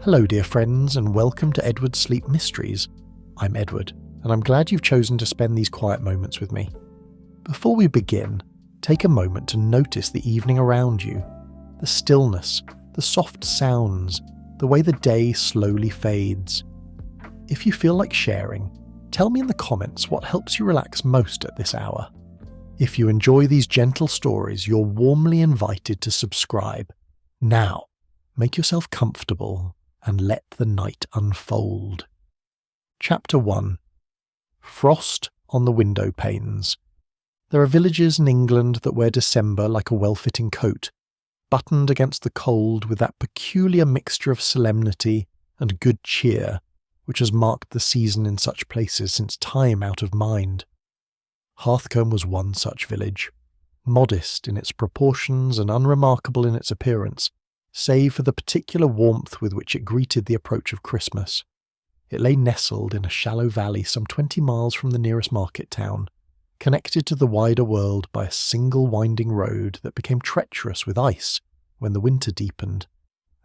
Hello dear friends, and welcome to Edward's Sleep Mysteries. I'm Edward, and I'm glad you've chosen to spend these quiet moments with me. Before we begin, take a moment to notice the evening around you, the stillness, the soft sounds, the way the day slowly fades. If you feel like sharing, tell me in the comments what helps you relax most at this hour. If you enjoy these gentle stories, you're warmly invited to subscribe. Now, make yourself comfortable and let the night unfold. Chapter 1. Frost on the Window Panes. There are villages in England that wear December like a well-fitting coat, buttoned against the cold with that peculiar mixture of solemnity and good cheer which has marked the season in such places since time out of mind. Harthcombe was one such village, modest in its proportions and unremarkable in its appearance, save for the particular warmth with which it greeted the approach of Christmas. It lay nestled in a shallow valley some 20 miles from the nearest market town, connected to the wider world by a single winding road that became treacherous with ice when the winter deepened,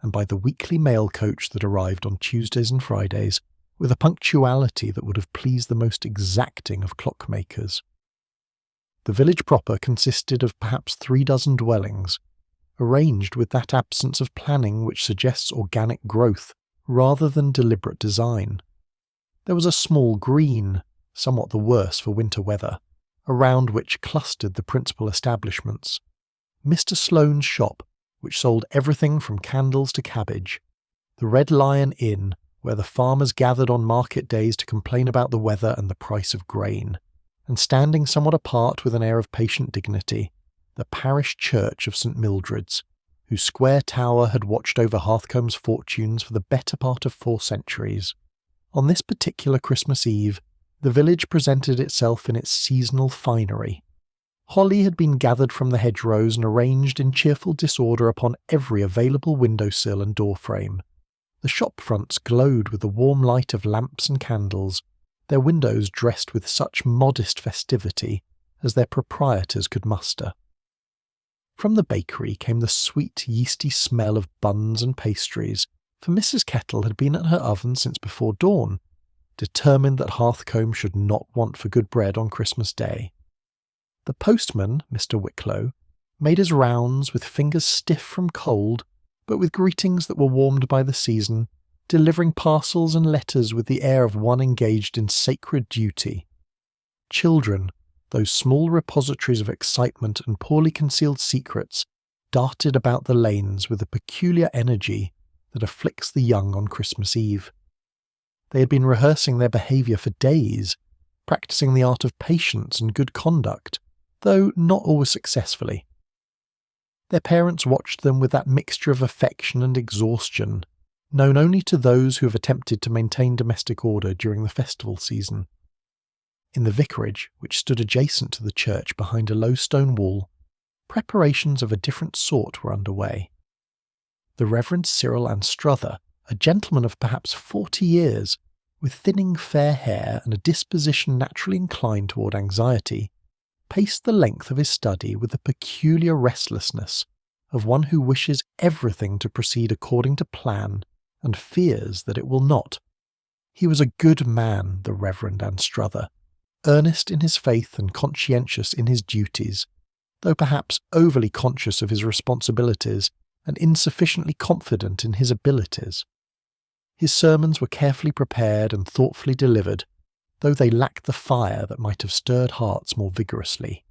and by the weekly mail coach that arrived on Tuesdays and Fridays with a punctuality that would have pleased the most exacting of clockmakers. The village proper consisted of perhaps 36 dwellings, arranged with that absence of planning which suggests organic growth rather than deliberate design. There was a small green, somewhat the worse for winter weather, around which clustered the principal establishments. Mr. Sloane's shop, which sold everything from candles to cabbage, the Red Lion Inn, where the farmers gathered on market days to complain about the weather and the price of grain, and standing somewhat apart with an air of patient dignity, the parish church of St. Mildred's, whose square tower had watched over Harthcombe's fortunes for the better part of 4 centuries. On this particular Christmas Eve, the village presented itself in its seasonal finery. Holly had been gathered from the hedgerows and arranged in cheerful disorder upon every available window-sill and door-frame. The shop fronts glowed with the warm light of lamps and candles, their windows dressed with such modest festivity as their proprietors could muster. From the bakery came the sweet, yeasty smell of buns and pastries, for Mrs. Kettle had been at her oven since before dawn, determined that Harthcombe should not want for good bread on Christmas Day. The postman, Mr. Wicklow, made his rounds with fingers stiff from cold, but with greetings that were warmed by the season, delivering parcels and letters with the air of one engaged in sacred duty. Children, those small repositories of excitement and poorly concealed secrets, darted about the lanes with a peculiar energy that afflicts the young on Christmas Eve. They had been rehearsing their behaviour for days, practising the art of patience and good conduct, though not always successfully. Their parents watched them with that mixture of affection and exhaustion, known only to those who have attempted to maintain domestic order during the festival season. In the vicarage, which stood adjacent to the church behind a low stone wall, preparations of a different sort were underway. The Reverend Cyril Anstruther, a gentleman of perhaps 40 years, with thinning fair hair and a disposition naturally inclined toward anxiety, paced the length of his study with the peculiar restlessness of one who wishes everything to proceed according to plan and fears that it will not. He was a good man, the Reverend Anstruther, earnest in his faith and conscientious in his duties, though perhaps overly conscious of his responsibilities and insufficiently confident in his abilities. His sermons were carefully prepared and thoughtfully delivered, though they lacked the fire that might have stirred hearts more vigorously.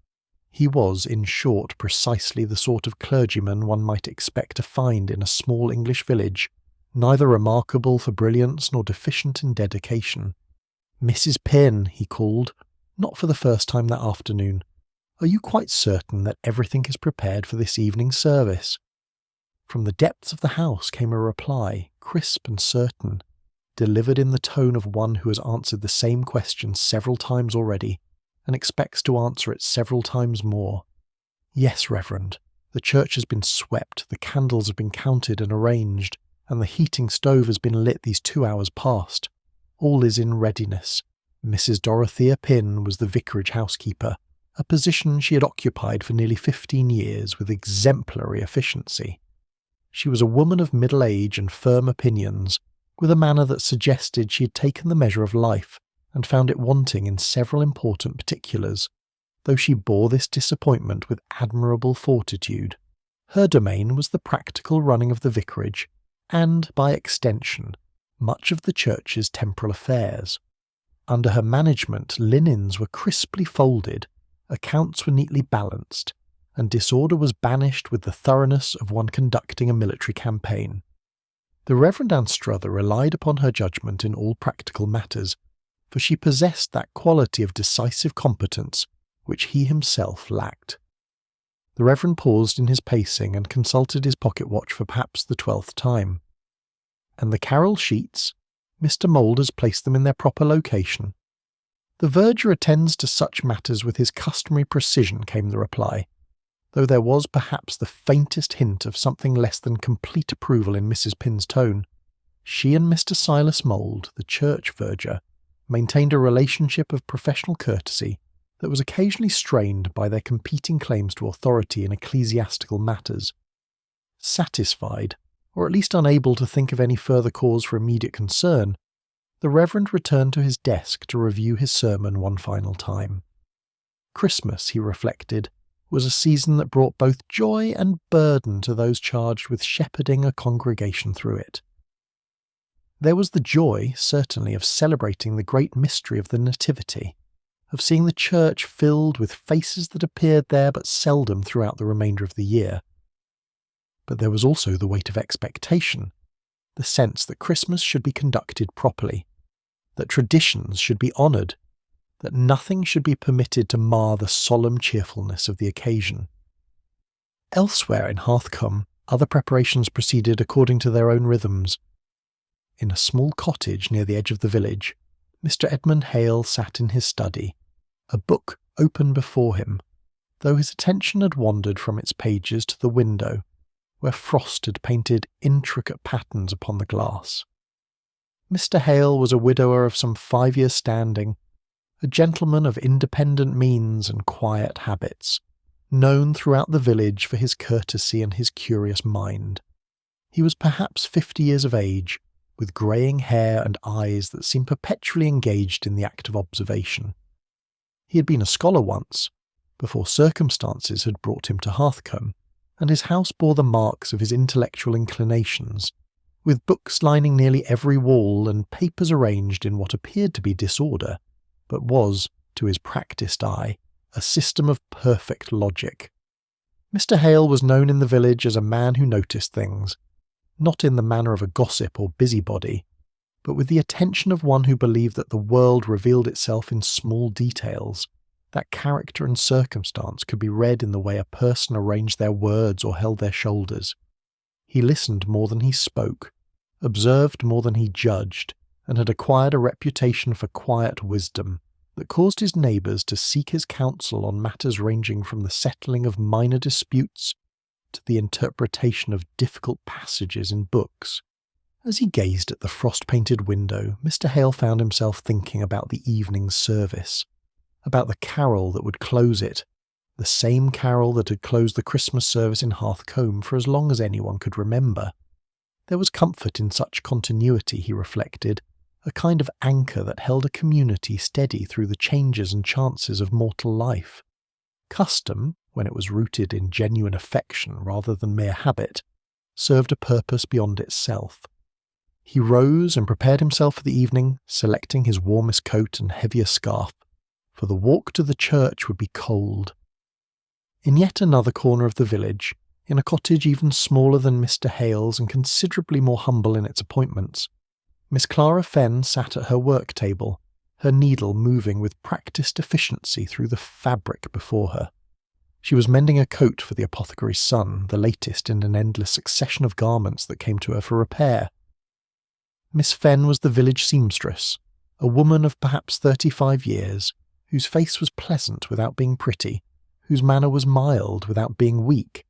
He was, in short, precisely the sort of clergyman one might expect to find in a small English village, neither remarkable for brilliance nor deficient in dedication. "Mrs. Pym," he called, not for the first time that afternoon, "are you quite certain that everything is prepared for this evening's service?" From the depths of the house came a reply, crisp and certain, delivered in the tone of one who has answered the same question several times already, and expects to answer it several times more. "Yes, Reverend, the church has been swept, the candles have been counted and arranged, and the heating stove has been lit these 2 hours past. All is in readiness." Mrs. Dorothea Pym was the vicarage housekeeper, a position she had occupied for nearly 15 years with exemplary efficiency. She was a woman of middle age and firm opinions, with a manner that suggested she had taken the measure of life and found it wanting in several important particulars, though she bore this disappointment with admirable fortitude. Her domain was the practical running of the vicarage, and, by extension, much of the church's temporal affairs. Under her management, linens were crisply folded, accounts were neatly balanced, and disorder was banished with the thoroughness of one conducting a military campaign. The Reverend Anstruther relied upon her judgment in all practical matters, for she possessed that quality of decisive competence which he himself lacked. The Reverend paused in his pacing and consulted his pocket-watch for perhaps the 12th time. And the carol sheets? Mr. Mould has placed them in their proper location. The verger attends to such matters with his customary precision, came the reply, though there was perhaps the faintest hint of something less than complete approval in Mrs. Pinn's tone. She and Mr. Silas Mould, the church verger, maintained a relationship of professional courtesy that was occasionally strained by their competing claims to authority in ecclesiastical matters. Satisfied, or at least unable to think of any further cause for immediate concern, the Reverend returned to his desk to review his sermon one final time. Christmas, he reflected, was a season that brought both joy and burden to those charged with shepherding a congregation through it. There was the joy, certainly, of celebrating the great mystery of the Nativity, of seeing the church filled with faces that appeared there but seldom throughout the remainder of the year. But there was also the weight of expectation, the sense that Christmas should be conducted properly, that traditions should be honoured, that nothing should be permitted to mar the solemn cheerfulness of the occasion. Elsewhere in Harthcombe, other preparations proceeded according to their own rhythms. In a small cottage near the edge of the village, Mr. Edmund Hale sat in his study, a book open before him, though his attention had wandered from its pages to the window, where frost had painted intricate patterns upon the glass. Mr. Hale was a widower of some 5 years' standing, a gentleman of independent means and quiet habits, known throughout the village for his courtesy and his curious mind. He was perhaps 50 years of age, with greying hair and eyes that seemed perpetually engaged in the act of observation. He had been a scholar once, before circumstances had brought him to Harthcombe, and his house bore the marks of his intellectual inclinations, with books lining nearly every wall and papers arranged in what appeared to be disorder, but was, to his practised eye, a system of perfect logic. Mr. Hale was known in the village as a man who noticed things, not in the manner of a gossip or busybody, but with the attention of one who believed that the world revealed itself in small details, that character and circumstance could be read in the way a person arranged their words or held their shoulders. He listened more than he spoke, observed more than he judged, and had acquired a reputation for quiet wisdom that caused his neighbours to seek his counsel on matters ranging from the settling of minor disputes to the interpretation of difficult passages in books. As he gazed at the frost-painted window, Mr. Hale found himself thinking about the evening's service, about the carol that would close it, the same carol that had closed the Christmas service in Harthcombe for as long as anyone could remember. There was comfort in such continuity, he reflected, a kind of anchor that held a community steady through the changes and chances of mortal life. Custom, when it was rooted in genuine affection rather than mere habit, served a purpose beyond itself. He rose and prepared himself for the evening, selecting his warmest coat and heavier scarf, for the walk to the church would be cold. In yet another corner of the village, in a cottage even smaller than Mr. Hale's and considerably more humble in its appointments, Miss Clara Fenn sat at her work-table, her needle moving with practised efficiency through the fabric before her. She was mending a coat for the apothecary's son, the latest in an endless succession of garments that came to her for repair. Miss Fenn was the village seamstress, a woman of perhaps 35 years, whose face was pleasant without being pretty, whose manner was mild without being weak.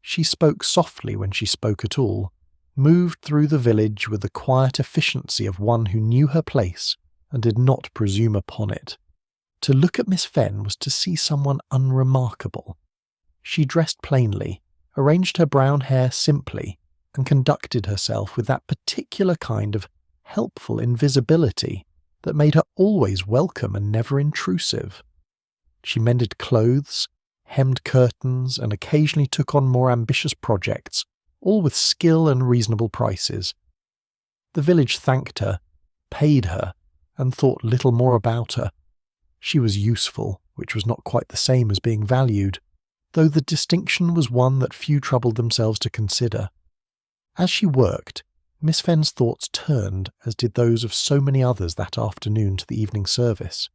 She spoke softly when she spoke at all, moved through the village with the quiet efficiency of one who knew her place and did not presume upon it. To look at Miss Fenn was to see someone unremarkable. She dressed plainly, arranged her brown hair simply, and conducted herself with that particular kind of helpful invisibility that made her always welcome and never intrusive. She mended clothes, hemmed curtains, and occasionally took on more ambitious projects, all with skill and reasonable prices. The village thanked her, paid her, and thought little more about her. She was useful, which was not quite the same as being valued, though the distinction was one that few troubled themselves to consider. As she worked, Miss Fenn's thoughts turned, as did those of so many others that afternoon, to the evening service.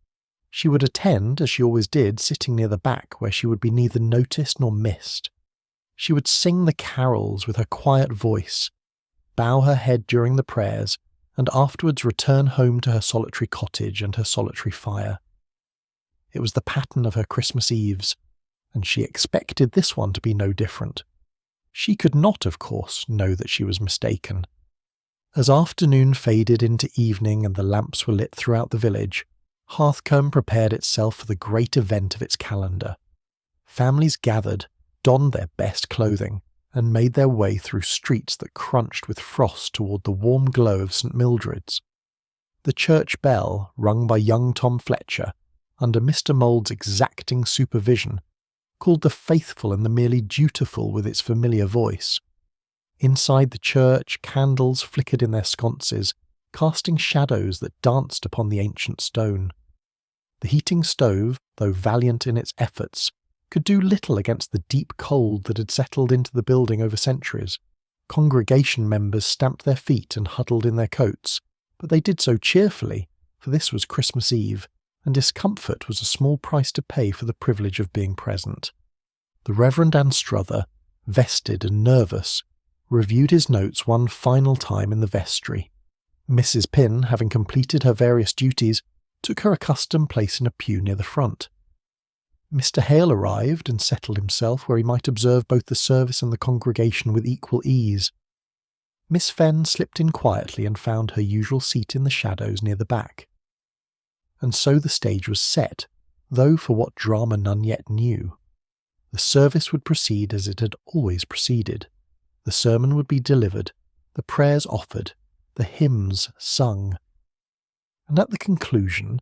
She would attend, as she always did, sitting near the back where she would be neither noticed nor missed. She would sing the carols with her quiet voice, bow her head during the prayers, and afterwards return home to her solitary cottage and her solitary fire. It was the pattern of her Christmas Eves, and she expected this one to be no different. She could not, of course, know that she was mistaken. As afternoon faded into evening and the lamps were lit throughout the village, Hearthcombe prepared itself for the great event of its calendar. Families gathered, donned their best clothing, and made their way through streets that crunched with frost toward the warm glow of St. Mildred's. The church bell, rung by young Tom Fletcher, under Mr. Mould's exacting supervision, called the faithful and the merely dutiful with its familiar voice. Inside the church, candles flickered in their sconces, casting shadows that danced upon the ancient stone. The heating stove, though valiant in its efforts, could do little against the deep cold that had settled into the building over centuries. Congregation members stamped their feet and huddled in their coats, but they did so cheerfully, for this was Christmas Eve, and discomfort was a small price to pay for the privilege of being present. The Reverend Anstruther, vested and nervous, reviewed his notes one final time in the vestry. Mrs. Pym, having completed her various duties, took her accustomed place in a pew near the front. Mr. Hale arrived and settled himself where he might observe both the service and the congregation with equal ease. Miss Fenn slipped in quietly and found her usual seat in the shadows near the back. And so the stage was set, though for what drama none yet knew. The service would proceed as it had always proceeded. The sermon would be delivered, the prayers offered, the hymns sung. And at the conclusion,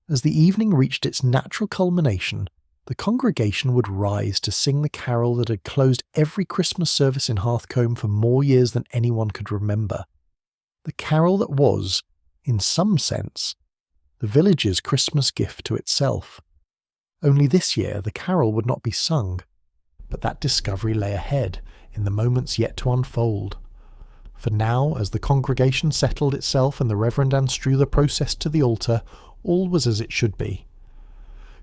as the evening reached its natural culmination, the congregation would rise to sing the carol that had closed every Christmas service in Hearthcombe for more years than anyone could remember. The carol that was, in some sense, the village's Christmas gift to itself. Only this year the carol would not be sung, but that discovery lay ahead, in the moments yet to unfold. For now, as the congregation settled itself and the Reverend Anstruther processed to the altar, all was as it should be.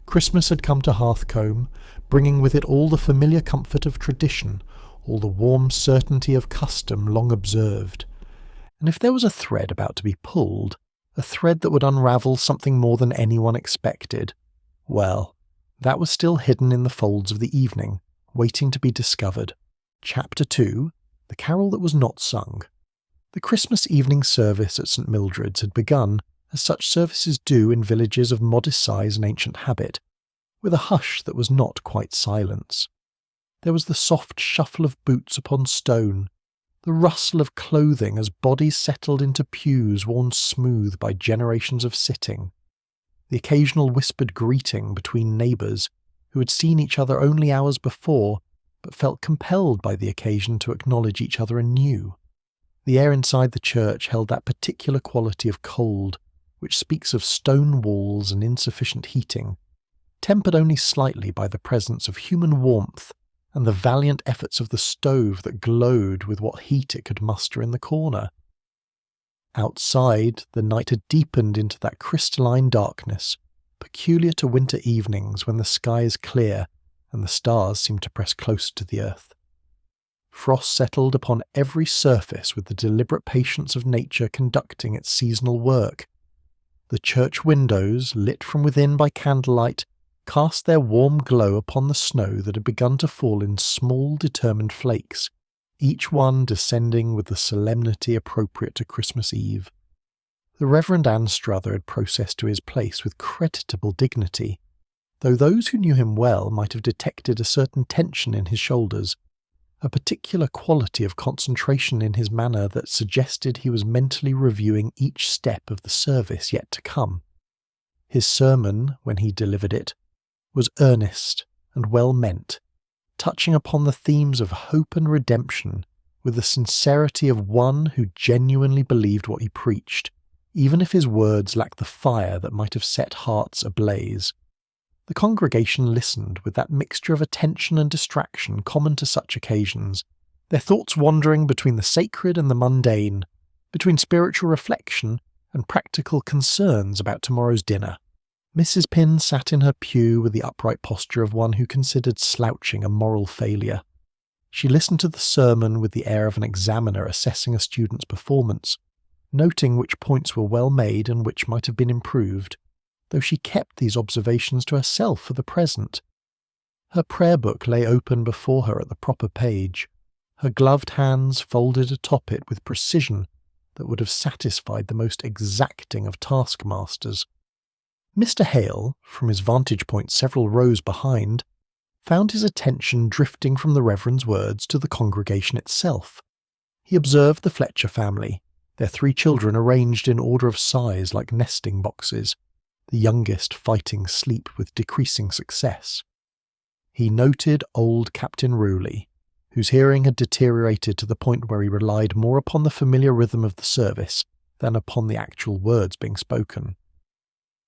Christmas had come to Hearthcombe, bringing with it all the familiar comfort of tradition, all the warm certainty of custom long observed. And if there was a thread about to be pulled, a thread that would unravel something more than anyone expected, well, that was still hidden in the folds of the evening, waiting to be discovered. Chapter 2, The Carol That Was Not Sung. The Christmas evening service at St. Mildred's had begun, as such services do in villages of modest size and ancient habit, with a hush that was not quite silence. There was the soft shuffle of boots upon stone, the rustle of clothing as bodies settled into pews worn smooth by generations of sitting, the occasional whispered greeting between neighbours who had seen each other only hours before, but felt compelled by the occasion to acknowledge each other anew. The air inside the church held that particular quality of cold which speaks of stone walls and insufficient heating, tempered only slightly by the presence of human warmth and the valiant efforts of the stove that glowed with what heat it could muster in the corner. Outside, the night had deepened into that crystalline darkness, peculiar to winter evenings when the sky is clear and the stars seem to press closer to the earth. Frost settled upon every surface with the deliberate patience of nature conducting its seasonal work. The church windows, lit from within by candlelight, cast their warm glow upon the snow that had begun to fall in small, determined flakes, each one descending with the solemnity appropriate to Christmas Eve. The Reverend Anstruther had processed to his place with creditable dignity, though those who knew him well might have detected a certain tension in his shoulders, a particular quality of concentration in his manner that suggested he was mentally reviewing each step of the service yet to come. His sermon, when he delivered it, was earnest and well-meant, touching upon the themes of hope and redemption with the sincerity of one who genuinely believed what he preached, even if his words lacked the fire that might have set hearts ablaze. The congregation listened with that mixture of attention and distraction common to such occasions, their thoughts wandering between the sacred and the mundane, between spiritual reflection and practical concerns about tomorrow's dinner. Mrs. Pym sat in her pew with the upright posture of one who considered slouching a moral failure. She listened to the sermon with the air of an examiner assessing a student's performance, noting which points were well made and which might have been improved, though she kept these observations to herself for the present. Her prayer book lay open before her at the proper page, her gloved hands folded atop it with precision that would have satisfied the most exacting of taskmasters. Mr. Hale, from his vantage point several rows behind, found his attention drifting from the Reverend's words to the congregation itself. He observed the Fletcher family, their 3 children arranged in order of size like nesting boxes, the youngest fighting sleep with decreasing success. He noted old Captain Rewley, whose hearing had deteriorated to the point where he relied more upon the familiar rhythm of the service than upon the actual words being spoken.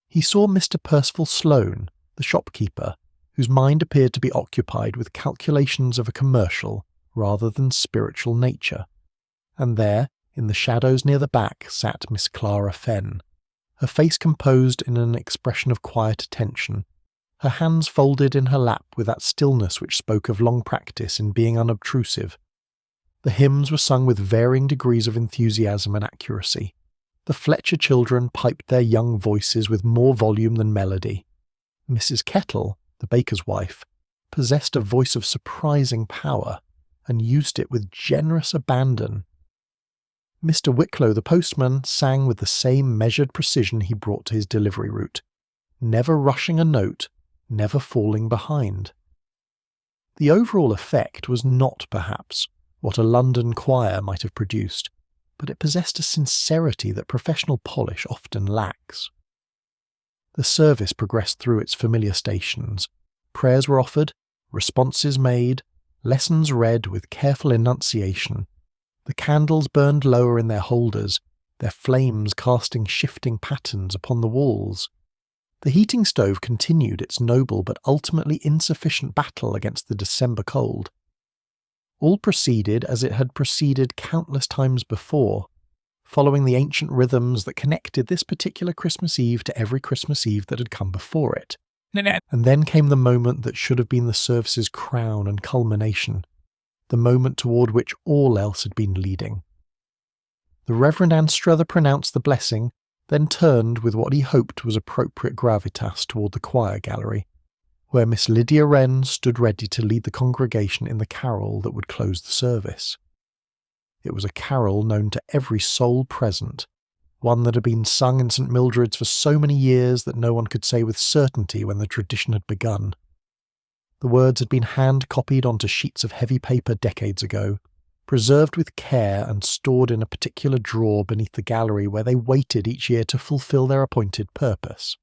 He saw Mr. Percival Sloane, the shopkeeper, whose mind appeared to be occupied with calculations of a commercial rather than spiritual nature, and there, in the shadows near the back, sat Miss Clara Fenn, her face composed in an expression of quiet attention, her hands folded in her lap with that stillness which spoke of long practice in being unobtrusive. The hymns were sung with varying degrees of enthusiasm and accuracy. The Fletcher children piped their young voices with more volume than melody. Mrs. Kettle, the baker's wife, possessed a voice of surprising power, and used it with generous abandon. Mr. Wicklow, the postman, sang with the same measured precision he brought to his delivery route, never rushing a note, never falling behind. The overall effect was not, perhaps, what a London choir might have produced, but it possessed a sincerity that professional polish often lacks. The service progressed through its familiar stations. Prayers were offered, responses made, lessons read with careful enunciation. The candles burned lower in their holders, their flames casting shifting patterns upon the walls. The heating stove continued its noble but ultimately insufficient battle against the December cold. All proceeded as it had proceeded countless times before, following the ancient rhythms that connected this particular Christmas Eve to every Christmas Eve that had come before it. And then came the moment that should have been the service's crown and culmination, the moment toward which all else had been leading. The Reverend Anstruther pronounced the blessing, then turned with what he hoped was appropriate gravitas toward the choir gallery, where Miss Lydia Wren stood ready to lead the congregation in the carol that would close the service. It was a carol known to every soul present, one that had been sung in St. Mildred's for so many years that no one could say with certainty when the tradition had begun. The words had been hand-copied onto sheets of heavy paper decades ago, preserved with care and stored in a particular drawer beneath the gallery where they waited each year to fulfil their appointed purpose.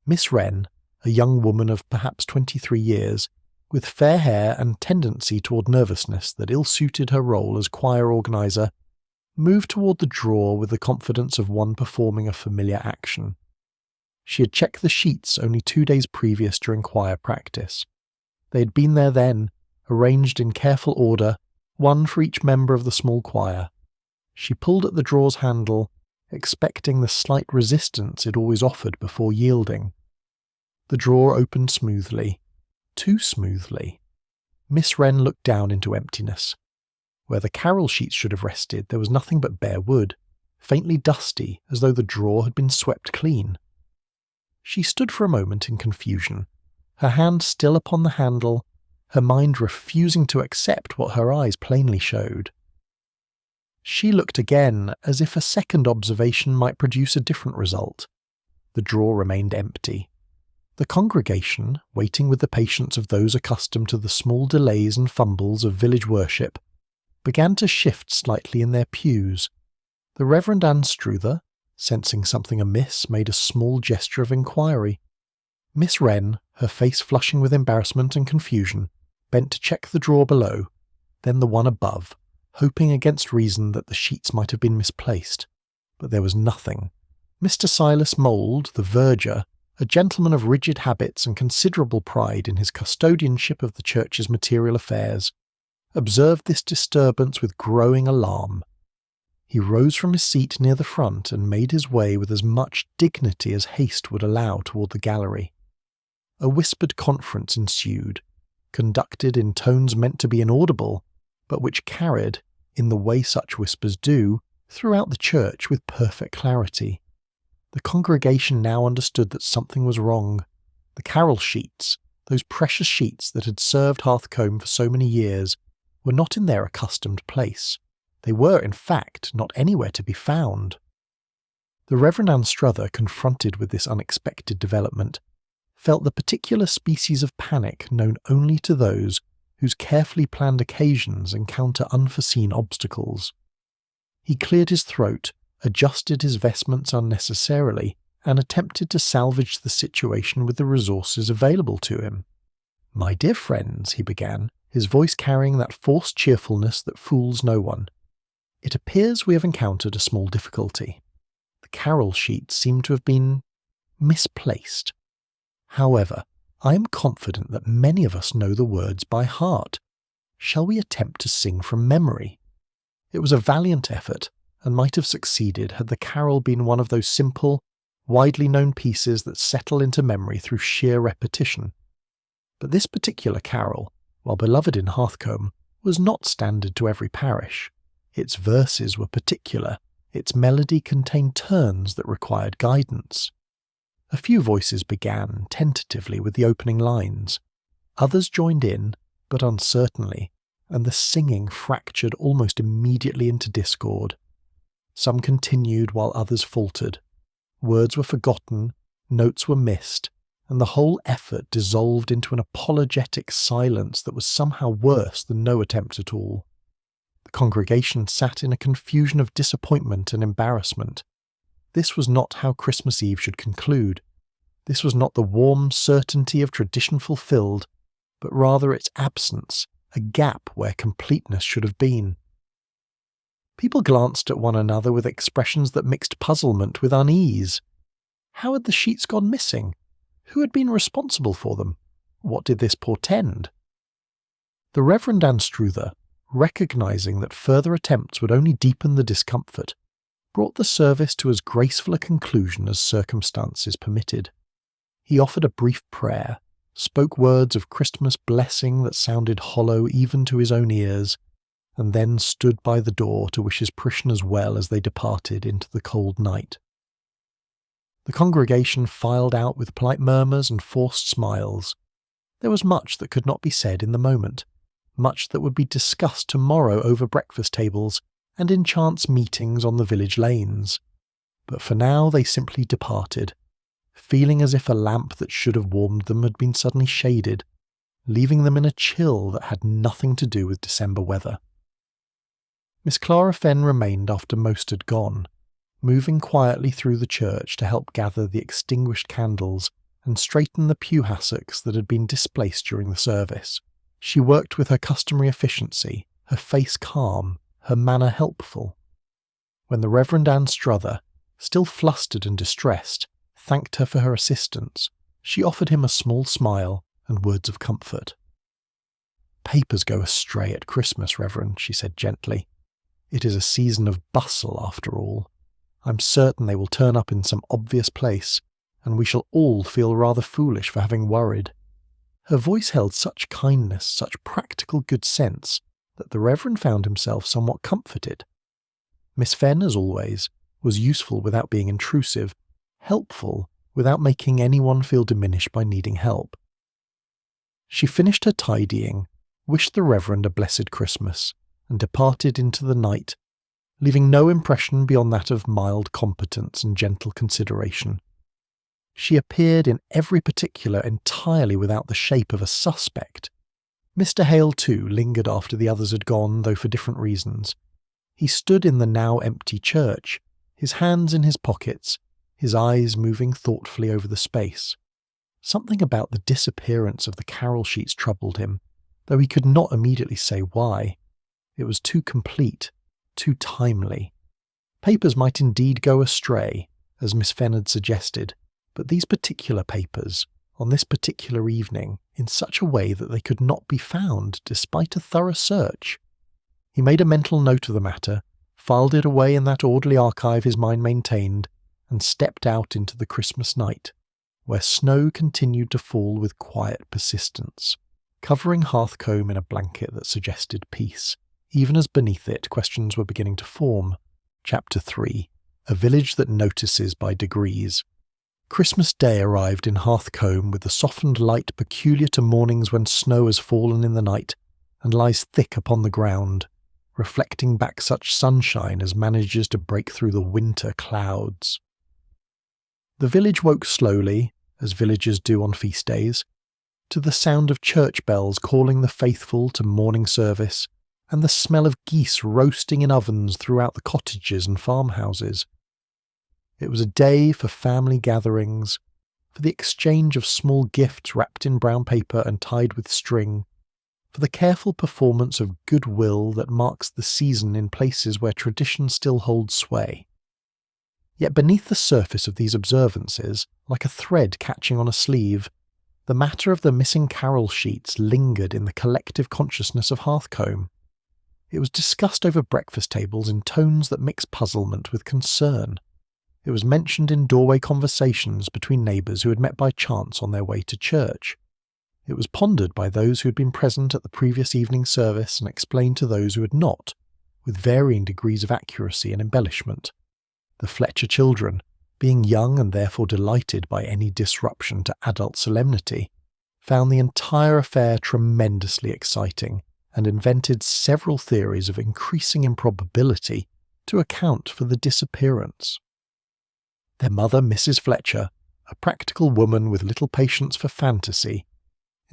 Miss Wren, a young woman of perhaps 23 years, with fair hair and tendency toward nervousness that ill-suited her role as choir organizer, moved toward the drawer with the confidence of one performing a familiar action. She had checked the sheets only 2 days previous during choir practice. They had been there then, arranged in careful order, one for each member of the small choir. She pulled at the drawer's handle, expecting the slight resistance it always offered before yielding. The drawer opened smoothly, too smoothly. Miss Wren looked down into emptiness. Where the carol sheets should have rested, there was nothing but bare wood, faintly dusty, as though the drawer had been swept clean. She stood for a moment in confusion, her hand still upon the handle, her mind refusing to accept what her eyes plainly showed. She looked again, as if a second observation might produce a different result. The drawer remained empty. The congregation, waiting with the patience of those accustomed to the small delays and fumbles of village worship, began to shift slightly in their pews. The Reverend Anstruther, sensing something amiss, made a small gesture of inquiry. Miss Wren, her face flushing with embarrassment and confusion, bent to check the drawer below, then the one above, hoping against reason that the sheets might have been misplaced. But there was nothing. Mr. Silas Mould, the verger, a gentleman of rigid habits and considerable pride in his custodianship of the church's material affairs, observed this disturbance with growing alarm. He rose from his seat near the front and made his way with as much dignity as haste would allow toward the gallery. A whispered conference ensued, conducted in tones meant to be inaudible, but which carried, in the way such whispers do, throughout the church with perfect clarity. The congregation now understood that something was wrong. The carol sheets, those precious sheets that had served Hearthcombe for so many years, were not in their accustomed place. They were, in fact, not anywhere to be found. The Reverend Anstruther, confronted with this unexpected development, felt the particular species of panic known only to those whose carefully planned occasions encounter unforeseen obstacles. He cleared his throat, adjusted his vestments unnecessarily, and attempted to salvage the situation with the resources available to him. "My dear friends," he began, his voice carrying that forced cheerfulness that fools no one, "it appears we have encountered a small difficulty. The carol sheets seem to have been misplaced. However, I am confident that many of us know the words by heart. Shall we attempt to sing from memory?" It was a valiant effort, and might have succeeded had the carol been one of those simple, widely known pieces that settle into memory through sheer repetition. But this particular carol, while beloved in Hearthcombe, was not standard to every parish. Its verses were particular, its melody contained turns that required guidance. A few voices began, tentatively, with the opening lines. Others joined in, but uncertainly, and the singing fractured almost immediately into discord. Some continued while others faltered. Words were forgotten, notes were missed, and the whole effort dissolved into an apologetic silence that was somehow worse than no attempt at all. The congregation sat in a confusion of disappointment and embarrassment. This was not how Christmas Eve should conclude. This was not the warm certainty of tradition fulfilled, but rather its absence, a gap where completeness should have been. People glanced at one another with expressions that mixed puzzlement with unease. How had the sheets gone missing? Who had been responsible for them? What did this portend? The Reverend Anstruther, recognising that further attempts would only deepen the discomfort, brought the service to as graceful a conclusion as circumstances permitted. He offered a brief prayer, spoke words of Christmas blessing that sounded hollow even to his own ears, and then stood by the door to wish his parishioners well as they departed into the cold night. The congregation filed out with polite murmurs and forced smiles. There was much that could not be said in the moment, much that would be discussed tomorrow over breakfast tables and in chance meetings on the village lanes. But for now they simply departed, feeling as if a lamp that should have warmed them had been suddenly shaded, leaving them in a chill that had nothing to do with December weather. Miss Clara Fenn remained after most had gone, moving quietly through the church to help gather the extinguished candles and straighten the pew hassocks that had been displaced during the service. She worked with her customary efficiency, her face calm, her manner helpful. When the Reverend Anstruther, still flustered and distressed, thanked her for her assistance, she offered him a small smile and words of comfort. "Papers go astray at Christmas, Reverend," she said gently. "It is a season of bustle, after all. I'm certain they will turn up in some obvious place, and we shall all feel rather foolish for having worried." Her voice held such kindness, such practical good sense, that the Reverend found himself somewhat comforted. Miss Fenn, as always, was useful without being intrusive, helpful without making anyone feel diminished by needing help. She finished her tidying, wished the Reverend a blessed Christmas, and departed into the night, leaving no impression beyond that of mild competence and gentle consideration. She appeared in every particular entirely without the shape of a suspect. Mr. Hale, too, lingered after the others had gone, though for different reasons. He stood in the now empty church, his hands in his pockets, his eyes moving thoughtfully over the space. Something about the disappearance of the carol sheets troubled him, though he could not immediately say why. It was too complete, too timely. Papers might indeed go astray, as Miss Fenn had suggested, but these particular papers, on this particular evening, in such a way that they could not be found despite a thorough search. He made a mental note of the matter, filed it away in that orderly archive his mind maintained, and stepped out into the Christmas night, where snow continued to fall with quiet persistence, covering Hearthcombe in a blanket that suggested peace, even as beneath it questions were beginning to form. Chapter 3. A Village That Notices by Degrees. Christmas Day arrived in Hearthcombe with the softened light peculiar to mornings when snow has fallen in the night and lies thick upon the ground, reflecting back such sunshine as manages to break through the winter clouds. The village woke slowly, as villages do on feast days, to the sound of church bells calling the faithful to morning service, and the smell of geese roasting in ovens throughout the cottages and farmhouses. It was a day for family gatherings, for the exchange of small gifts wrapped in brown paper and tied with string, for the careful performance of goodwill that marks the season in places where tradition still holds sway. Yet beneath the surface of these observances, like a thread catching on a sleeve, the matter of the missing carol sheets lingered in the collective consciousness of Hearthcombe. It was discussed over breakfast tables in tones that mixed puzzlement with concern. It was mentioned in doorway conversations between neighbours who had met by chance on their way to church. It was pondered by those who had been present at the previous evening service and explained to those who had not, with varying degrees of accuracy and embellishment. The Fletcher children, being young and therefore delighted by any disruption to adult solemnity, found the entire affair tremendously exciting and invented several theories of increasing improbability to account for the disappearance. Their mother, Mrs. Fletcher, a practical woman with little patience for fantasy,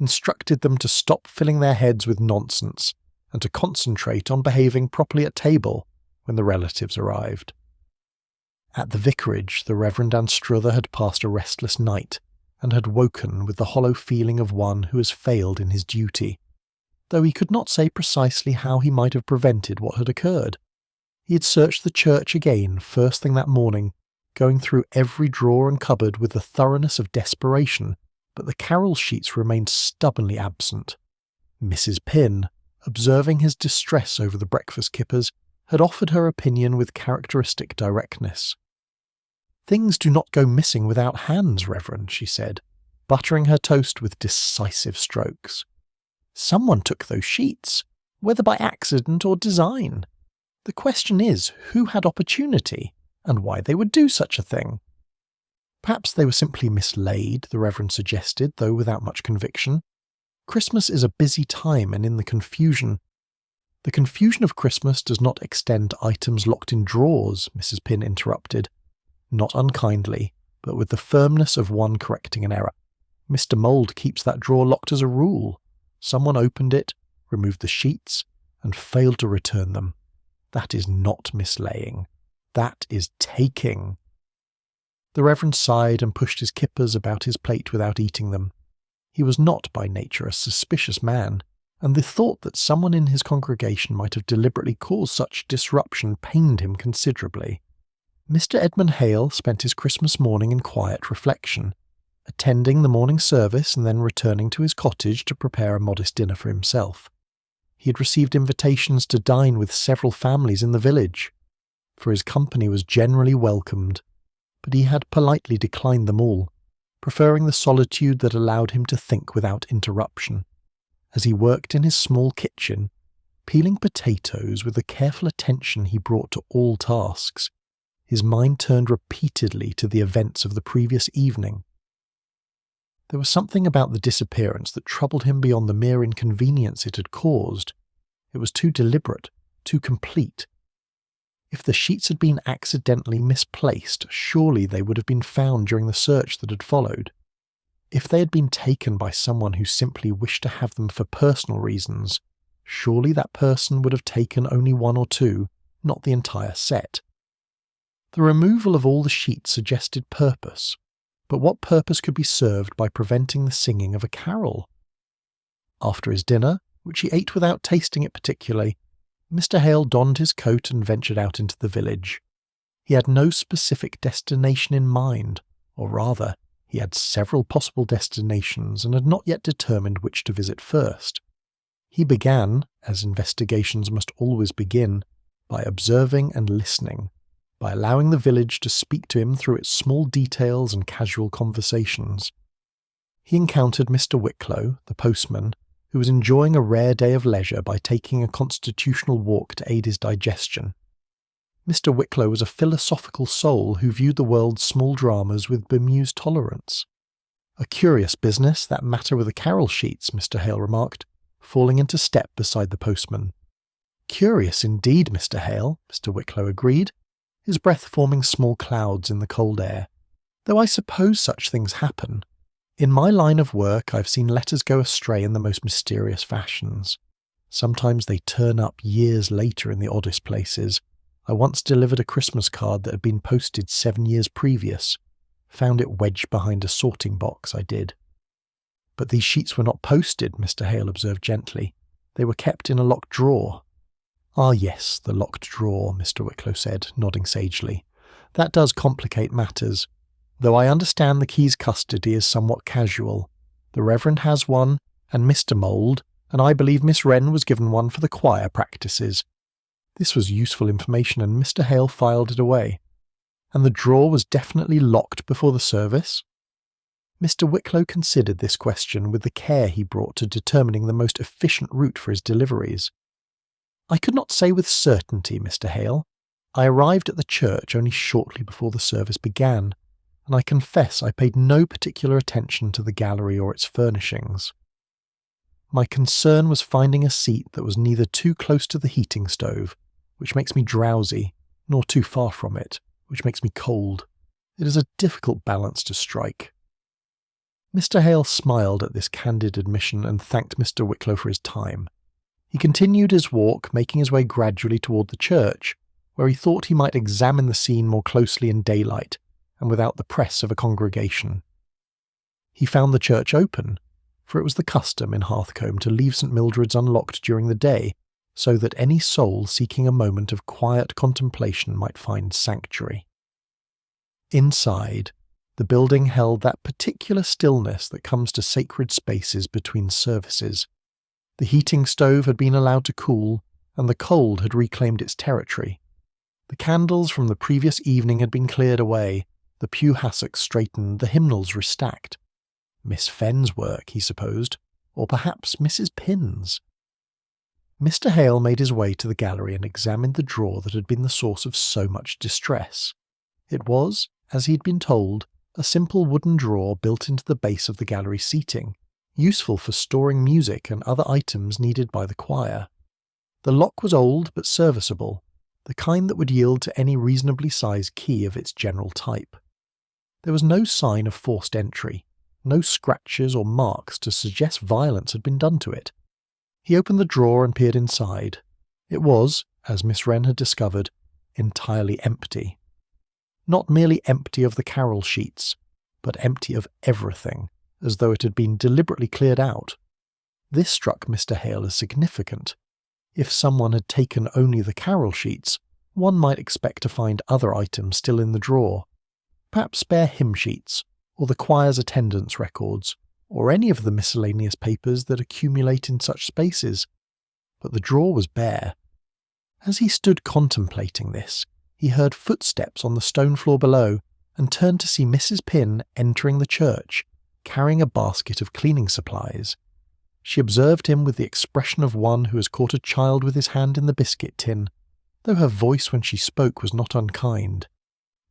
instructed them to stop filling their heads with nonsense and to concentrate on behaving properly at table when the relatives arrived. At the vicarage, the Reverend Anstruther had passed a restless night and had woken with the hollow feeling of one who has failed in his duty, though he could not say precisely how he might have prevented what had occurred. He had searched the church again first thing that morning, going through every drawer and cupboard with the thoroughness of desperation, but the carol sheets remained stubbornly absent. Mrs. Pym, observing his distress over the breakfast kippers, had offered her opinion with characteristic directness. "Things do not go missing without hands, Reverend," she said, buttering her toast with decisive strokes. "Someone took those sheets, whether by accident or design. The question is, who had opportunity, and why they would do such a thing?" "Perhaps they were simply mislaid," the Reverend suggested, though without much conviction. "Christmas is a busy time, and in the confusion—" "The confusion of Christmas does not extend to items locked in drawers," Mrs. Pym interrupted, not unkindly, but with the firmness of one correcting an error. "Mr. Mould keeps that drawer locked as a rule. Someone opened it, removed the sheets, and failed to return them. That is not mislaying. That is taking." The Reverend sighed and pushed his kippers about his plate without eating them. He was not by nature a suspicious man, and the thought that someone in his congregation might have deliberately caused such disruption pained him considerably. Mr. Edmund Hale spent his Christmas morning in quiet reflection, attending the morning service and then returning to his cottage to prepare a modest dinner for himself. He had received invitations to dine with several families in the village, for his company was generally welcomed, but he had politely declined them all, preferring the solitude that allowed him to think without interruption. As he worked in his small kitchen, peeling potatoes with the careful attention he brought to all tasks, his mind turned repeatedly to the events of the previous evening. There was something about the disappearance that troubled him beyond the mere inconvenience it had caused. It was too deliberate, too complete. If the sheets had been accidentally misplaced, surely they would have been found during the search that had followed. If they had been taken by someone who simply wished to have them for personal reasons, surely that person would have taken only one or two, not the entire set. The removal of all the sheets suggested purpose, but what purpose could be served by preventing the singing of a carol? After his dinner, which he ate without tasting it particularly, Mr. Hale donned his coat and ventured out into the village. He had no specific destination in mind, or rather, he had several possible destinations and had not yet determined which to visit first. He began, as investigations must always begin, by observing and listening, by allowing the village to speak to him through its small details and casual conversations. He encountered Mr. Wicklow, the postman, who was enjoying a rare day of leisure by taking a constitutional walk to aid his digestion. Mr. Wicklow was a philosophical soul who viewed the world's small dramas with bemused tolerance. "A curious business, that matter with the carol sheets," Mr. Hale remarked, falling into step beside the postman. "Curious indeed, Mr. Hale," Mr. Wicklow agreed, his breath forming small clouds in the cold air, "though I suppose such things happen. In my line of work I've seen letters go astray in the most mysterious fashions. Sometimes they turn up years later in the oddest places. I once delivered a Christmas card that had been posted 7 years previous. Found it wedged behind a sorting box, I did." "But these sheets were not posted," Mr. Hale observed gently. "They were kept in a locked drawer." "Ah yes, the locked drawer," Mr. Wicklow said, nodding sagely. "That does complicate matters, though I understand the key's custody is somewhat casual. The Reverend has one, and Mr. Mould, and I believe Miss Wren was given one for the choir practices." This was useful information, and Mr. Hale filed it away. "And the drawer was definitely locked before the service?" Mr. Wicklow considered this question with the care he brought to determining the most efficient route for his deliveries. "I could not say with certainty, Mr. Hale. I arrived at the church only shortly before the service began, and I confess I paid no particular attention to the gallery or its furnishings. My concern was finding a seat that was neither too close to the heating stove, which makes me drowsy, nor too far from it, which makes me cold. It is a difficult balance to strike." Mr. Hale smiled at this candid admission and thanked Mr. Wicklow for his time. He continued his walk, making his way gradually toward the church, where he thought he might examine the scene more closely in daylight and without the press of a congregation. He found the church open, for it was the custom in Hearthcombe to leave St. Mildred's unlocked during the day, so that any soul seeking a moment of quiet contemplation might find sanctuary. Inside, the building held that particular stillness that comes to sacred spaces between services. The heating stove had been allowed to cool, and the cold had reclaimed its territory. The candles from the previous evening had been cleared away, the pew hassocks straightened, the hymnals restacked. Miss Fenn's work, he supposed, or perhaps Mrs. Pinn's. Mr. Hale made his way to the gallery and examined the drawer that had been the source of so much distress. It was, as he had been told, a simple wooden drawer built into the base of the gallery seating, useful for storing music and other items needed by the choir. The lock was old but serviceable, the kind that would yield to any reasonably sized key of its general type. There was no sign of forced entry, no scratches or marks to suggest violence had been done to it. He opened the drawer and peered inside. It was, as Miss Wren had discovered, entirely empty. Not merely empty of the carol sheets, but empty of everything, as though it had been deliberately cleared out. This struck Mr. Hale as significant. If someone had taken only the carol sheets, one might expect to find other items still in the drawer. Perhaps spare hymn sheets, or the choir's attendance records, or any of the miscellaneous papers that accumulate in such spaces. But the drawer was bare. As he stood contemplating this, he heard footsteps on the stone floor below and turned to see Mrs. Pinn entering the church, carrying a basket of cleaning supplies. She observed him with the expression of one who has caught a child with his hand in the biscuit tin, though her voice when she spoke was not unkind.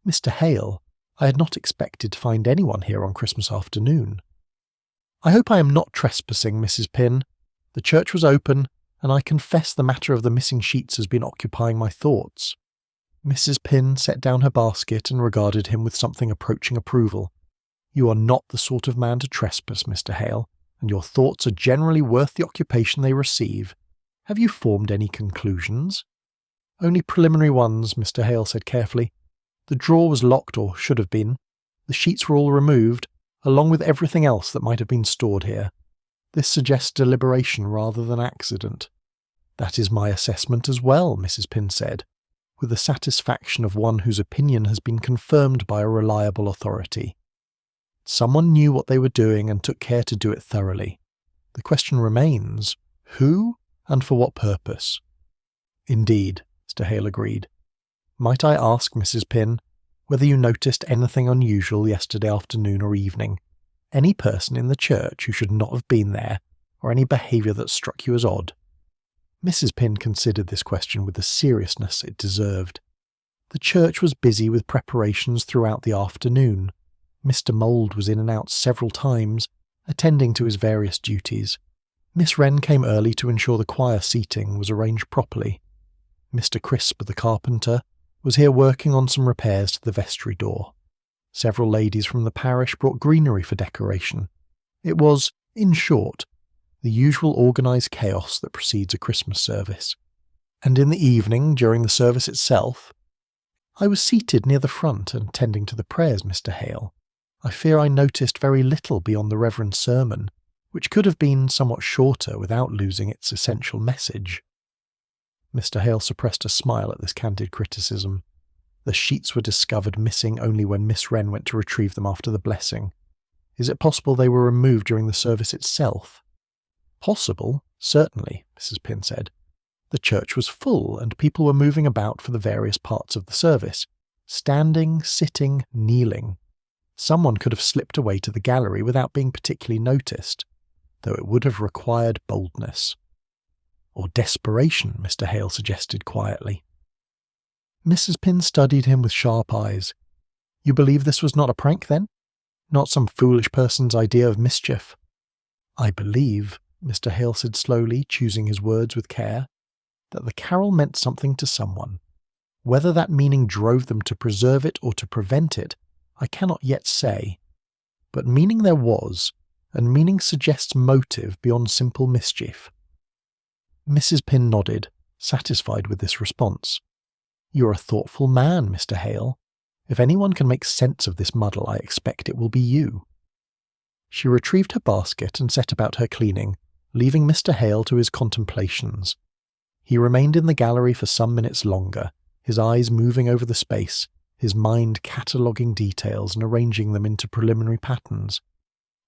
"Mr. Hale, I had not expected to find anyone here on Christmas afternoon." "I hope I am not trespassing, Mrs. Pinn. The church was open, and I confess the matter of the missing sheets has been occupying my thoughts." Mrs. Pin set down her basket and regarded him with something approaching approval. "You are not the sort of man to trespass, Mr. Hale, and your thoughts are generally worth the occupation they receive. Have you formed any conclusions?" "Only preliminary ones," Mr. Hale said carefully. "The drawer was locked, or should have been. The sheets were all removed, along with everything else that might have been stored here. This suggests deliberation rather than accident." "That is my assessment as well," Mrs. Pin said, with the satisfaction of one whose opinion has been confirmed by a reliable authority. "Someone knew what they were doing and took care to do it thoroughly. The question remains, who and for what purpose?" "Indeed," Mr. Hale agreed. "Might I ask, Mrs. Pin, whether you noticed anything unusual yesterday afternoon or evening? Any person in the church who should not have been there, or any behaviour that struck you as odd?" Mrs. Pin considered this question with the seriousness it deserved. The church was busy with preparations throughout the afternoon. Mr. Mould was in and out several times, attending to his various duties. Miss Wren came early to ensure the choir seating was arranged properly. Mr. Crisp, the carpenter, was here working on some repairs to the vestry door. Several ladies from the parish brought greenery for decoration. It was, in short, the usual organised chaos that precedes a Christmas service. And in the evening, during the service itself, "I was seated near the front and tending to the prayers, Mr. Hale. I fear I noticed very little beyond the Reverend's sermon, which could have been somewhat shorter without losing its essential message." Mr. Hale suppressed a smile at this candid criticism. The sheets were discovered missing only when Miss Wren went to retrieve them after the blessing. Is it possible they were removed during the service itself? "Possible, certainly," Mrs. Pin said. "The church was full, and people were moving about for the various parts of the service, standing, sitting, kneeling. Someone could have slipped away to the gallery without being particularly noticed, though it would have required boldness." "Or desperation," Mr. Hale suggested quietly. Mrs. Pin studied him with sharp eyes. "You believe this was not a prank, then? Not some foolish person's idea of mischief?" "I believe," Mr. Hale said slowly, choosing his words with care, "that the carol meant something to someone. Whether that meaning drove them to preserve it or to prevent it, I cannot yet say. But meaning there was, and meaning suggests motive beyond simple mischief." Mrs. Pin nodded, satisfied with this response. "You're a thoughtful man, Mr. Hale. If anyone can make sense of this muddle, I expect it will be you." She retrieved her basket and set about her cleaning, leaving Mr. Hale to his contemplations. He remained in the gallery for some minutes longer, his eyes moving over the space, his mind cataloguing details and arranging them into preliminary patterns.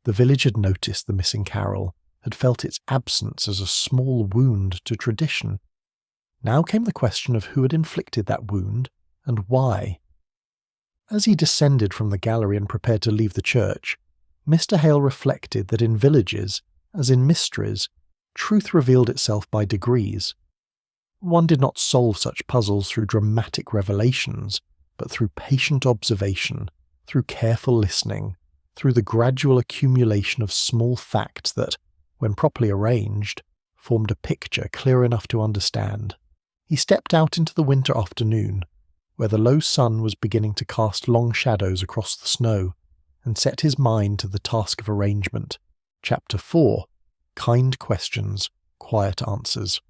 The village had noticed the missing carol, had felt its absence as a small wound to tradition. Now came the question of who had inflicted that wound, and why. As he descended from the gallery and prepared to leave the church, Mr. Hale reflected that in villages, as in mysteries, truth revealed itself by degrees. One did not solve such puzzles through dramatic revelations, but through patient observation, through careful listening, through the gradual accumulation of small facts that, when properly arranged, formed a picture clear enough to understand. He stepped out into the winter afternoon, where the low sun was beginning to cast long shadows across the snow, and set his mind to the task of arrangement. Chapter 4. Kind Questions, Quiet Answers.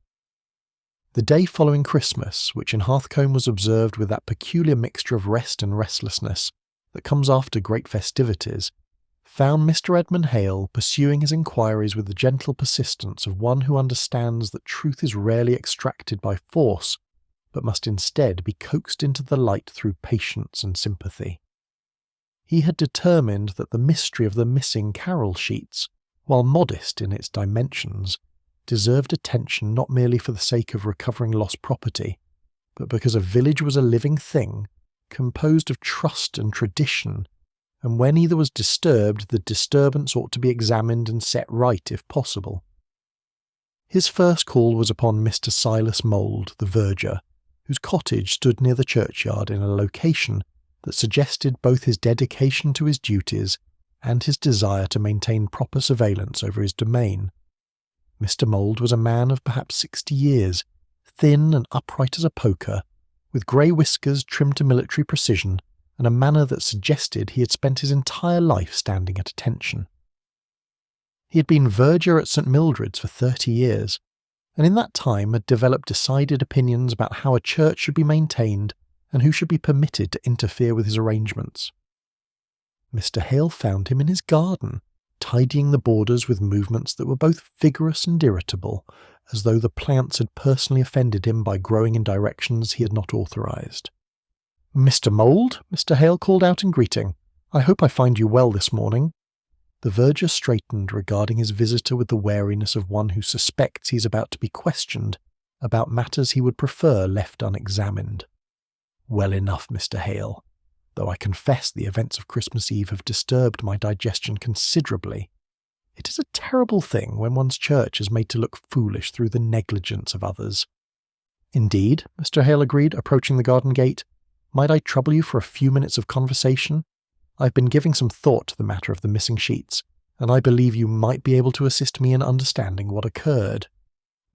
The day following Christmas, which in Hearthcombe was observed with that peculiar mixture of rest and restlessness that comes after great festivities, found Mr. Edmund Hale pursuing his inquiries with the gentle persistence of one who understands that truth is rarely extracted by force, but must instead be coaxed into the light through patience and sympathy. He had determined that the mystery of the missing carol sheets, while modest in its dimensions, deserved attention not merely for the sake of recovering lost property, but because a village was a living thing, composed of trust and tradition, and when either was disturbed, the disturbance ought to be examined and set right if possible. His first call was upon Mr. Silas Mould, the verger, whose cottage stood near the churchyard in a location that suggested both his dedication to his duties and his desire to maintain proper surveillance over his domain. Mr. Mould was a man of perhaps 60 years, thin and upright as a poker, with grey whiskers trimmed to military precision and a manner that suggested he had spent his entire life standing at attention. He had been verger at St Mildred's for 30 years, and in that time had developed decided opinions about how a church should be maintained and who should be permitted to interfere with his arrangements. Mr. Hale found him in his garden, tidying the borders with movements that were both vigorous and irritable, as though the plants had personally offended him by growing in directions he had not authorised. "Mr. Mould," Mr. Hale called out in greeting, "I hope I find you well this morning." The verger straightened, regarding his visitor with the wariness of one who suspects he is about to be questioned about matters he would prefer left unexamined. "Well enough, Mr. Hale, though I confess the events of Christmas Eve have disturbed my digestion considerably. It is a terrible thing when one's church is made to look foolish through the negligence of others." "Indeed," Mr. Hale agreed, approaching the garden gate. "Might I trouble you for a few minutes of conversation? I've been giving some thought to the matter of the missing sheets, and I believe you might be able to assist me in understanding what occurred."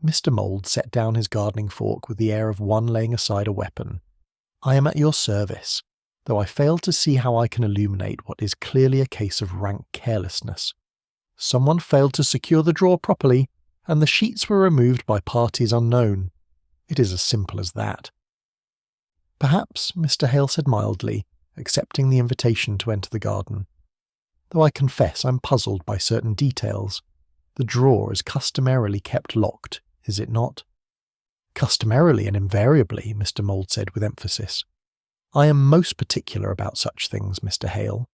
Mr. Mould set down his gardening fork with the air of one laying aside a weapon. "I am at your service, though I fail to see how I can illuminate what is clearly a case of rank carelessness. Someone failed to secure the drawer properly, and the sheets were removed by parties unknown. It is as simple as that." "Perhaps," Mr. Hale said mildly, accepting the invitation to enter the garden. "Though I confess I'm puzzled by certain details. The drawer is customarily kept locked, is it not?" "Customarily and invariably," Mr. Mould said with emphasis. "I am most particular about such things, Mr. Hale.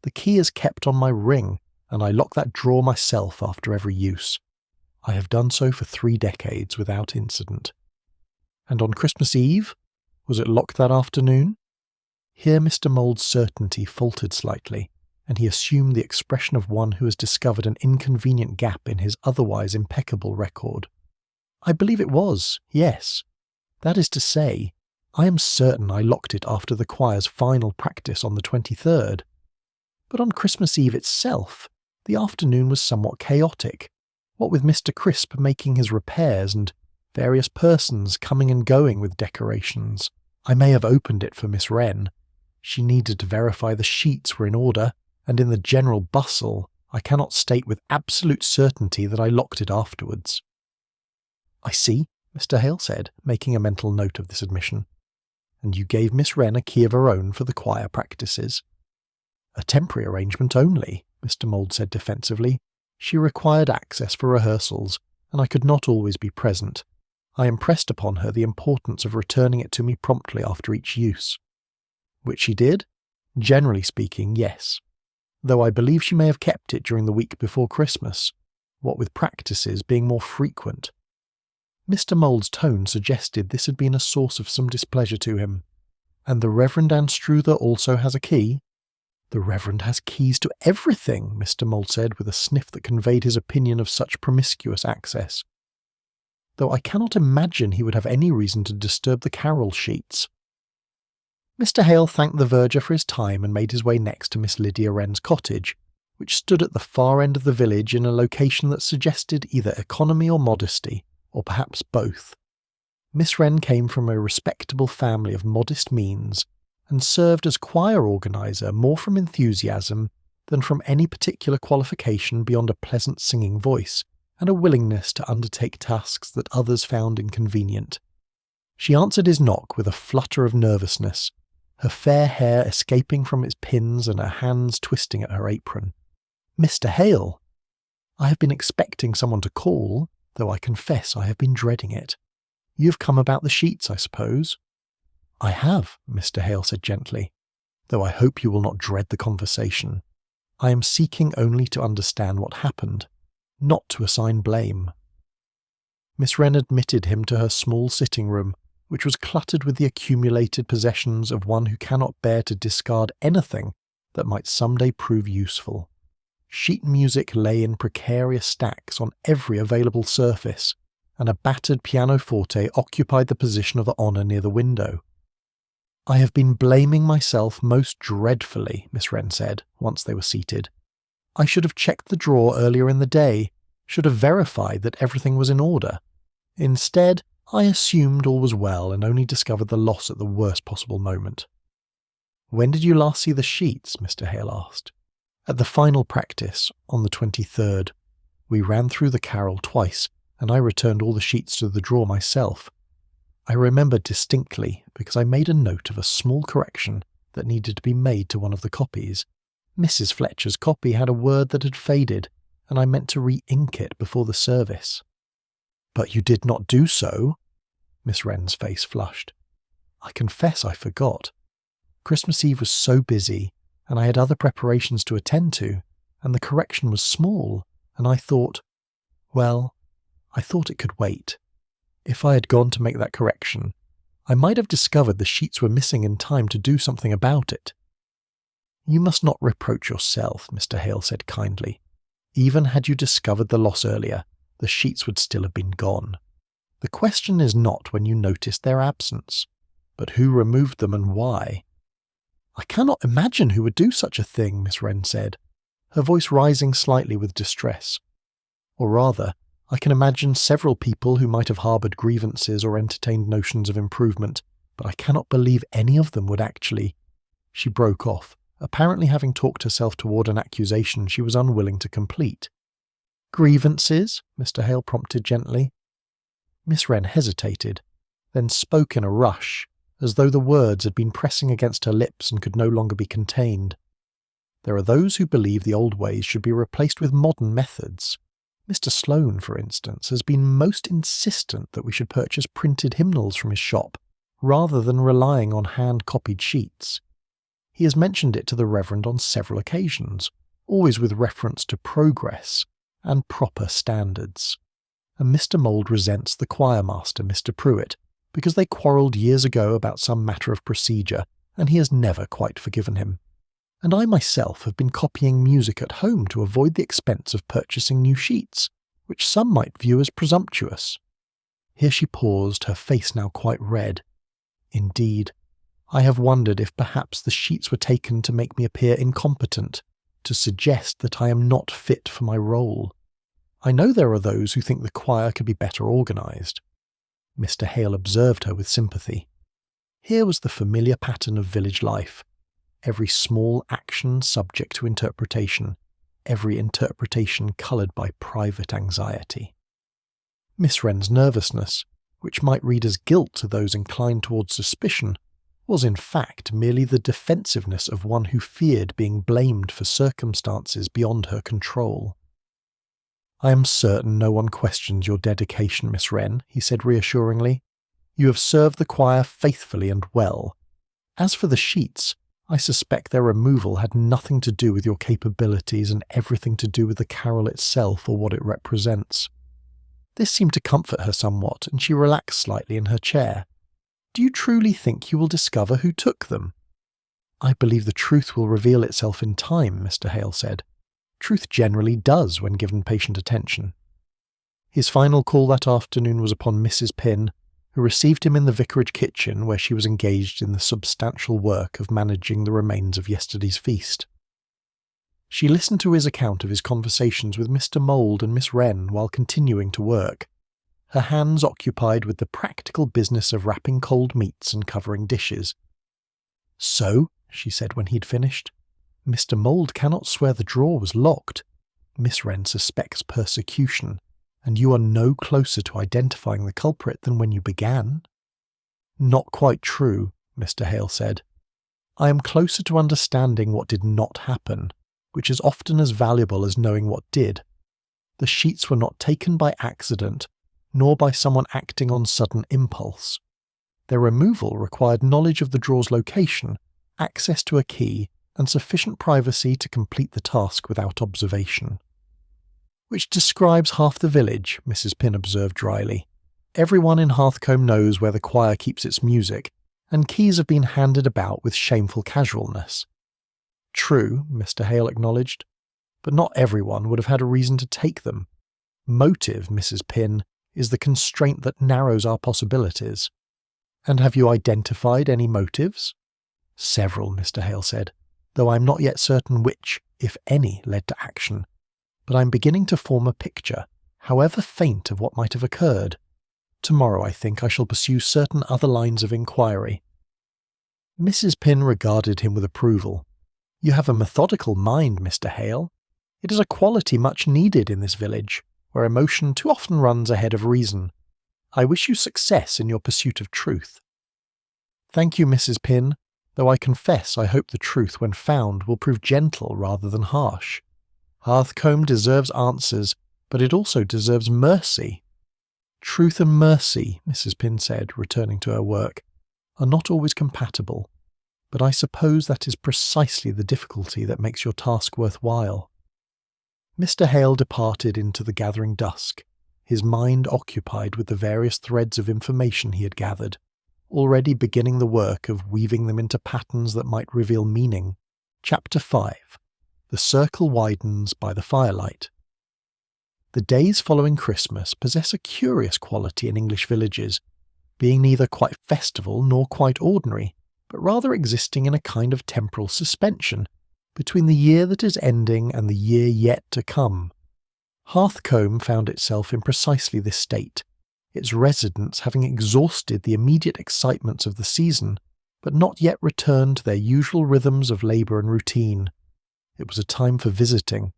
The key is kept on my ring, and I lock that drawer myself after every use. I have done so for 3 decades without incident." "And on Christmas Eve? Was it locked that afternoon?" Here Mr. Mould's certainty faltered slightly, and he assumed the expression of one who has discovered an inconvenient gap in his otherwise impeccable record. "I believe it was, yes. That is to say, I am certain I locked it after the choir's final practice on the 23rd. But on Christmas Eve itself, the afternoon was somewhat chaotic, what with Mr. Crisp making his repairs and various persons coming and going with decorations. I may have opened it for Miss Wren. She needed to verify the sheets were in order, and in the general bustle, I cannot state with absolute certainty that I locked it afterwards." "I see," Mr. Hale said, making a mental note of this admission. "And you gave Miss Wren a key of her own for the choir practices?" "A temporary arrangement only," Mr. Mould said defensively. "She required access for rehearsals, and I could not always be present. I impressed upon her the importance of returning it to me promptly after each use." "Which she did?" "Generally speaking, yes. Though I believe she may have kept it during the week before Christmas, what with practices being more frequent." Mr. Mould's tone suggested this had been a source of some displeasure to him. "And the Reverend Anstruther also has a key?" "The Reverend has keys to everything," Mr. Mould said with a sniff that conveyed his opinion of such promiscuous access. "Though I cannot imagine he would have any reason to disturb the carol sheets." Mr. Hale thanked the verger for his time and made his way next to Miss Lydia Wren's cottage, which stood at the far end of the village in a location that suggested either economy or modesty, or perhaps both. Miss Wren came from a respectable family of modest means, and served as choir organiser more from enthusiasm than from any particular qualification beyond a pleasant singing voice and a willingness to undertake tasks that others found inconvenient. She answered his knock with a flutter of nervousness, her fair hair escaping from its pins and her hands twisting at her apron. "Mr. Hale! I have been expecting someone to call, though I confess I have been dreading it. You have come about the sheets, I suppose?" "I have," Mr. Hale said gently, "though I hope you will not dread the conversation. I am seeking only to understand what happened, not to assign blame." Miss Wren admitted him to her small sitting room, which was cluttered with the accumulated possessions of one who cannot bear to discard anything that might some day prove useful. Sheet music lay in precarious stacks on every available surface, and a battered pianoforte occupied the position of honour near the window. "I have been blaming myself most dreadfully," Miss Wren said, once they were seated. "I should have checked the drawer earlier in the day, should have verified that everything was in order. Instead, I assumed all was well and only discovered the loss at the worst possible moment. When did you last see the sheets? Mr. Hale asked. At the final practice, on the 23rd. We ran through the carol twice, and I returned all the sheets to the drawer myself. I remember distinctly because I made a note of a small correction that needed to be made to one of the copies. Mrs. Fletcher's copy had a word that had faded, and I meant to re-ink it before the service. But you did not do so? Miss Wren's face flushed. I confess I forgot. Christmas Eve was so busy, and I had other preparations to attend to, and the correction was small, and I thought it could wait. If I had gone to make that correction, I might have discovered the sheets were missing in time to do something about it. You must not reproach yourself, Mr. Hale said kindly. Even had you discovered the loss earlier, the sheets would still have been gone. The question is not when you noticed their absence, but who removed them and why. I cannot imagine who would do such a thing, Miss Wren said, her voice rising slightly with distress. Or rather, I can imagine several people who might have harboured grievances or entertained notions of improvement, but I cannot believe any of them would actually... She broke off, apparently having talked herself toward an accusation she was unwilling to complete. Grievances? Mr. Hale prompted gently. Miss Wren hesitated, then spoke in a rush, as though the words had been pressing against her lips and could no longer be contained. There are those who believe the old ways should be replaced with modern methods. Mr. Sloane, for instance, has been most insistent that we should purchase printed hymnals from his shop, rather than relying on hand-copied sheets. He has mentioned it to the Reverend on several occasions, always with reference to progress and proper standards. And Mr. Mould resents the choirmaster, Mr. Pruitt, because they quarrelled years ago about some matter of procedure, and he has never quite forgiven him. And I myself have been copying music at home to avoid the expense of purchasing new sheets, which some might view as presumptuous. Here she paused, her face now quite red. Indeed, I have wondered if perhaps the sheets were taken to make me appear incompetent, to suggest that I am not fit for my role. I know there are those who think the choir could be better organised. Mr. Hale observed her with sympathy. Here was the familiar pattern of village life. Every small action subject to interpretation, every interpretation coloured by private anxiety. Miss Wren's nervousness, which might read as guilt to those inclined towards suspicion, was in fact merely the defensiveness of one who feared being blamed for circumstances beyond her control. I am certain no one questions your dedication, Miss Wren, he said reassuringly. You have served the choir faithfully and well. As for the sheets, I suspect their removal had nothing to do with your capabilities and everything to do with the carol itself or what it represents. This seemed to comfort her somewhat, and she relaxed slightly in her chair. Do you truly think you will discover who took them? I believe the truth will reveal itself in time, Mr. Hale said. Truth generally does when given patient attention. His final call that afternoon was upon Mrs. Pin, who received him in the vicarage kitchen where she was engaged in the substantial work of managing the remains of yesterday's feast. She listened to his account of his conversations with Mr. Mould and Miss Wren while continuing to work, her hands occupied with the practical business of wrapping cold meats and covering dishes. So, she said when he'd finished, Mr. Mould cannot swear the drawer was locked. Miss Wren suspects persecution, and you are no closer to identifying the culprit than when you began? Not quite true, Mr. Hale said. I am closer to understanding what did not happen, which is often as valuable as knowing what did. The sheets were not taken by accident, nor by someone acting on sudden impulse. Their removal required knowledge of the drawer's location, access to a key, and sufficient privacy to complete the task without observation. Which describes half the village, Mrs. Pin observed dryly. Everyone in Hearthcombe knows where the choir keeps its music, and keys have been handed about with shameful casualness. True, Mr. Hale acknowledged, but not everyone would have had a reason to take them. Motive, Mrs. Pin, is the constraint that narrows our possibilities. And have you identified any motives? Several, Mr. Hale said, though I am not yet certain which, if any, led to action. But I am beginning to form a picture, however faint, of what might have occurred. Tomorrow I think I shall pursue certain other lines of inquiry." Mrs. Pym regarded him with approval. "You have a methodical mind, Mr. Hale. It is a quality much needed in this village, where emotion too often runs ahead of reason. I wish you success in your pursuit of truth." "Thank you, Mrs. Pym, though I confess I hope the truth, when found, will prove gentle rather than harsh. Hearthcombe deserves answers, but it also deserves mercy." "Truth and mercy," Mrs. Pym said, returning to her work, "are not always compatible, but I suppose that is precisely the difficulty that makes your task worthwhile." Mr. Hale departed into the gathering dusk, his mind occupied with the various threads of information he had gathered, already beginning the work of weaving them into patterns that might reveal meaning. Chapter 5. The Circle Widens by the Firelight. The days following Christmas possess a curious quality in English villages, being neither quite festival nor quite ordinary, but rather existing in a kind of temporal suspension between the year that is ending and the year yet to come. Hearthcombe found itself in precisely this state, its residents having exhausted the immediate excitements of the season, but not yet returned to their usual rhythms of labour and routine. It was a time for visiting,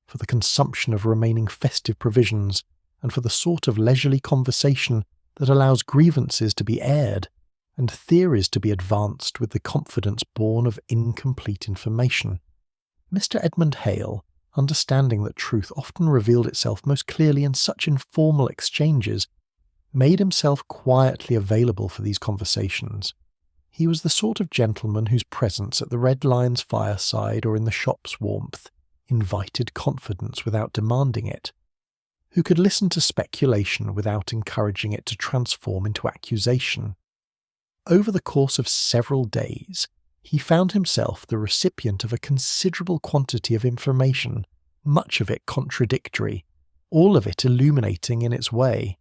for the consumption of remaining festive provisions, and for the sort of leisurely conversation that allows grievances to be aired, and theories to be advanced with the confidence born of incomplete information. Mr. Edmund Hale, understanding that truth often revealed itself most clearly in such informal exchanges, made himself quietly available for these conversations. He was the sort of gentleman whose presence at the Red Lion's fireside or in the shop's warmth invited confidence without demanding it, who could listen to speculation without encouraging it to transform into accusation. Over the course of several days, he found himself the recipient of a considerable quantity of information, much of it contradictory, all of it illuminating in its way.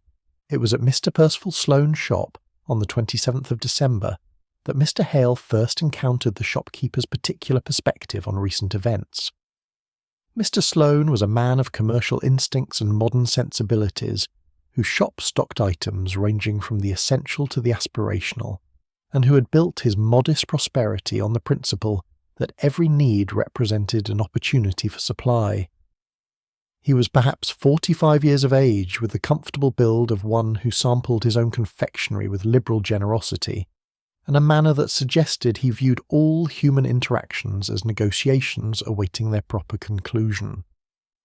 It was at Mr. Percival Sloane's shop, on the 27th of December, that Mr. Hale first encountered the shopkeeper's particular perspective on recent events. Mr. Sloane was a man of commercial instincts and modern sensibilities, whose shop stocked items ranging from the essential to the aspirational, and who had built his modest prosperity on the principle that every need represented an opportunity for supply. He was perhaps 45 years of age, with the comfortable build of one who sampled his own confectionery with liberal generosity, and a manner that suggested he viewed all human interactions as negotiations awaiting their proper conclusion.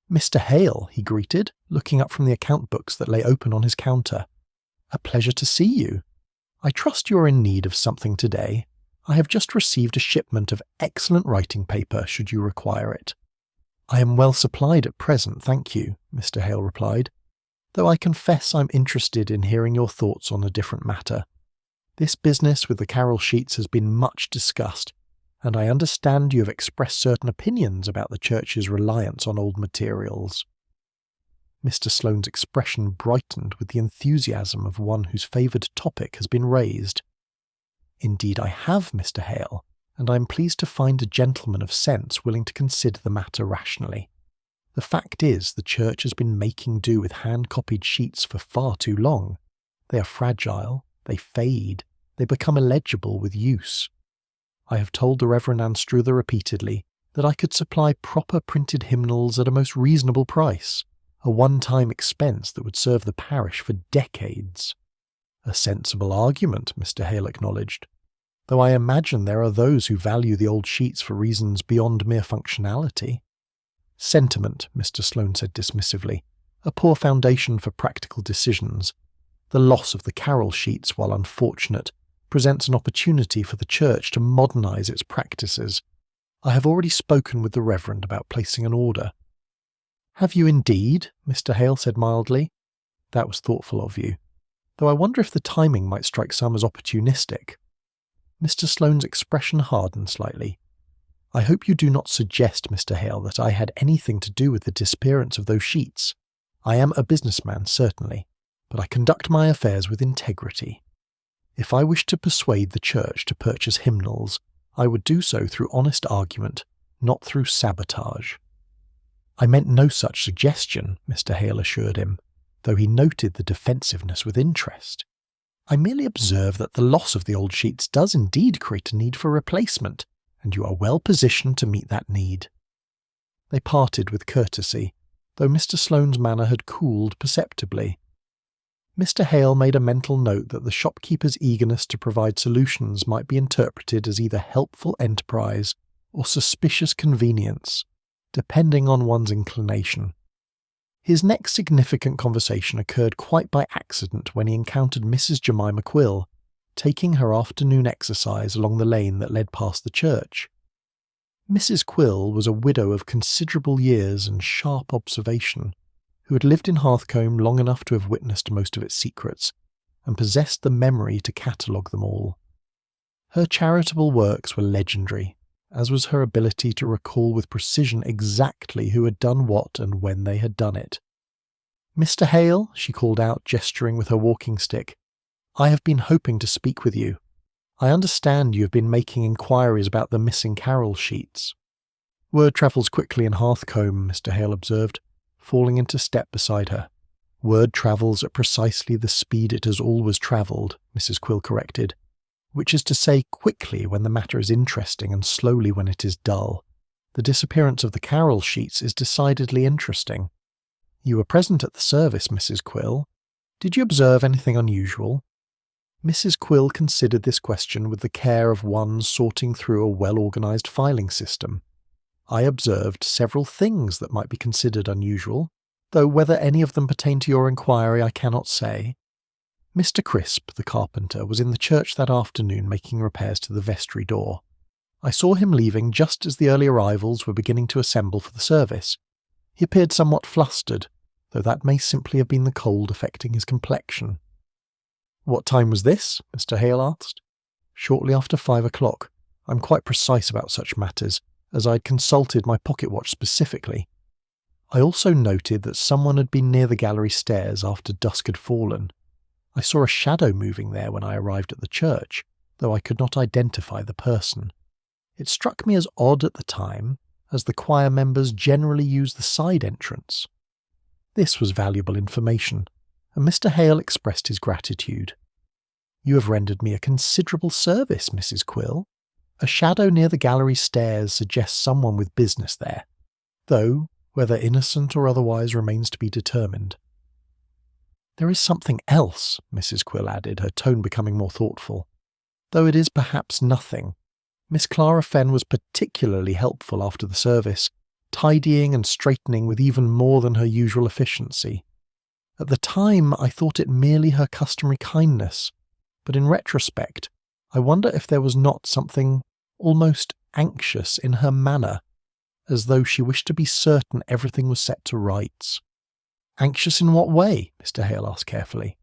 "Mr. Hale," he greeted, looking up from the account books that lay open on his counter. "A pleasure to see you. I trust you are in need of something today. I have just received a shipment of excellent writing paper, should you require it." "I am well supplied at present, thank you," Mr. Hale replied, "though I confess I'm interested in hearing your thoughts on a different matter. This business with the Carroll sheets has been much discussed, and I understand you have expressed certain opinions about the Church's reliance on old materials." Mr. Sloane's expression brightened with the enthusiasm of one whose favoured topic has been raised. "Indeed I have, Mr. Hale, and I am pleased to find a gentleman of sense willing to consider the matter rationally. The fact is, the Church has been making do with hand-copied sheets for far too long. They are fragile, they fade, they become illegible with use. I have told the Reverend Anstruther repeatedly that I could supply proper printed hymnals at a most reasonable price, a one-time expense that would serve the parish for decades." "A sensible argument," Mr. Hale acknowledged, "though I imagine there are those who value the old sheets for reasons beyond mere functionality." "Sentiment," Mr. Sloane said dismissively, "a poor foundation for practical decisions. The loss of the Carroll sheets, while unfortunate, presents an opportunity for the Church to modernise its practices. I have already spoken with the Reverend about placing an order." "Have you indeed?" Mr. Hale said mildly. "That was thoughtful of you, though I wonder if the timing might strike some as opportunistic." Mr. Sloane's expression hardened slightly. "I hope you do not suggest, Mr. Hale, that I had anything to do with the disappearance of those sheets. I am a businessman, certainly, but I conduct my affairs with integrity. If I wished to persuade the Church to purchase hymnals, I would do so through honest argument, not through sabotage." "I meant no such suggestion," Mr. Hale assured him, though he noted the defensiveness with interest. "I merely observe that the loss of the old sheets does indeed create a need for replacement, and you are well positioned to meet that need." They parted with courtesy, though Mr. Sloane's manner had cooled perceptibly. Mr. Hale made a mental note that the shopkeeper's eagerness to provide solutions might be interpreted as either helpful enterprise or suspicious convenience, depending on one's inclination. His next significant conversation occurred quite by accident when he encountered Mrs. Jemima Quill, taking her afternoon exercise along the lane that led past the church. Mrs. Quill was a widow of considerable years and sharp observation, who had lived in Hearthcombe long enough to have witnessed most of its secrets, and possessed the memory to catalogue them all. Her charitable works were legendary, as was her ability to recall with precision exactly who had done what and when they had done it. "Mr. Hale," she called out, gesturing with her walking stick, "I have been hoping to speak with you. I understand you have been making inquiries about the missing carol sheets." "Word travels quickly in Hearthcombe," Mr. Hale observed, falling into step beside her. "Word travels at precisely the speed it has always travelled," Mrs. Quill corrected, "which is to say quickly when the matter is interesting and slowly when it is dull. The disappearance of the carol sheets is decidedly interesting. You were present at the service, Mrs. Quill. Did you observe anything unusual?" Mrs. Quill considered this question with the care of one sorting through a well-organised filing system. "I observed several things that might be considered unusual, though whether any of them pertain to your inquiry I cannot say. Mr. Crisp, the carpenter, was in the church that afternoon making repairs to the vestry door. I saw him leaving just as the early arrivals were beginning to assemble for the service. He appeared somewhat flustered, though that may simply have been the cold affecting his complexion." "What time was this?" Mr. Hale asked. "Shortly after 5 o'clock. I'm quite precise about such matters, as I'd consulted my pocket watch specifically. I also noted that someone had been near the gallery stairs after dusk had fallen. I saw a shadow moving there when I arrived at the church, though I could not identify the person. It struck me as odd at the time, as the choir members generally use the side entrance." This was valuable information, and Mr. Hale expressed his gratitude. "You have rendered me a considerable service, Mrs. Quill. A shadow near the gallery stairs suggests someone with business there, though whether innocent or otherwise remains to be determined." "There is something else," Mrs. Quill added, her tone becoming more thoughtful. "Though it is perhaps nothing. Miss Clara Fenn was particularly helpful after the service, tidying and straightening with even more than her usual efficiency. At the time I thought it merely her customary kindness, but in retrospect I wonder if there was not something almost anxious in her manner, as though she wished to be certain everything was set to rights." "Anxious in what way?" Mr. Hale asked carefully.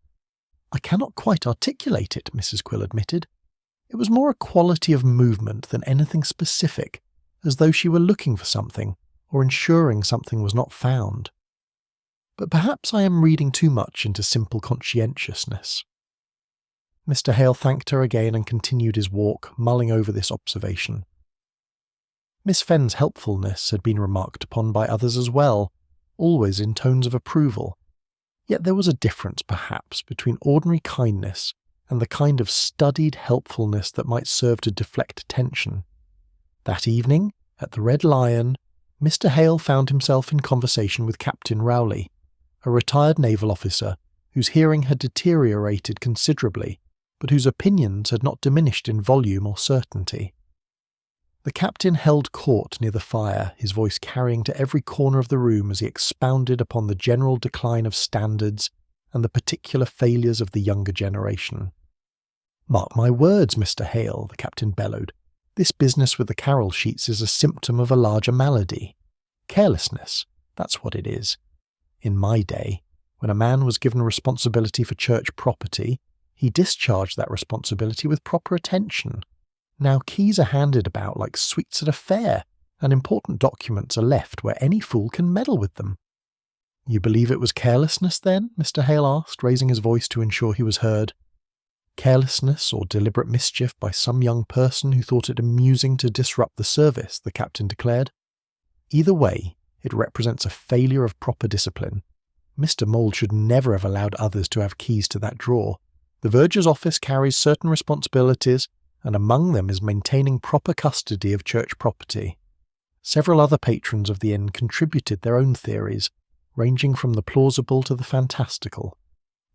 "I cannot quite articulate it," Mrs. Quill admitted. "It was more a quality of movement than anything specific, as though she were looking for something, or ensuring something was not found. But perhaps I am reading too much into simple conscientiousness." Mr. Hale thanked her again and continued his walk, mulling over this observation. Miss Fenn's helpfulness had been remarked upon by others as well, always in tones of approval. Yet there was a difference, perhaps, between ordinary kindness and the kind of studied helpfulness that might serve to deflect attention. That evening, at the Red Lion, Mr. Hale found himself in conversation with Captain Rowley, a retired naval officer whose hearing had deteriorated considerably, but whose opinions had not diminished in volume or certainty. The captain held court near the fire, his voice carrying to every corner of the room as he expounded upon the general decline of standards and the particular failures of the younger generation. "Mark my words, Mr. Hale," the captain bellowed, "this business with the carol sheets is a symptom of a larger malady. Carelessness, that's what it is. In my day, when a man was given responsibility for church property, he discharged that responsibility with proper attention. Now keys are handed about like sweets at a fair, and important documents are left where any fool can meddle with them." "You believe it was carelessness, then?" Mr. Hale asked, raising his voice to ensure he was heard. "Carelessness or deliberate mischief by some young person who thought it amusing to disrupt the service," the captain declared. "Either way, it represents a failure of proper discipline. Mr. Mould should never have allowed others to have keys to that drawer. The verger's office carries certain responsibilities, and among them is maintaining proper custody of church property. Several other patrons of the inn contributed their own theories, ranging from the plausible to the fantastical.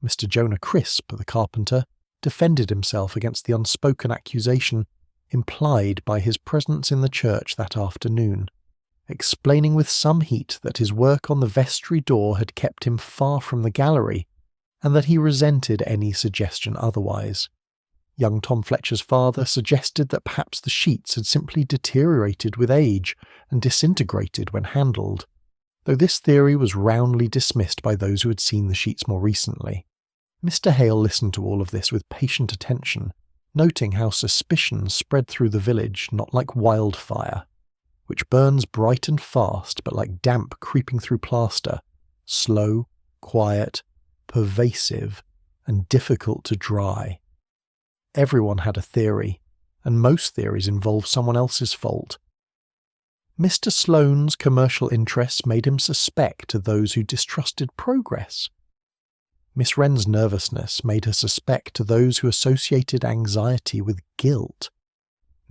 Mr. Jonah Crisp, the carpenter, defended himself against the unspoken accusation implied by his presence in the church that afternoon, explaining with some heat that his work on the vestry door had kept him far from the gallery, and that he resented any suggestion otherwise. Young Tom Fletcher's father suggested that perhaps the sheets had simply deteriorated with age and disintegrated when handled, though this theory was roundly dismissed by those who had seen the sheets more recently. Mr. Hale listened to all of this with patient attention, noting how suspicion spread through the village not like wildfire, which burns bright and fast but like damp creeping through plaster, slow, quiet, pervasive, and difficult to dry. Everyone had a theory, and most theories involve someone else's fault. Mr. Sloane's commercial interests made him suspect to those who distrusted progress. Miss Wren's nervousness made her suspect to those who associated anxiety with guilt.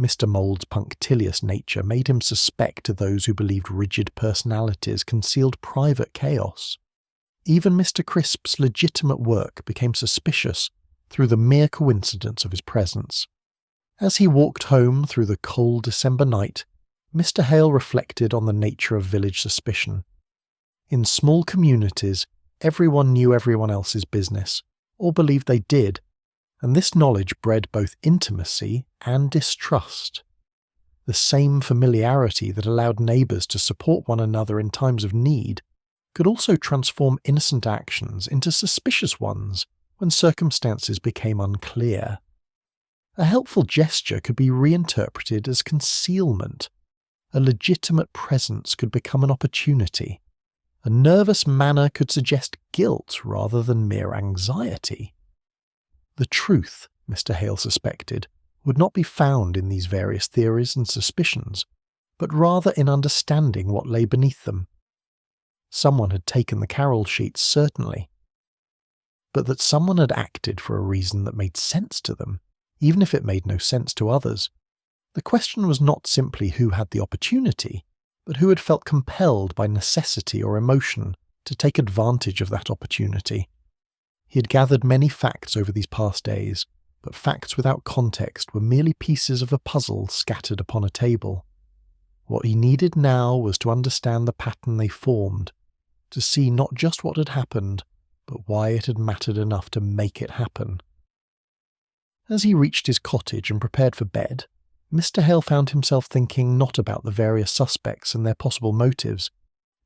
Mr. Mould's punctilious nature made him suspect to those who believed rigid personalities concealed private chaos. Even Mr. Crisp's legitimate work became suspicious through the mere coincidence of his presence. As he walked home through the cold December night, Mr. Hale reflected on the nature of village suspicion. In small communities, everyone knew everyone else's business, or believed they did, and this knowledge bred both intimacy and distrust. The same familiarity that allowed neighbours to support one another in times of need could also transform innocent actions into suspicious ones when circumstances became unclear. A helpful gesture could be reinterpreted as concealment. A legitimate presence could become an opportunity. A nervous manner could suggest guilt rather than mere anxiety. The truth, Mr. Hale suspected, would not be found in these various theories and suspicions, but rather in understanding what lay beneath them. Someone had taken the carol sheets, certainly, but that someone had acted for a reason that made sense to them, even if it made no sense to others. The question was not simply who had the opportunity, but who had felt compelled by necessity or emotion to take advantage of that opportunity. He had gathered many facts over these past days, but facts without context were merely pieces of a puzzle scattered upon a table. What he needed now was to understand the pattern they formed, to see not just what had happened, but why it had mattered enough to make it happen. As he reached his cottage and prepared for bed, Mr. Hale found himself thinking not about the various suspects and their possible motives,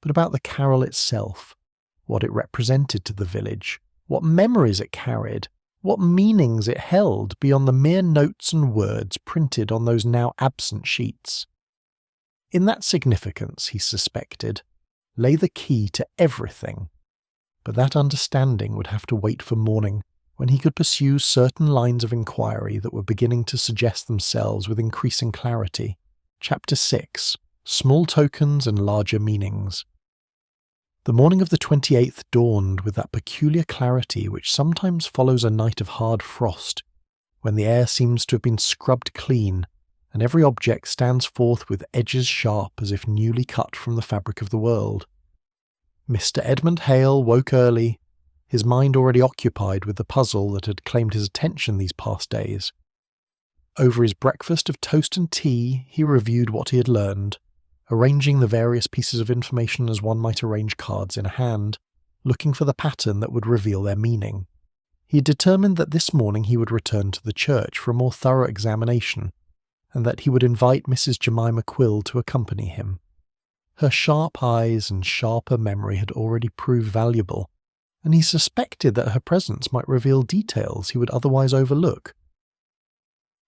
but about the carol itself, what it represented to the village, what memories it carried, what meanings it held beyond the mere notes and words printed on those now absent sheets. In that significance, he suspected, lay the key to everything, but that understanding would have to wait for morning, when he could pursue certain lines of inquiry that were beginning to suggest themselves with increasing clarity. Chapter 6. Small Tokens and Larger Meanings. The morning of the 28th dawned with that peculiar clarity which sometimes follows a night of hard frost, when the air seems to have been scrubbed clean, and every object stands forth with edges sharp as if newly cut from the fabric of the world. Mr. Edmund Hale woke early, his mind already occupied with the puzzle that had claimed his attention these past days. Over his breakfast of toast and tea, he reviewed what he had learned, arranging the various pieces of information as one might arrange cards in a hand, looking for the pattern that would reveal their meaning. He had determined that this morning he would return to the church for a more thorough examination, and that he would invite Mrs. Jemima Quill to accompany him. Her sharp eyes and sharper memory had already proved valuable, and he suspected that her presence might reveal details he would otherwise overlook.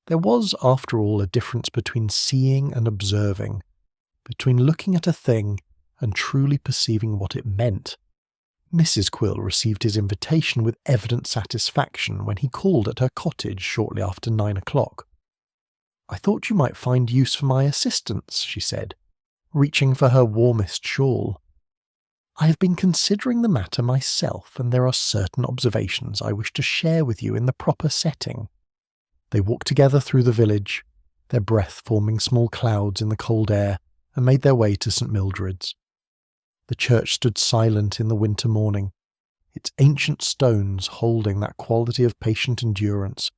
There was, after all, a difference between seeing and observing, between looking at a thing and truly perceiving what it meant. Mrs. Quill received his invitation with evident satisfaction when he called at her cottage shortly after 9 o'clock. "I thought you might find use for my assistance," she said, reaching for her warmest shawl. I have been considering the matter myself, and there are certain observations I wish to share with you in the proper setting." They walked together through the village, their breath forming small clouds in the cold air, and made their way to St. Mildred's. The church stood silent in the winter morning, its ancient stones holding that quality of patient endurance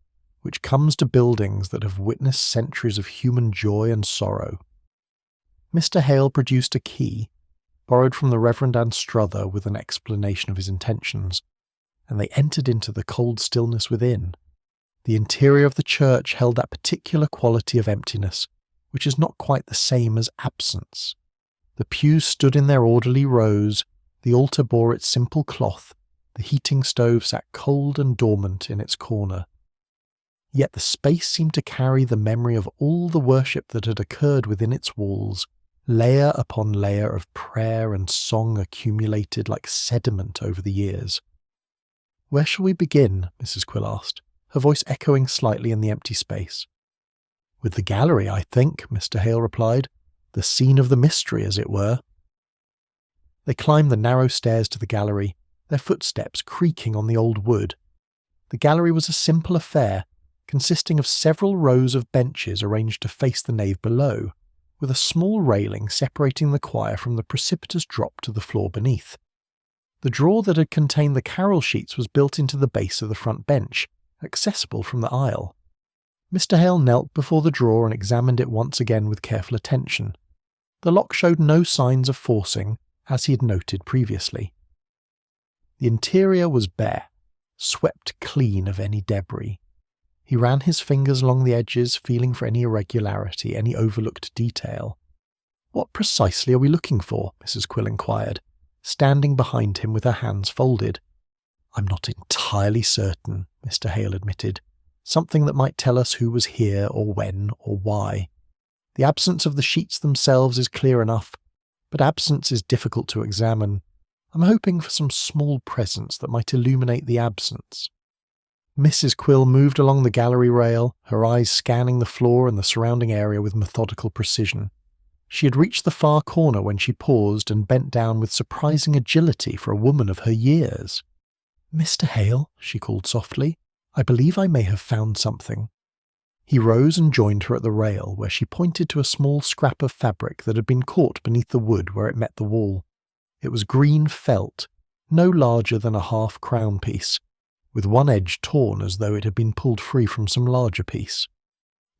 which comes to buildings that have witnessed centuries of human joy and sorrow. Mr. Hale produced a key, borrowed from the Reverend Anstruther with an explanation of his intentions, and they entered into the cold stillness within. The interior of the church held that particular quality of emptiness, which is not quite the same as absence. The pews stood in their orderly rows, the altar bore its simple cloth, the heating stove sat cold and dormant in its corner. Yet the space seemed to carry the memory of all the worship that had occurred within its walls, layer upon layer of prayer and song accumulated like sediment over the years. "Where shall we begin?" Mrs. Quill asked, her voice echoing slightly in the empty space. "With the gallery, I think," Mr. Hale replied, "the scene of the mystery, as it were." They climbed the narrow stairs to the gallery, their footsteps creaking on the old wood. The gallery was a simple affair, consisting of several rows of benches arranged to face the nave below, with a small railing separating the choir from the precipitous drop to the floor beneath. The drawer that had contained the carol sheets was built into the base of the front bench, accessible from the aisle. Mr. Hale knelt before the drawer and examined it once again with careful attention. The lock showed no signs of forcing, as he had noted previously. The interior was bare, swept clean of any debris. He ran his fingers along the edges, feeling for any irregularity, any overlooked detail. "What precisely are we looking for?" Mrs. Quill inquired, standing behind him with her hands folded. "I'm not entirely certain," Mr. Hale admitted. "Something that might tell us who was here, or when, or why. The absence of the sheets themselves is clear enough, but absence is difficult to examine. I'm hoping for some small presence that might illuminate the absence." Mrs. Quill moved along the gallery rail, her eyes scanning the floor and the surrounding area with methodical precision. She had reached the far corner when she paused and bent down with surprising agility for a woman of her years. "Mr. Hale," she called softly, "I believe I may have found something." He rose and joined her at the rail, where she pointed to a small scrap of fabric that had been caught beneath the wood where it met the wall. It was green felt, no larger than a half crown piece, with one edge torn as though it had been pulled free from some larger piece.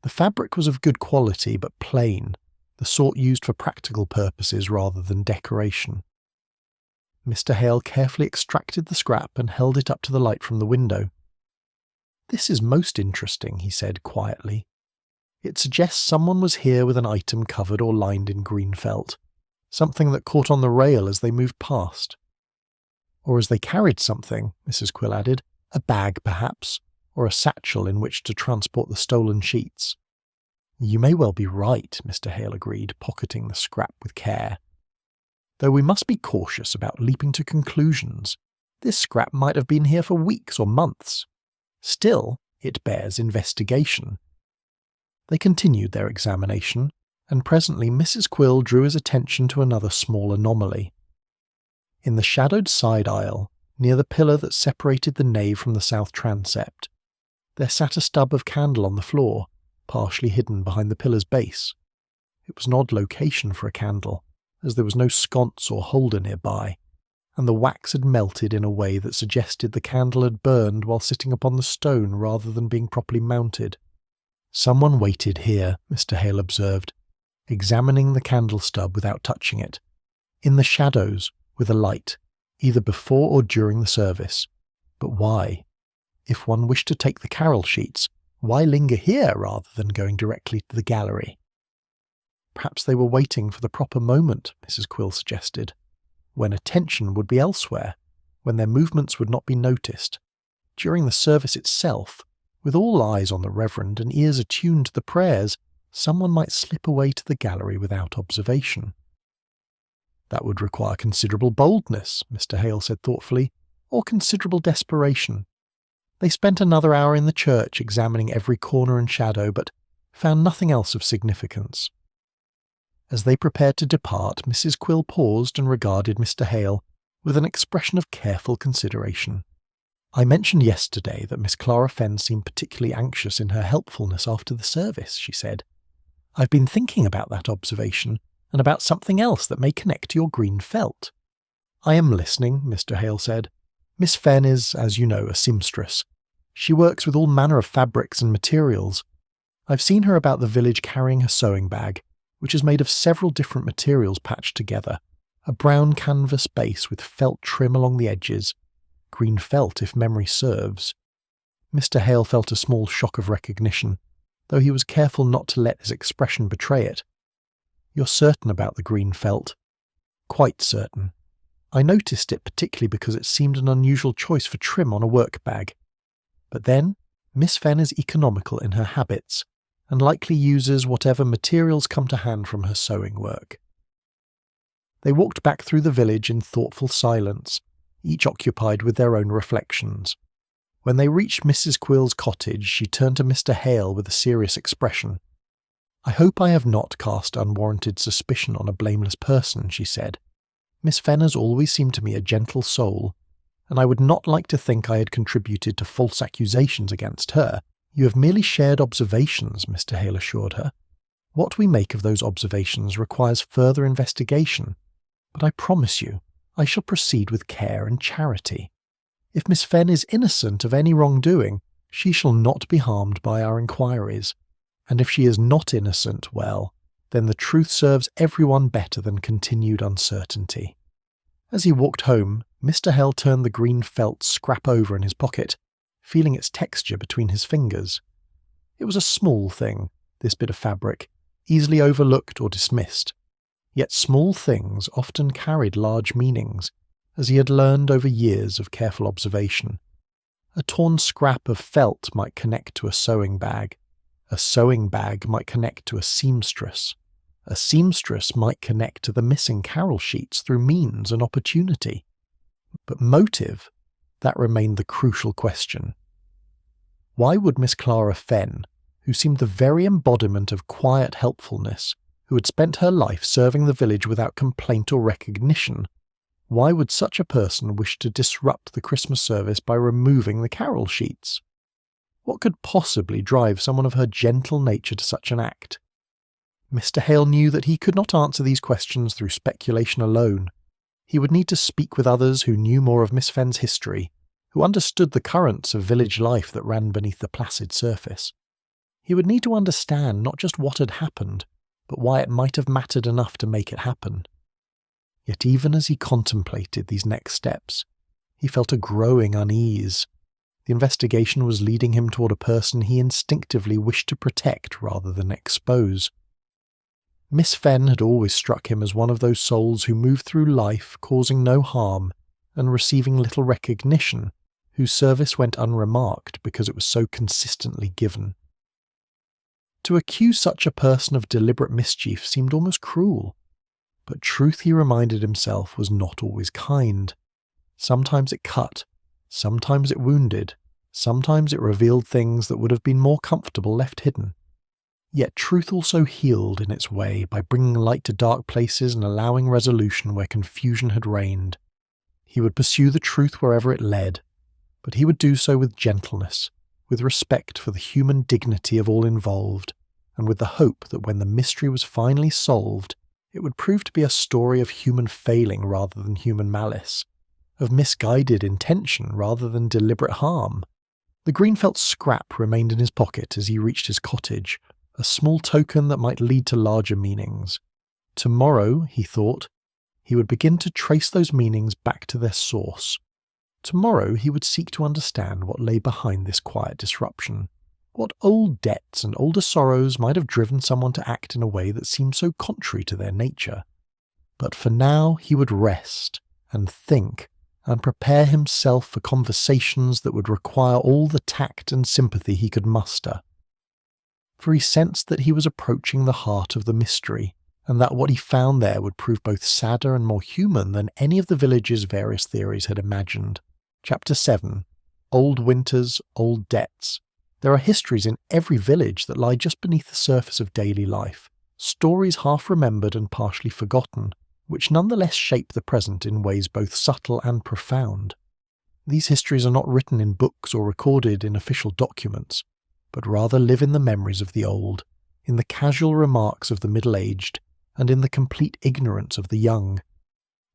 The fabric was of good quality but plain, the sort used for practical purposes rather than decoration. Mr. Hale carefully extracted the scrap and held it up to the light from the window. "This is most interesting," he said quietly. "It suggests someone was here with an item covered or lined in green felt, something that caught on the rail as they moved past. Or as they carried something," Mrs. Quill added, "a bag perhaps, or a satchel in which to transport the stolen sheets." "You may well be right," Mr. Hale agreed, pocketing the scrap with care. "Though we must be cautious about leaping to conclusions. This scrap might have been here for weeks or months. Still, it bears investigation." They continued their examination, and presently Mrs. Quill drew his attention to another small anomaly. In the shadowed side aisle, near the pillar that separated the nave from the south transept, there sat a stub of candle on the floor, partially hidden behind the pillar's base. It was an odd location for a candle, as there was no sconce or holder nearby, and the wax had melted in a way that suggested the candle had burned while sitting upon the stone rather than being properly mounted. "Someone waited here," Mr. Hale observed, examining the candle stub without touching it, in the shadows, with a light, either before or during the service. But why? If one wished to take the carol sheets, why linger here rather than going directly to the gallery? "Perhaps they were waiting for the proper moment," Mrs. Quill suggested, "when attention would be elsewhere, when their movements would not be noticed. During the service itself, with all eyes on the Reverend and ears attuned to the prayers, someone might slip away to the gallery without observation." "That would require considerable boldness," Mr. Hale said thoughtfully, "or considerable desperation." They spent another hour in the church examining every corner and shadow, but found nothing else of significance. As they prepared to depart, Mrs. Quill paused and regarded Mr. Hale, with an expression of careful consideration. "I mentioned yesterday that Miss Clara Fenn seemed particularly anxious in her helpfulness after the service," she said. "I've been thinking about that observation, and about something else that may connect to your green felt." "I am listening," Mr. Hale said. "Miss Fenn is, as you know, a seamstress. She works with all manner of fabrics and materials. I've seen her about the village carrying her sewing bag, which is made of several different materials patched together, a brown canvas base with felt trim along the edges, green felt if memory serves." Mr. Hale felt a small shock of recognition, though he was careful not to let his expression betray it. "You're certain about the green felt?" "Quite certain. I noticed it particularly because it seemed an unusual choice for trim on a work bag. But then, Miss Fenn is economical in her habits, and likely uses whatever materials come to hand from her sewing work." They walked back through the village in thoughtful silence, each occupied with their own reflections. When they reached Mrs. Quill's cottage, she turned to Mr. Hale with a serious expression. "I hope I have not cast unwarranted suspicion on a blameless person," she said. "Miss Fenn has always seemed to me a gentle soul, and I would not like to think I had contributed to false accusations against her." "You have merely shared observations," Mr. Hale assured her. "What we make of those observations requires further investigation, but I promise you I shall proceed with care and charity. If Miss Fenn is innocent of any wrongdoing, she shall not be harmed by our inquiries, and if she is not innocent, well, then the truth serves everyone better than continued uncertainty." As he walked home, Mr. Hale turned the green felt scrap over in his pocket, feeling its texture between his fingers. It was a small thing, this bit of fabric, easily overlooked or dismissed. Yet small things often carried large meanings, as he had learned over years of careful observation. A torn scrap of felt might connect to a sewing bag might connect to a seamstress might connect to the missing carol sheets through means and opportunity. But motive, that remained the crucial question. Why would Miss Clara Fenn, who seemed the very embodiment of quiet helpfulness, who had spent her life serving the village without complaint or recognition, why would such a person wish to disrupt the Christmas service by removing the carol sheets? What could possibly drive someone of her gentle nature to such an act? Mr. Hale knew that he could not answer these questions through speculation alone. He would need to speak with others who knew more of Miss Fenn's history, who understood the currents of village life that ran beneath the placid surface. He would need to understand not just what had happened, but why it might have mattered enough to make it happen. Yet even as he contemplated these next steps, he felt a growing unease. The investigation was leading him toward a person he instinctively wished to protect rather than expose. Miss Fenn had always struck him as one of those souls who move through life causing no harm and receiving little recognition, whose service went unremarked because it was so consistently given. To accuse such a person of deliberate mischief seemed almost cruel, but truth, he reminded himself, was not always kind. Sometimes it cut, sometimes it wounded, sometimes it revealed things that would have been more comfortable left hidden. Yet truth also healed in its way by bringing light to dark places and allowing resolution where confusion had reigned. He would pursue the truth wherever it led, but he would do so with gentleness, with respect for the human dignity of all involved, and with the hope that when the mystery was finally solved, it would prove to be a story of human failing rather than human malice, of misguided intention rather than deliberate harm. The green felt scrap remained in his pocket as he reached his cottage, a small token that might lead to larger meanings. Tomorrow, he thought, he would begin to trace those meanings back to their source. Tomorrow he would seek to understand what lay behind this quiet disruption. What old debts and older sorrows might have driven someone to act in a way that seemed so contrary to their nature. But for now he would rest and think and prepare himself for conversations that would require all the tact and sympathy he could muster. For he sensed that he was approaching the heart of the mystery, and that what he found there would prove both sadder and more human than any of the village's various theories had imagined. Chapter 7. Old Winters, Old Debts. There are histories in every village that lie just beneath the surface of daily life, stories half remembered and partially forgotten, which nonetheless shape the present in ways both subtle and profound. These histories are not written in books or recorded in official documents, but rather live in the memories of the old, in the casual remarks of the middle-aged, and in the complete ignorance of the young.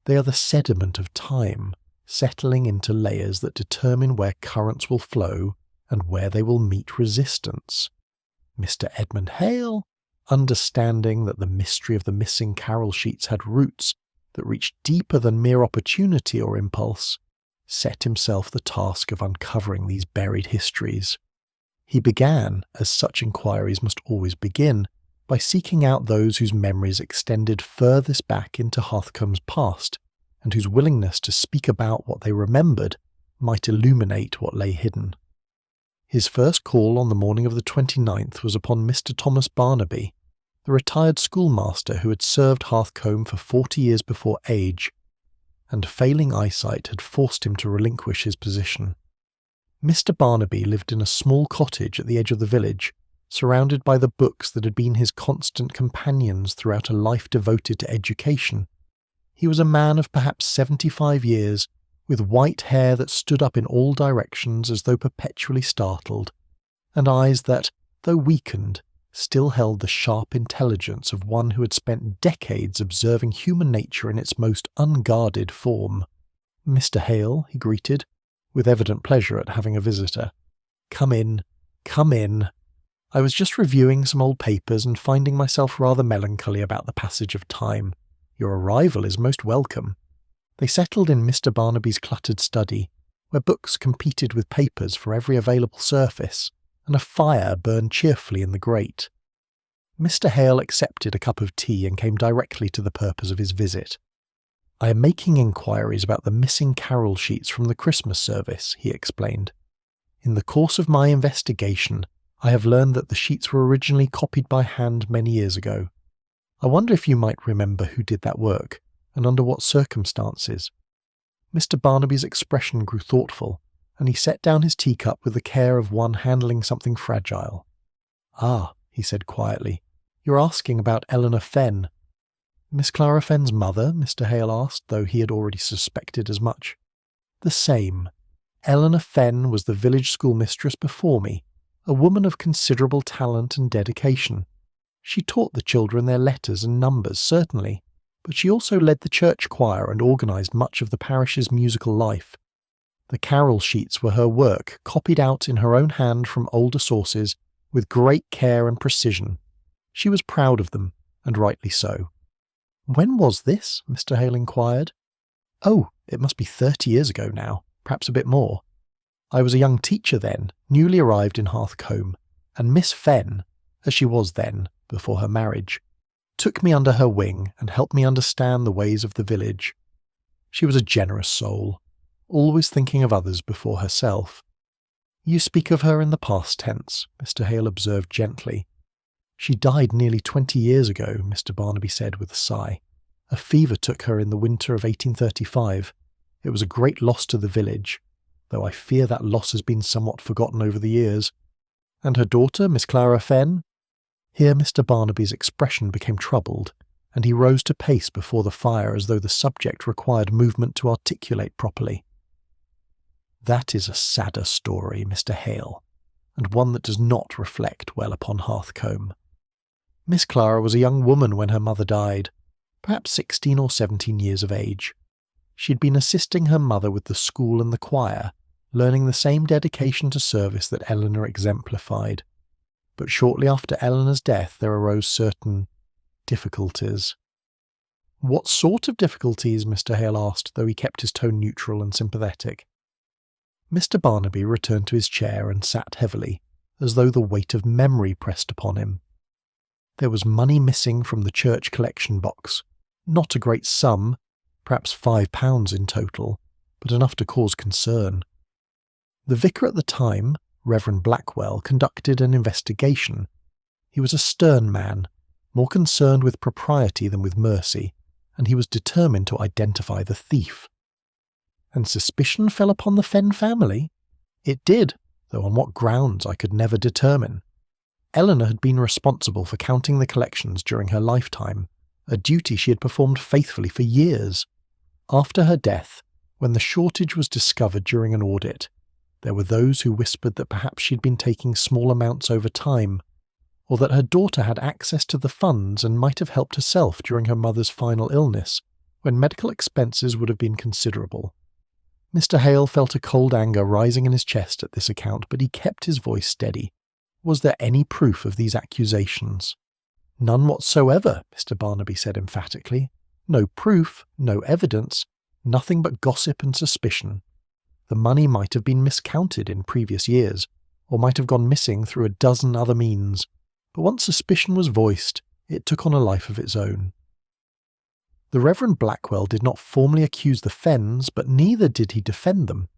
They are the sediment of time, settling into layers that determine where currents will flow and where they will meet resistance. Mr. Edmund Hale, understanding that the mystery of the missing carol sheets had roots that reached deeper than mere opportunity or impulse, set himself the task of uncovering these buried histories. He began, as such inquiries must always begin, by seeking out those whose memories extended furthest back into Heathcome's past, and whose willingness to speak about what they remembered might illuminate what lay hidden. His first call on the morning of the 29th was upon Mr. Thomas Barnaby, the retired schoolmaster who had served Heathcombe for 40 years before age, and failing eyesight had forced him to relinquish his position. Mr. Barnaby lived in a small cottage at the edge of the village, surrounded by the books that had been his constant companions throughout a life devoted to education. He was a man of perhaps 75 years, with white hair that stood up in all directions as though perpetually startled, and eyes that, though weakened, still held the sharp intelligence of one who had spent decades observing human nature in its most unguarded form. "Mr. Hale," he greeted, with evident pleasure at having a visitor. "Come in, come in. I was just reviewing some old papers and finding myself rather melancholy about the passage of time. Your arrival is most welcome." They settled in Mr. Barnaby's cluttered study, where books competed with papers for every available surface, and a fire burned cheerfully in the grate. Mr. Hale accepted a cup of tea and came directly to the purpose of his visit. "I am making inquiries about the missing carol sheets from the Christmas service," he explained. "In the course of my investigation, I have learned that the sheets were originally copied by hand many years ago. I wonder if you might remember who did that work, and under what circumstances." Mr. Barnaby's expression grew thoughtful, and he set down his teacup with the care of one handling something fragile. "Ah," he said quietly, "you're asking about Eleanor Fenn." "Miss Clara Fenn's mother?" Mr. Hale asked, though he had already suspected as much. "The same. Eleanor Fenn was the village schoolmistress before me, a woman of considerable talent and dedication. She taught the children their letters and numbers, certainly, but she also led the church choir and organised much of the parish's musical life. The carol sheets were her work, copied out in her own hand from older sources with great care and precision. She was proud of them, and rightly so." "When was this?" Mr. Hale inquired. "Oh, it must be 30 years ago now, perhaps a bit more. I was a young teacher then, newly arrived in Heathcombe, and Miss Fenn, as she was then, before her marriage, took me under her wing and helped me understand the ways of the village. She was a generous soul, always thinking of others before herself." "You speak of her in the past tense," Mr. Hale observed gently. "She died nearly 20 years ago," Mr. Barnaby said with a sigh. "A fever took her in the winter of 1835. It was a great loss to the village, though I fear that loss has been somewhat forgotten over the years. And her daughter, Miss Clara Fenn?" Here Mr. Barnaby's expression became troubled, and he rose to pace before the fire as though the subject required movement to articulate properly. "That is a sadder story, Mr. Hale, and one that does not reflect well upon Heathcombe. Miss Clara was a young woman when her mother died, perhaps 16 or 17 years of age. She had been assisting her mother with the school and the choir, learning the same dedication to service that Eleanor exemplified. But shortly after Eleanor's death there arose certain difficulties." "What sort of difficulties?" Mr. Hale asked, though he kept his tone neutral and sympathetic. Mr. Barnaby returned to his chair and sat heavily, as though the weight of memory pressed upon him. "There was money missing from the church collection box. Not a great sum, perhaps £5 in total, but enough to cause concern. The vicar at the time, Reverend Blackwell, conducted an investigation. He was a stern man, more concerned with propriety than with mercy, and he was determined to identify the thief." "And suspicion fell upon the Fenn family?" "It did, though on what grounds I could never determine. Eleanor had been responsible for counting the collections during her lifetime, a duty she had performed faithfully for years. After her death, when the shortage was discovered during an audit, there were those who whispered that perhaps she'd been taking small amounts over time, or that her daughter had access to the funds and might have helped herself during her mother's final illness, when medical expenses would have been considerable. Mr. Hale felt a cold anger rising in his chest at this account, but he kept his voice steady. Was there any proof of these accusations? None whatsoever, Mr. Barnaby said emphatically. No proof, no evidence, nothing but gossip and suspicion. The money might have been miscounted in previous years, or might have gone missing through a dozen other means, but once suspicion was voiced, it took on a life of its own. The Reverend Blackwell did not formally accuse the Fenns, but neither did he defend them.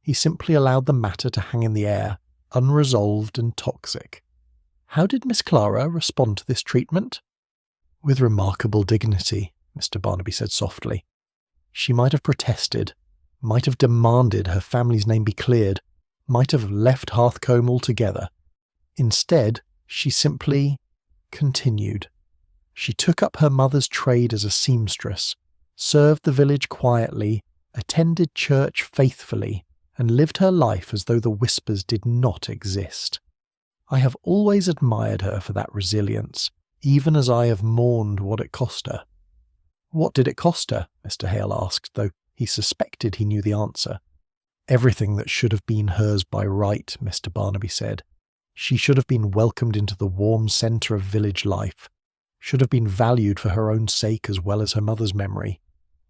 He simply allowed the matter to hang in the air, unresolved and toxic. How did Miss Clara respond to this treatment? With remarkable dignity, Mr. Barnaby said softly. She might have protested, might have demanded her family's name be cleared, might have left Hearthcombe altogether. Instead, she simply continued. She took up her mother's trade as a seamstress, served the village quietly, attended church faithfully, and lived her life as though the Whispers did not exist. I have always admired her for that resilience, even as I have mourned what it cost her. What did it cost her? Mr. Hale asked, though he suspected he knew the answer. Everything that should have been hers by right, Mr. Barnaby said. She should have been welcomed into the warm centre of village life, should have been valued for her own sake as well as her mother's memory.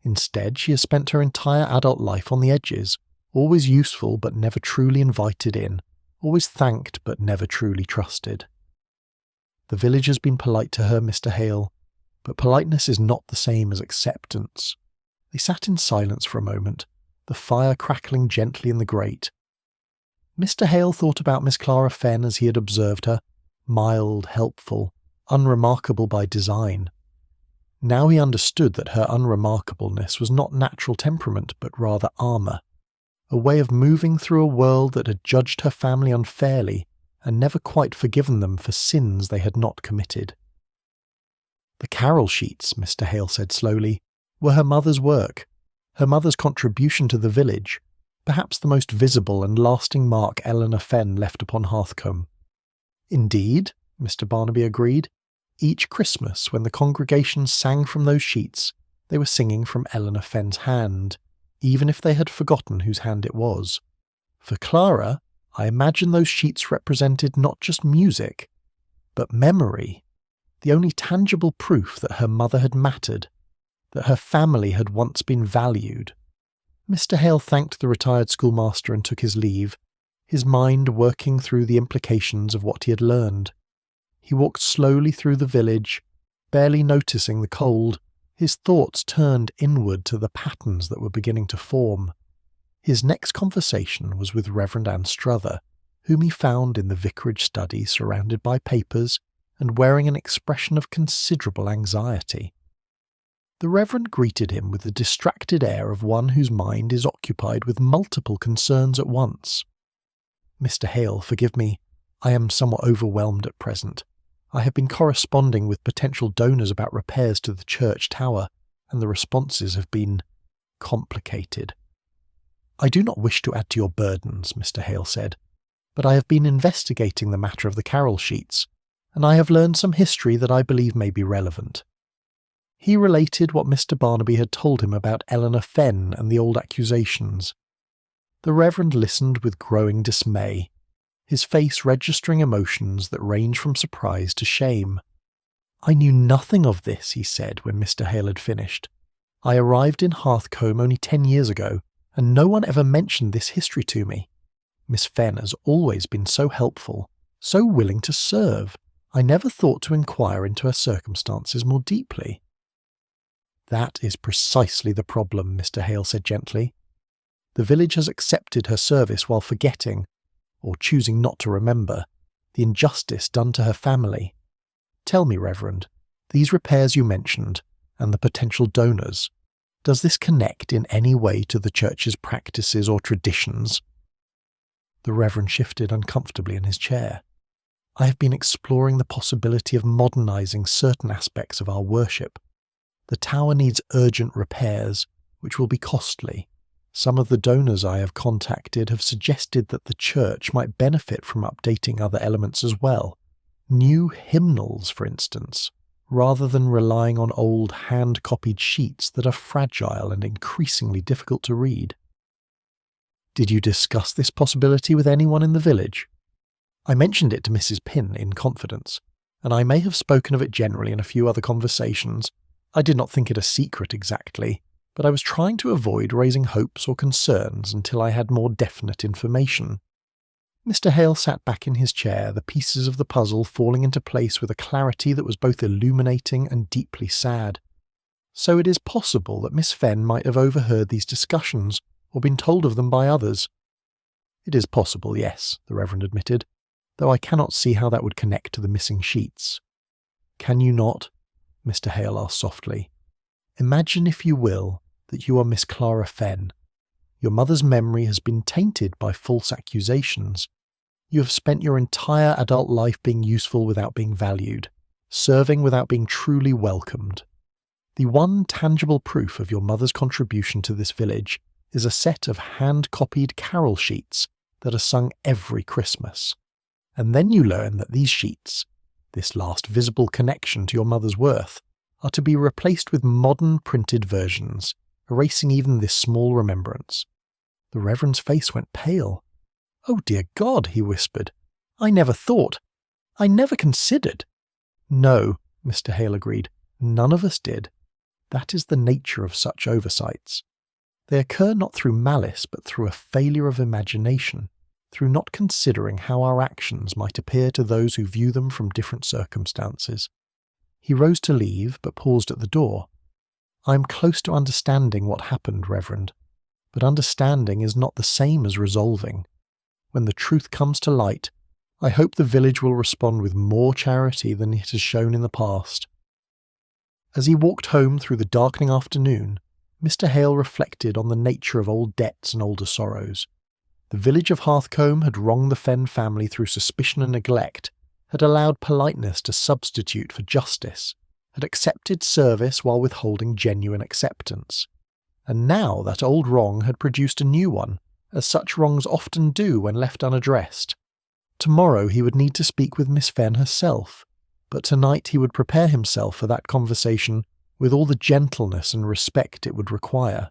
Instead, she has spent her entire adult life on the edges, always useful but never truly invited in, always thanked but never truly trusted. The village has been polite to her, Mr. Hale, but politeness is not the same as acceptance. They sat in silence for a moment, the fire crackling gently in the grate. Mr. Hale thought about Miss Clara Fenn as he had observed her, mild, helpful, unremarkable by design. Now he understood that her unremarkableness was not natural temperament, but rather armour, a way of moving through a world that had judged her family unfairly and never quite forgiven them for sins they had not committed. The carol sheets, Mr. Hale said slowly, were her mother's work, her mother's contribution to the village, perhaps the most visible and lasting mark Eleanor Fenn left upon Hearthcombe. Indeed, Mr. Barnaby agreed, each Christmas when the congregation sang from those sheets, they were singing from Eleanor Fenn's hand, even if they had forgotten whose hand it was. For Clara, I imagine those sheets represented not just music, but memory, the only tangible proof that her mother had mattered, that her family had once been valued. Mr. Hale thanked the retired schoolmaster and took his leave, his mind working through the implications of what he had learned. He walked slowly through the village, barely noticing the cold, his thoughts turned inward to the patterns that were beginning to form. His next conversation was with Reverend Anne Struther, whom he found in the vicarage study surrounded by papers and wearing an expression of considerable anxiety. The Reverend greeted him with the distracted air of one whose mind is occupied with multiple concerns at once. "Mr. Hale, forgive me, I am somewhat overwhelmed at present. I have been corresponding with potential donors about repairs to the church tower, and the responses have been complicated." "I do not wish to add to your burdens," Mr. Hale said, "but I have been investigating the matter of the carol sheets, and I have learned some history that I believe may be relevant." He related what Mr. Barnaby had told him about Eleanor Fenn and the old accusations. The Reverend listened with growing dismay, his face registering emotions that range from surprise to shame. "I knew nothing of this," he said when Mr. Hale had finished. "I arrived in Hearthcombe only 10 years ago, and no one ever mentioned this history to me. Miss Fenn has always been so helpful, so willing to serve. I never thought to inquire into her circumstances more deeply." "That is precisely the problem," Mr. Hale said gently. "The village has accepted her service while forgetting, or choosing not to remember, the injustice done to her family. Tell me, Reverend, these repairs you mentioned, and the potential donors, does this connect in any way to the church's practices or traditions?" The Reverend shifted uncomfortably in his chair. "I have been exploring the possibility of modernising certain aspects of our worship, The tower needs urgent repairs, which will be costly. Some of the donors I have contacted have suggested that the church might benefit from updating other elements as well. New hymnals, for instance, rather than relying on old hand-copied sheets that are fragile and increasingly difficult to read. Did you discuss this possibility with anyone in the village? I mentioned it to Mrs. Pin in confidence, and I may have spoken of it generally in a few other conversations. I did not think it a secret exactly, but I was trying to avoid raising hopes or concerns until I had more definite information. Mr. Hale sat back in his chair, the pieces of the puzzle falling into place with a clarity that was both illuminating and deeply sad. So it is possible that Miss Fenn might have overheard these discussions, or been told of them by others. It is possible, yes, the Reverend admitted, though I cannot see how that would connect to the missing sheets. Can you not? Mr. Hale asked softly. Imagine, if you will, that you are Miss Clara Fenn. Your mother's memory has been tainted by false accusations. You have spent your entire adult life being useful without being valued, serving without being truly welcomed. The one tangible proof of your mother's contribution to this village is a set of hand-copied carol sheets that are sung every Christmas. And then you learn that these sheets, this last visible connection to your mother's worth, are to be replaced with modern printed versions, erasing even this small remembrance. The Reverend's face went pale. "Oh dear God," he whispered. "I never considered." "No," Mr. Hale agreed. "None of us did. That is the nature of such oversights. They occur not through malice, but through a failure of imagination, through not considering how our actions might appear to those who view them from different circumstances." He rose to leave, but paused at the door. "I am close to understanding what happened, Reverend, but understanding is not the same as resolving. When the truth comes to light, I hope the village will respond with more charity than it has shown in the past." As he walked home through the darkening afternoon, Mr. Hale reflected on the nature of old debts and older sorrows. The village of Hearthcombe had wronged the Fenn family through suspicion and neglect, had allowed politeness to substitute for justice, had accepted service while withholding genuine acceptance. And now that old wrong had produced a new one, as such wrongs often do when left unaddressed. Tomorrow he would need to speak with Miss Fenn herself, but tonight he would prepare himself for that conversation with all the gentleness and respect it would require.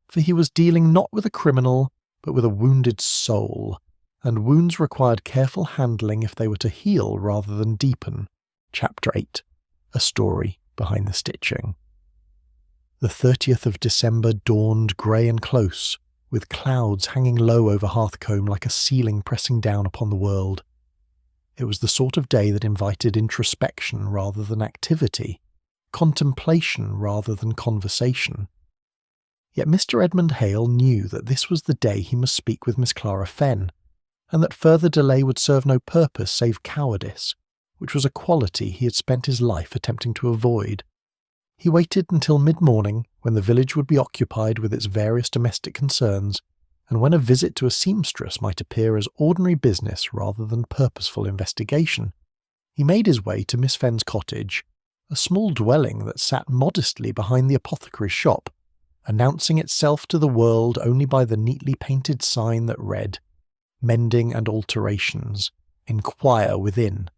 For he was dealing not with a criminal, but with a wounded soul, and wounds required careful handling if they were to heal rather than deepen. Chapter 8. A Story Behind the Stitching. The 30th of December dawned grey and close, with clouds hanging low over Hearthcombe like a ceiling pressing down upon the world. It was the sort of day that invited introspection rather than activity, contemplation rather than conversation. Yet Mr. Edmund Hale knew that this was the day he must speak with Miss Clara Fenn, and that further delay would serve no purpose save cowardice, which was a quality he had spent his life attempting to avoid. He waited until mid-morning, when the village would be occupied with its various domestic concerns, and when a visit to a seamstress might appear as ordinary business rather than purposeful investigation. He made his way to Miss Fenn's cottage, a small dwelling that sat modestly behind the apothecary's shop, announcing itself to the world only by the neatly painted sign that read, "Mending and alterations. Inquire within."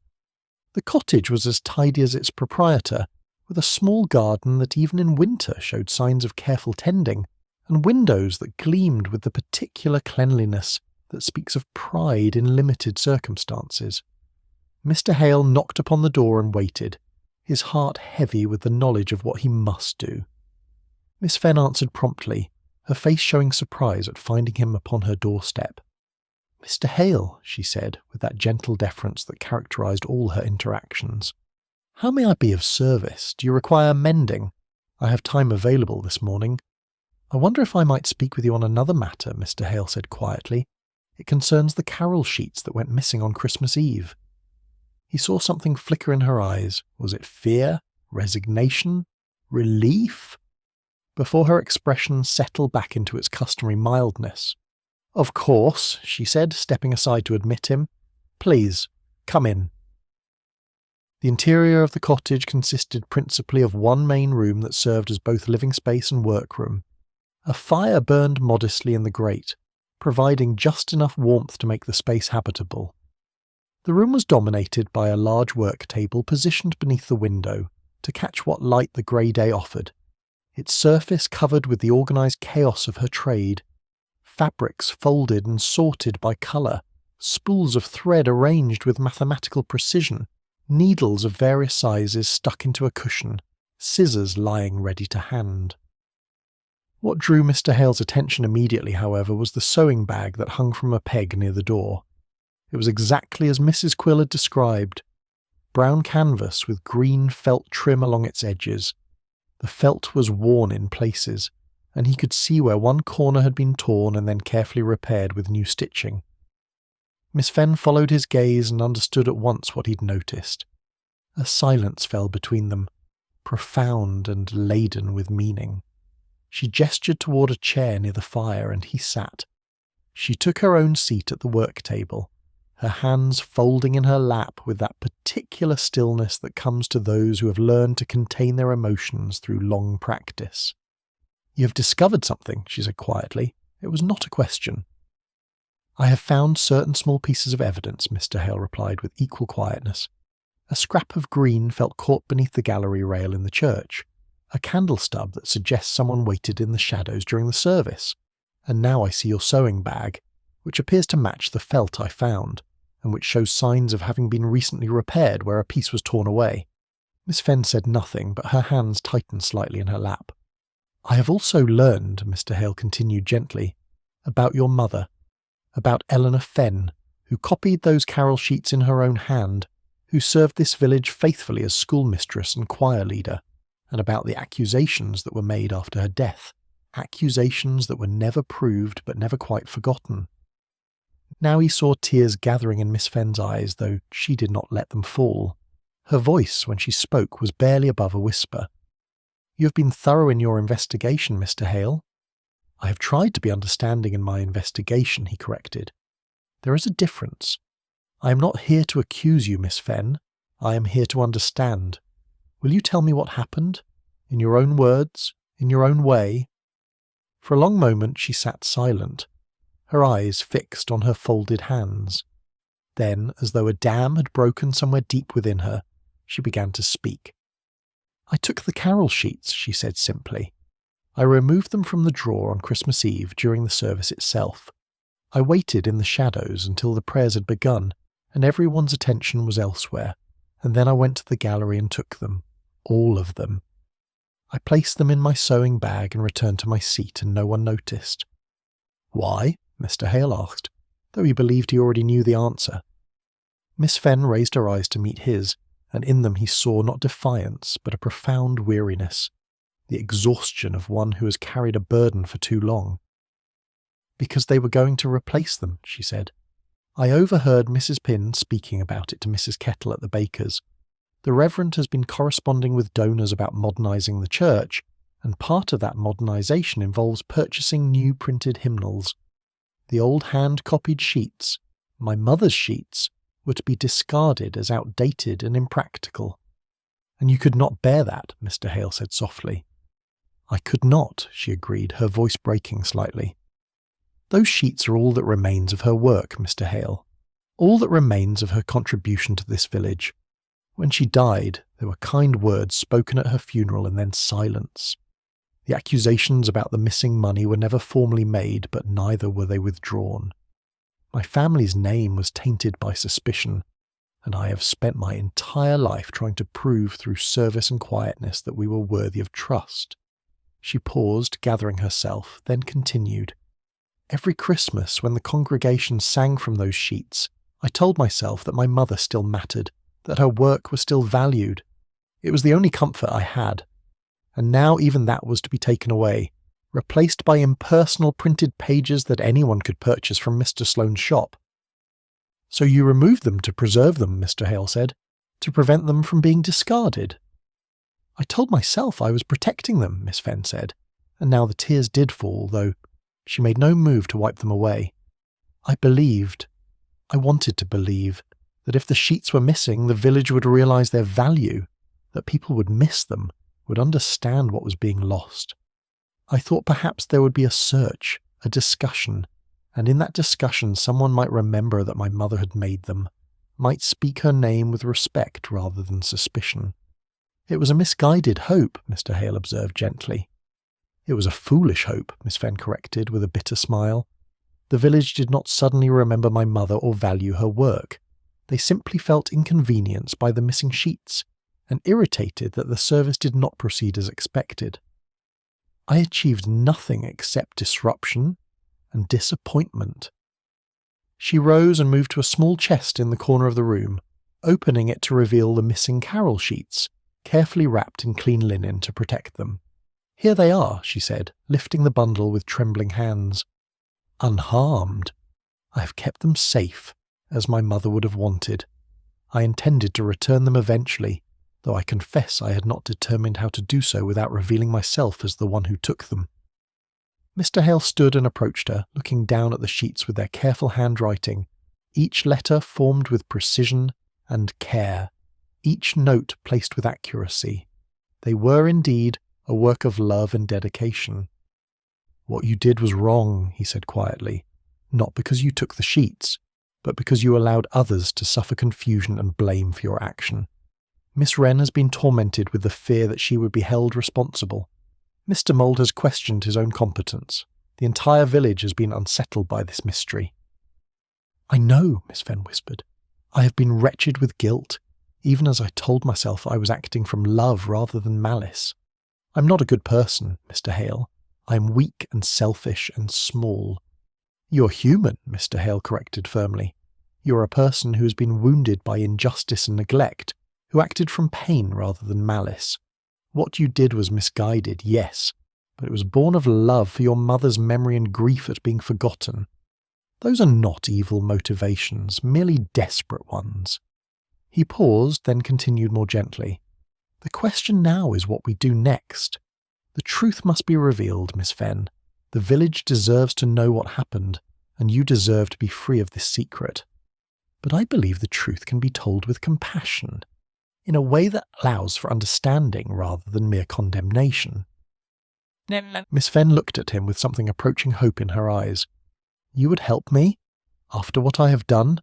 The cottage was as tidy as its proprietor, with a small garden that even in winter showed signs of careful tending, and windows that gleamed with the particular cleanliness that speaks of pride in limited circumstances. Mr. Hale knocked upon the door and waited, his heart heavy with the knowledge of what he must do. Miss Fenn answered promptly, her face showing surprise at finding him upon her doorstep. "Mr. Hale," she said, with that gentle deference that characterized all her interactions. "How may I be of service? Do you require mending? I have time available this morning." "I wonder if I might speak with you on another matter," Mr. Hale said quietly. "It concerns the carol sheets that went missing on Christmas Eve." He saw something flicker in her eyes. Was it fear? Resignation? Relief? Before her expression settled back into its customary mildness. "Of course," she said, stepping aside to admit him. "Please, come in." The interior of the cottage consisted principally of one main room that served as both living space and workroom. A fire burned modestly in the grate, providing just enough warmth to make the space habitable. The room was dominated by a large work table positioned beneath the window to catch what light the grey day offered, its surface covered with the organised chaos of her trade. Fabrics folded and sorted by colour, spools of thread arranged with mathematical precision, needles of various sizes stuck into a cushion, scissors lying ready to hand. What drew Mr. Hale's attention immediately, however, was the sewing bag that hung from a peg near the door. It was exactly as Mrs. Quill had described. Brown canvas with green felt trim along its edges. The felt was worn in places, and he could see where one corner had been torn and then carefully repaired with new stitching. Miss Fenn followed his gaze and understood at once what he'd noticed. A silence fell between them, profound and laden with meaning. She gestured toward a chair near the fire, and he sat. She took her own seat at the work table, her hands folding in her lap with that particular stillness that comes to those who have learned to contain their emotions through long practice. "You have discovered something," she said quietly. It was not a question. "I have found certain small pieces of evidence," Mr. Hale replied with equal quietness. A scrap of green felt caught beneath the gallery rail in the church, a candle stub that suggests someone waited in the shadows during the service, and now I see your sewing bag, which appears to match the felt I found, and which shows signs of having been recently repaired where a piece was torn away. Miss Fenn said nothing, but her hands tightened slightly in her lap. "I have also learned," Mr. Hale continued gently, "about your mother, about Eleanor Fenn, who copied those carol sheets in her own hand, who served this village faithfully as schoolmistress and choir leader, and about the accusations that were made after her death, accusations that were never proved but never quite forgotten." Now he saw tears gathering in Miss Fenn's eyes, though she did not let them fall. Her voice, when she spoke, was barely above a whisper. "You have been thorough in your investigation, Mr. Hale." "I have tried to be understanding in my investigation," he corrected. "There is a difference. I am not here to accuse you, Miss Fenn. I am here to understand. Will you tell me what happened? In your own words? In your own way?" For a long moment she sat silent, her eyes fixed on her folded hands. Then, as though a dam had broken somewhere deep within her, she began to speak. "I took the carol sheets," she said simply. "I removed them from the drawer on Christmas Eve during the service itself. I waited in the shadows until the prayers had begun and everyone's attention was elsewhere, and then I went to the gallery and took them, all of them. I placed them in my sewing bag and returned to my seat, and no one noticed." "Why?" Mr. Hale asked, though he believed he already knew the answer. Miss Fenn raised her eyes to meet his, and in them he saw not defiance, but a profound weariness, the exhaustion of one who has carried a burden for too long. "Because they were going to replace them," she said. "I overheard Mrs. Pym speaking about it to Mrs. Kettle at the baker's. The Reverend has been corresponding with donors about modernising the church, and part of that modernisation involves purchasing new printed hymnals. The old hand-copied sheets, my mother's sheets, were to be discarded as outdated and impractical." "And you could not bear that," Mr. Hale said softly. "I could not," she agreed, her voice breaking slightly. "Those sheets are all that remains of her work, Mr. Hale, all that remains of her contribution to this village. When she died, there were kind words spoken at her funeral and then silence. The accusations about the missing money were never formally made, but neither were they withdrawn. My family's name was tainted by suspicion, and I have spent my entire life trying to prove through service and quietness that we were worthy of trust." She paused, gathering herself, then continued. "Every Christmas, when the congregation sang from those sheets, I told myself that my mother still mattered, that her work was still valued. It was the only comfort I had. And now even that was to be taken away, replaced by impersonal printed pages that anyone could purchase from Mr. Sloane's shop." "So you removed them to preserve them," Mr. Hale said, "to prevent them from being discarded?" "I told myself I was protecting them," Miss Fenn said, and now the tears did fall, though she made no move to wipe them away. "I believed. I wanted to believe. that if the sheets were missing, the village would realise their value, that people would miss them, would understand what was being lost. I thought perhaps there would be a search, a discussion, and in that discussion someone might remember that my mother had made them, might speak her name with respect rather than suspicion. It was a misguided hope, Mr. Hale observed gently. It was a foolish hope, Miss Fenn corrected with a bitter smile. The village did not suddenly remember my mother or value her work. They simply felt inconvenienced by the missing sheets, and irritated that the service did not proceed as expected. I achieved nothing except disruption and disappointment. She rose and moved to a small chest in the corner of the room, opening it to reveal the missing carol sheets, carefully wrapped in clean linen to protect them. "Here they are," she said, lifting the bundle with trembling hands. "Unharmed. I have kept them safe, as my mother would have wanted. I intended to return them eventually, though I confess I had not determined how to do so without revealing myself as the one who took them." Mr. Hale stood and approached her, looking down at the sheets with their careful handwriting, each letter formed with precision and care, each note placed with accuracy. They were indeed a work of love and dedication. "What you did was wrong," he said quietly, "not because you took the sheets, but because you allowed others to suffer confusion and blame for your action. Miss Wren has been tormented with the fear that she would be held responsible. Mr. Mould has questioned his own competence. The entire village has been unsettled by this mystery." "I know," Miss Fenn whispered. "I have been wretched with guilt, even as I told myself I was acting from love rather than malice. I'm not a good person, Mr. Hale. I'm weak and selfish and small." "You're human," Mr. Hale corrected firmly. "You're a person who has been wounded by injustice and neglect, who acted from pain rather than malice. What you did was misguided, yes, but it was born of love for your mother's memory and grief at being forgotten. Those are not evil motivations, merely desperate ones." He paused, then continued more gently. "The question now is what we do next. The truth must be revealed, Miss Fenn. The village deserves to know what happened, and you deserve to be free of this secret. But I believe the truth can be told with compassion, in a way that allows for understanding rather than mere condemnation." Miss Fenn looked at him with something approaching hope in her eyes. "You would help me? After what I have done?"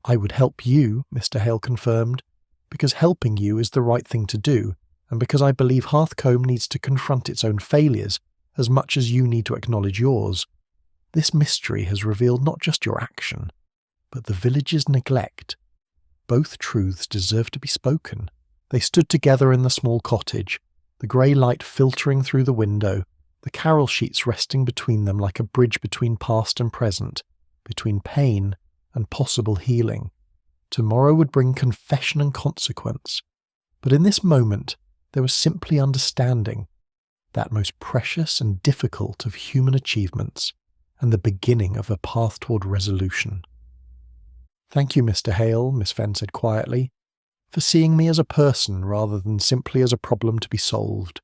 "I would help you," Mr. Hale confirmed, "because helping you is the right thing to do, and because I believe Hearthcombe needs to confront its own failures as much as you need to acknowledge yours. This mystery has revealed not just your action, but the village's neglect. Both truths deserve to be spoken." They stood together in the small cottage, the grey light filtering through the window, the carol sheets resting between them like a bridge between past and present, between pain and possible healing. Tomorrow would bring confession and consequence, but in this moment there was simply understanding, that most precious and difficult of human achievements, and the beginning of a path toward resolution. "Thank you, Mr. Hale," Miss Fenn said quietly, "for seeing me as a person rather than simply as a problem to be solved."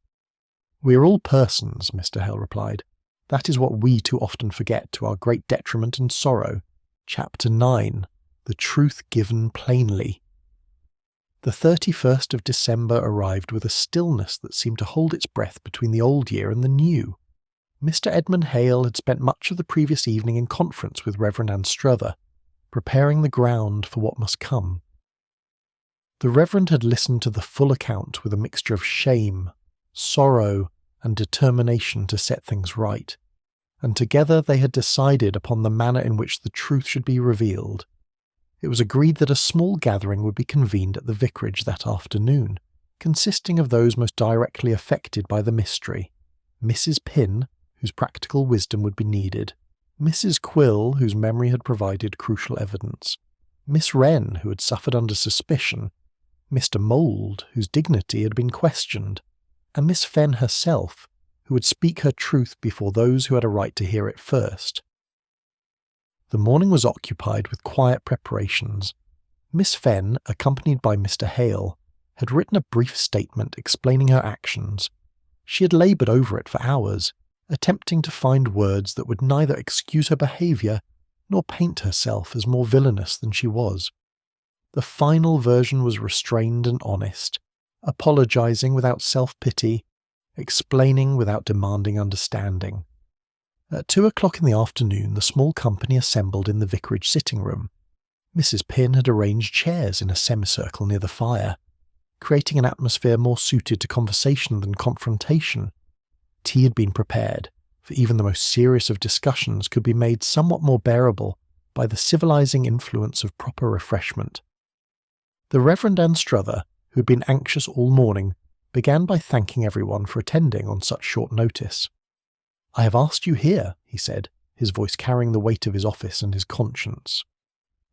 "We are all persons," Mr. Hale replied. "That is what we too often forget, to our great detriment and sorrow. Chapter 9. The Truth Given Plainly." The 31st of December arrived with a stillness that seemed to hold its breath between the old year and the new. Mr. Edmund Hale had spent much of the previous evening in conference with Reverend Anstruther, preparing the ground for what must come. The Reverend had listened to the full account with a mixture of shame, sorrow, and determination to set things right, and together they had decided upon the manner in which the truth should be revealed. It was agreed that a small gathering would be convened at the vicarage that afternoon, consisting of those most directly affected by the mystery: Mrs. Pym, whose practical wisdom would be needed; Mrs. Quill, whose memory had provided crucial evidence; Miss Wren, who had suffered under suspicion; Mr. Mould, whose dignity had been questioned; and Miss Fenn herself, who would speak her truth before those who had a right to hear it first. The morning was occupied with quiet preparations. Miss Fenn, accompanied by Mr. Hale, had written a brief statement explaining her actions. She had laboured over it for hours, attempting to find words that would neither excuse her behaviour nor paint herself as more villainous than she was. The final version was restrained and honest, apologising without self-pity, explaining without demanding understanding. At 2 o'clock in the afternoon, the small company assembled in the vicarage sitting room. Mrs. Pin had arranged chairs in a semicircle near the fire, creating an atmosphere more suited to conversation than confrontation. Tea had been prepared, for even the most serious of discussions could be made somewhat more bearable by the civilising influence of proper refreshment. The Reverend Anstruther, who had been anxious all morning, began by thanking everyone for attending on such short notice. "I have asked you here," he said, his voice carrying the weight of his office and his conscience,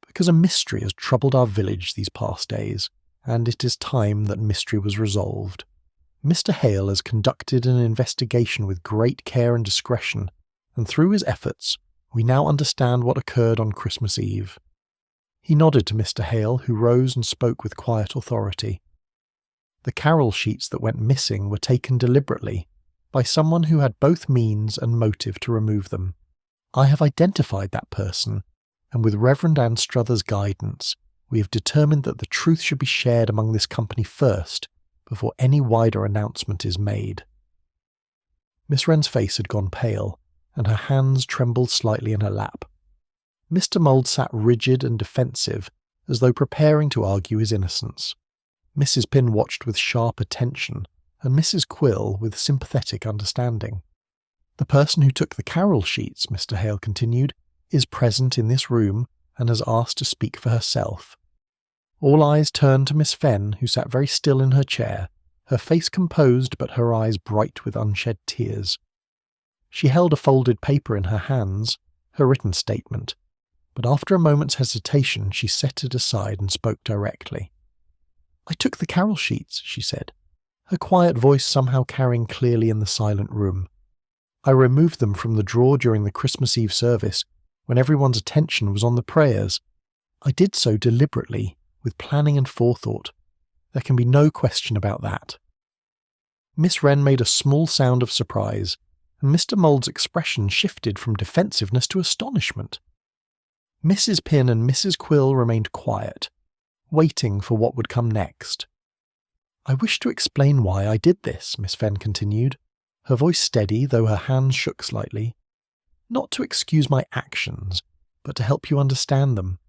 "because a mystery has troubled our village these past days, and it is time that mystery was resolved. Mr. Hale has conducted an investigation with great care and discretion, and through his efforts, we now understand what occurred on Christmas Eve." He nodded to Mr. Hale, who rose and spoke with quiet authority. "The carol sheets that went missing were taken deliberately, by someone who had both means and motive to remove them. I have identified that person, and with Reverend Anstruther's guidance, we have determined that the truth should be shared among this company first, before any wider announcement is made." Miss Wren's face had gone pale, and her hands trembled slightly in her lap. Mr. Mould sat rigid and defensive, as though preparing to argue his innocence. Mrs. Pin watched with sharp attention, and Mrs. Quill with sympathetic understanding. "The person who took the carol sheets," Mr. Hale continued, "is present in this room and has asked to speak for herself." All eyes turned to Miss Fenn, who sat very still in her chair, her face composed but her eyes bright with unshed tears. She held a folded paper in her hands, her written statement, but after a moment's hesitation she set it aside and spoke directly. "I took the carol sheets," she said, her quiet voice somehow carrying clearly in the silent room. "I removed them from the drawer during the Christmas Eve service, when everyone's attention was on the prayers. I did so deliberately, with planning and forethought. There can be no question about that." Miss Wren made a small sound of surprise, and Mr. Mould's expression shifted from defensiveness to astonishment. Mrs. Pin and Mrs. Quill remained quiet, waiting for what would come next. "I wish to explain why I did this," Miss Fenn continued, her voice steady though her hands shook slightly. "Not to excuse my actions, but to help you understand them.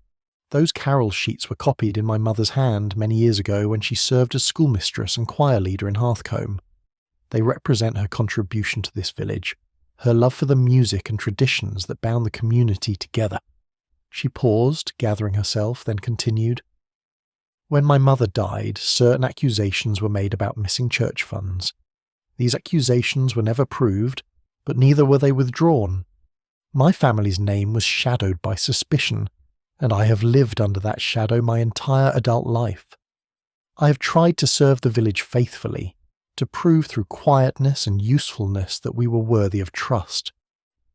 Those carol sheets were copied in my mother's hand many years ago when she served as schoolmistress and choir leader in Hearthcombe. They represent her contribution to this village, her love for the music and traditions that bound the community together." She paused, gathering herself, then continued. "When my mother died, certain accusations were made about missing church funds. These accusations were never proved, but neither were they withdrawn. My family's name was shadowed by suspicion, and I have lived under that shadow my entire adult life. I have tried to serve the village faithfully, to prove through quietness and usefulness that we were worthy of trust,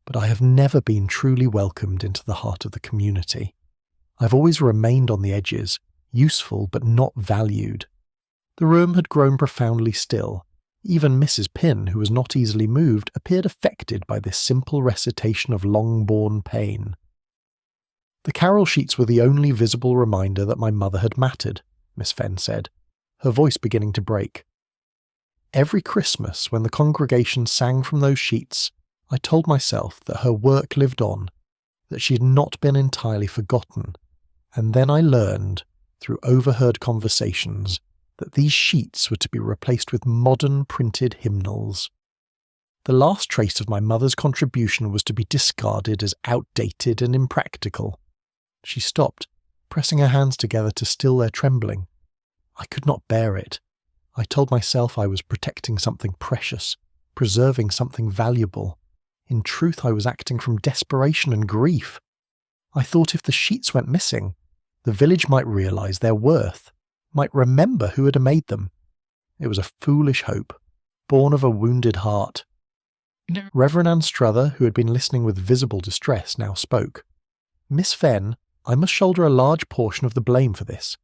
but I have never been truly welcomed into the heart of the community. I've always remained on the edges, useful but not valued." The room had grown profoundly still. Even Mrs. Pin, who was not easily moved, appeared affected by this simple recitation of long-borne pain. "The carol sheets were the only visible reminder that my mother had mattered," Miss Fenn said, her voice beginning to break. "Every Christmas, when the congregation sang from those sheets, I told myself that her work lived on, that she had not been entirely forgotten, and then I learned, through overheard conversations, that these sheets were to be replaced with modern printed hymnals. The last trace of my mother's contribution was to be discarded as outdated and impractical." She stopped, pressing her hands together to still their trembling. "I could not bear it. I told myself I was protecting something precious, preserving something valuable. In truth, I was acting from desperation and grief. I thought if the sheets went missing, the village might realise their worth, might remember who had made them. It was a foolish hope, born of a wounded heart." Reverend Anstruther, who had been listening with visible distress, now spoke. "Miss Fenn, I must shoulder a large portion of the blame for this.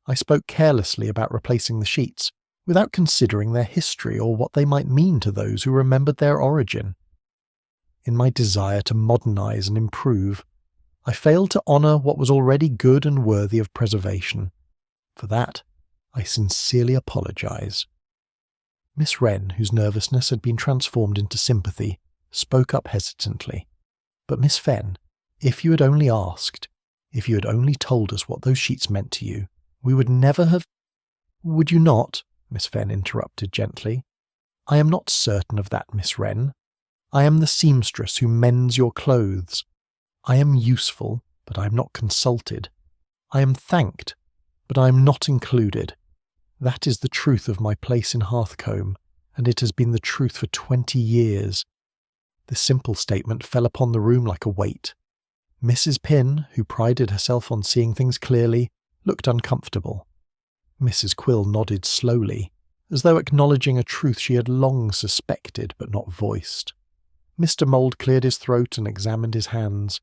I spoke carelessly about replacing the sheets, without considering their history or what they might mean to those who remembered their origin. In my desire to modernise and improve, I failed to honour what was already good and worthy of preservation. For that, I sincerely apologise." Miss Wren, whose nervousness had been transformed into sympathy, spoke up hesitantly. "But Miss Fenn, if you had only asked, if you had only told us what those sheets meant to you, we would never have—" "Would you not?" Miss Fenn interrupted gently. "I am not certain of that, Miss Wren. I am the seamstress who mends your clothes. I am useful, but I am not consulted. I am thanked, but I am not included. That is the truth of my place in Hearthcombe, and it has been the truth for 20 years. This simple statement fell upon the room like a weight. Mrs. Pym, who prided herself on seeing things clearly, looked uncomfortable. Mrs. Quill nodded slowly, as though acknowledging a truth she had long suspected but not voiced. Mr. Mould cleared his throat and examined his hands.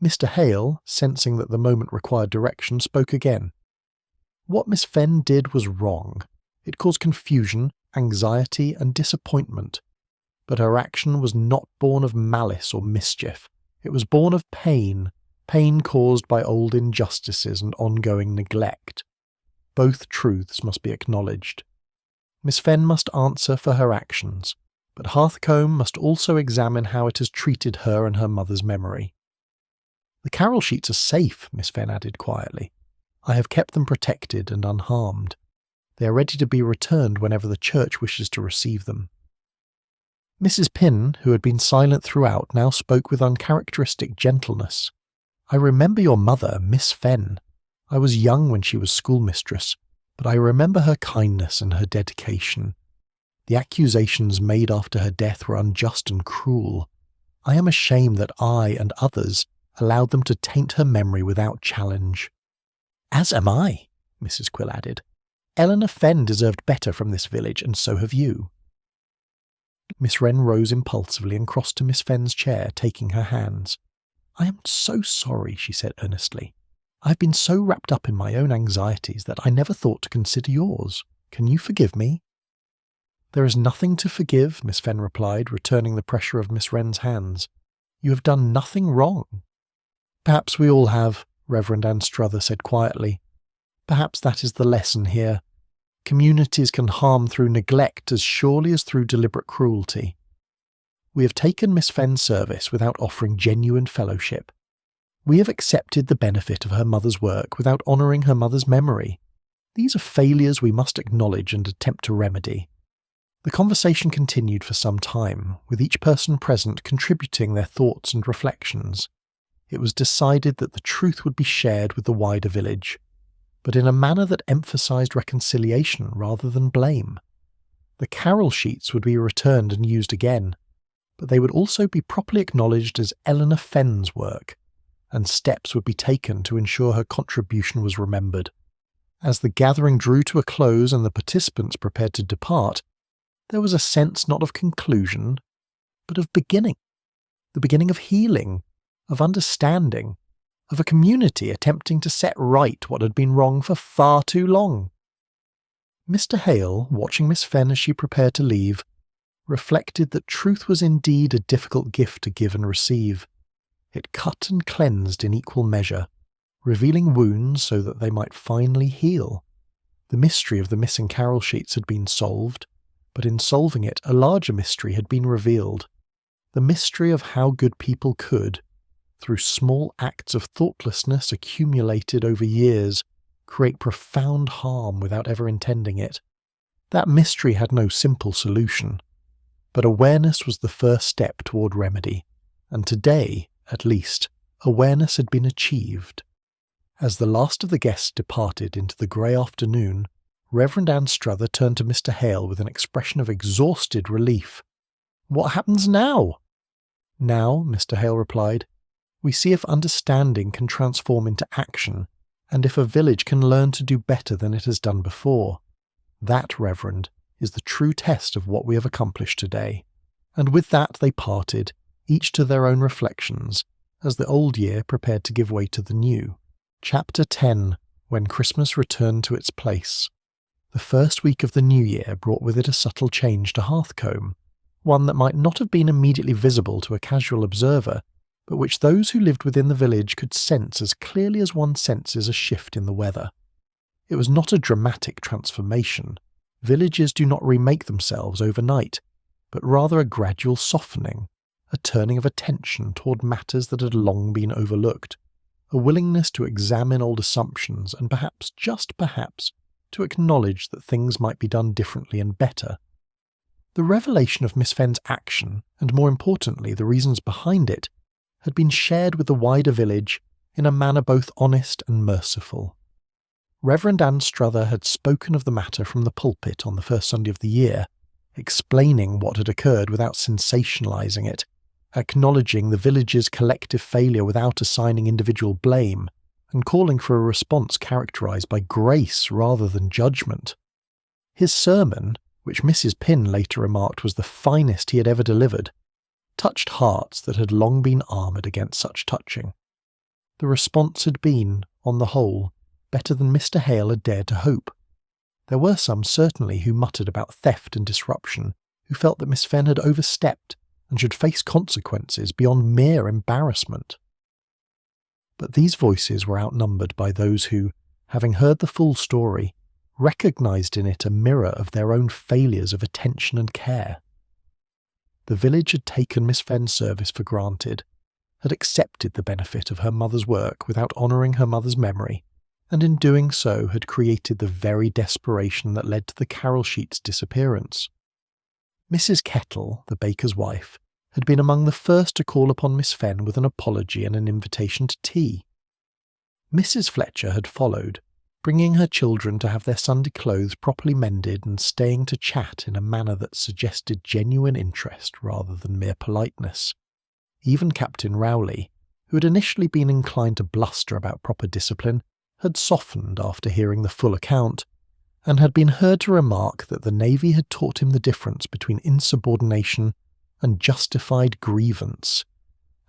Mr. Hale, sensing that the moment required direction, spoke again. "What Miss Fenn did was wrong. It caused confusion, anxiety, and disappointment. But her action was not born of malice or mischief. It was born of pain caused by old injustices and ongoing neglect. Both truths must be acknowledged. Miss Fenn must answer for her actions, but Hearthcombe must also examine how it has treated her and her mother's memory." "The carol sheets are safe," Miss Fenn added quietly. "I have kept them protected and unharmed. They are ready to be returned whenever the church wishes to receive them." Mrs. Pym, who had been silent throughout, now spoke with uncharacteristic gentleness. "I remember your mother, Miss Fenn. I was young when she was schoolmistress, but I remember her kindness and her dedication. The accusations made after her death were unjust and cruel. I am ashamed that I and others allowed them to taint her memory without challenge." "As am I," Mrs. Quill added. "Eleanor Fenn deserved better from this village, and so have you." Miss Wren rose impulsively and crossed to Miss Fenn's chair, taking her hands. "I am so sorry," she said earnestly. "I have been so wrapped up in my own anxieties that I never thought to consider yours. Can you forgive me?" "There is nothing to forgive," Miss Fenn replied, returning the pressure of Miss Wren's hands. "You have done nothing wrong." "Perhaps we all have," Reverend Anstruther said quietly. "Perhaps that is the lesson here. Communities can harm through neglect as surely as through deliberate cruelty. We have taken Miss Fenn's service without offering genuine fellowship. We have accepted the benefit of her mother's work without honouring her mother's memory. These are failures we must acknowledge and attempt to remedy." The conversation continued for some time, with each person present contributing their thoughts and reflections. It was decided that the truth would be shared with the wider village, but in a manner that emphasised reconciliation rather than blame. The carol sheets would be returned and used again, but they would also be properly acknowledged as Eleanor Fenn's work, and steps would be taken to ensure her contribution was remembered. As the gathering drew to a close and the participants prepared to depart, there was a sense not of conclusion, but of beginning. The beginning of healing, of understanding, of a community attempting to set right what had been wrong for far too long. Mr. Hale, watching Miss Fenn as she prepared to leave, reflected that truth was indeed a difficult gift to give and receive. It cut and cleansed in equal measure, revealing wounds so that they might finally heal. The mystery of the missing carol sheets had been solved, but in solving it a larger mystery had been revealed. The mystery of how good people could, through small acts of thoughtlessness accumulated over years, create profound harm without ever intending it. That mystery had no simple solution, but awareness was the first step toward remedy, and today, at least, awareness had been achieved. As the last of the guests departed into the grey afternoon, Reverend Anstruther turned to Mr. Hale with an expression of exhausted relief. "What happens now?" "Now," Mr. Hale replied, "we see if understanding can transform into action, and if a village can learn to do better than it has done before. That, Reverend, is the true test of what we have accomplished today." And with that they parted, each to their own reflections, as the old year prepared to give way to the new. Chapter 10. When Christmas returned to its place. The first week of the new year brought with it a subtle change to Hearthcombe, one that might not have been immediately visible to a casual observer, but which those who lived within the village could sense as clearly as one senses a shift in the weather. It was not a dramatic transformation. Villages do not remake themselves overnight, but rather a gradual softening, a turning of attention toward matters that had long been overlooked, a willingness to examine old assumptions and perhaps, just perhaps, to acknowledge that things might be done differently and better. The revelation of Miss Fenn's action, and more importantly the reasons behind it, had been shared with the wider village in a manner both honest and merciful. Reverend Anne Struther had spoken of the matter from the pulpit on the first Sunday of the year, explaining what had occurred without sensationalising it, acknowledging the village's collective failure without assigning individual blame, and calling for a response characterised by grace rather than judgment. His sermon, which Mrs. Pinn later remarked was the finest he had ever delivered, touched hearts that had long been armoured against such touching. The response had been, on the whole, better than Mr. Hale had dared to hope. There were some, certainly, who muttered about theft and disruption, who felt that Miss Fenn had overstepped and should face consequences beyond mere embarrassment. But these voices were outnumbered by those who, having heard the full story, recognised in it a mirror of their own failures of attention and care. The village had taken Miss Fenn's service for granted, had accepted the benefit of her mother's work without honouring her mother's memory, and in doing so had created the very desperation that led to the carol sheet's disappearance. Mrs. Kettle, the baker's wife, had been among the first to call upon Miss Fenn with an apology and an invitation to tea. Mrs. Fletcher had followed, bringing her children to have their Sunday clothes properly mended and staying to chat in a manner that suggested genuine interest rather than mere politeness. Even Captain Rowley, who had initially been inclined to bluster about proper discipline, had softened after hearing the full account, and had been heard to remark that the Navy had taught him the difference between insubordination and justified grievance,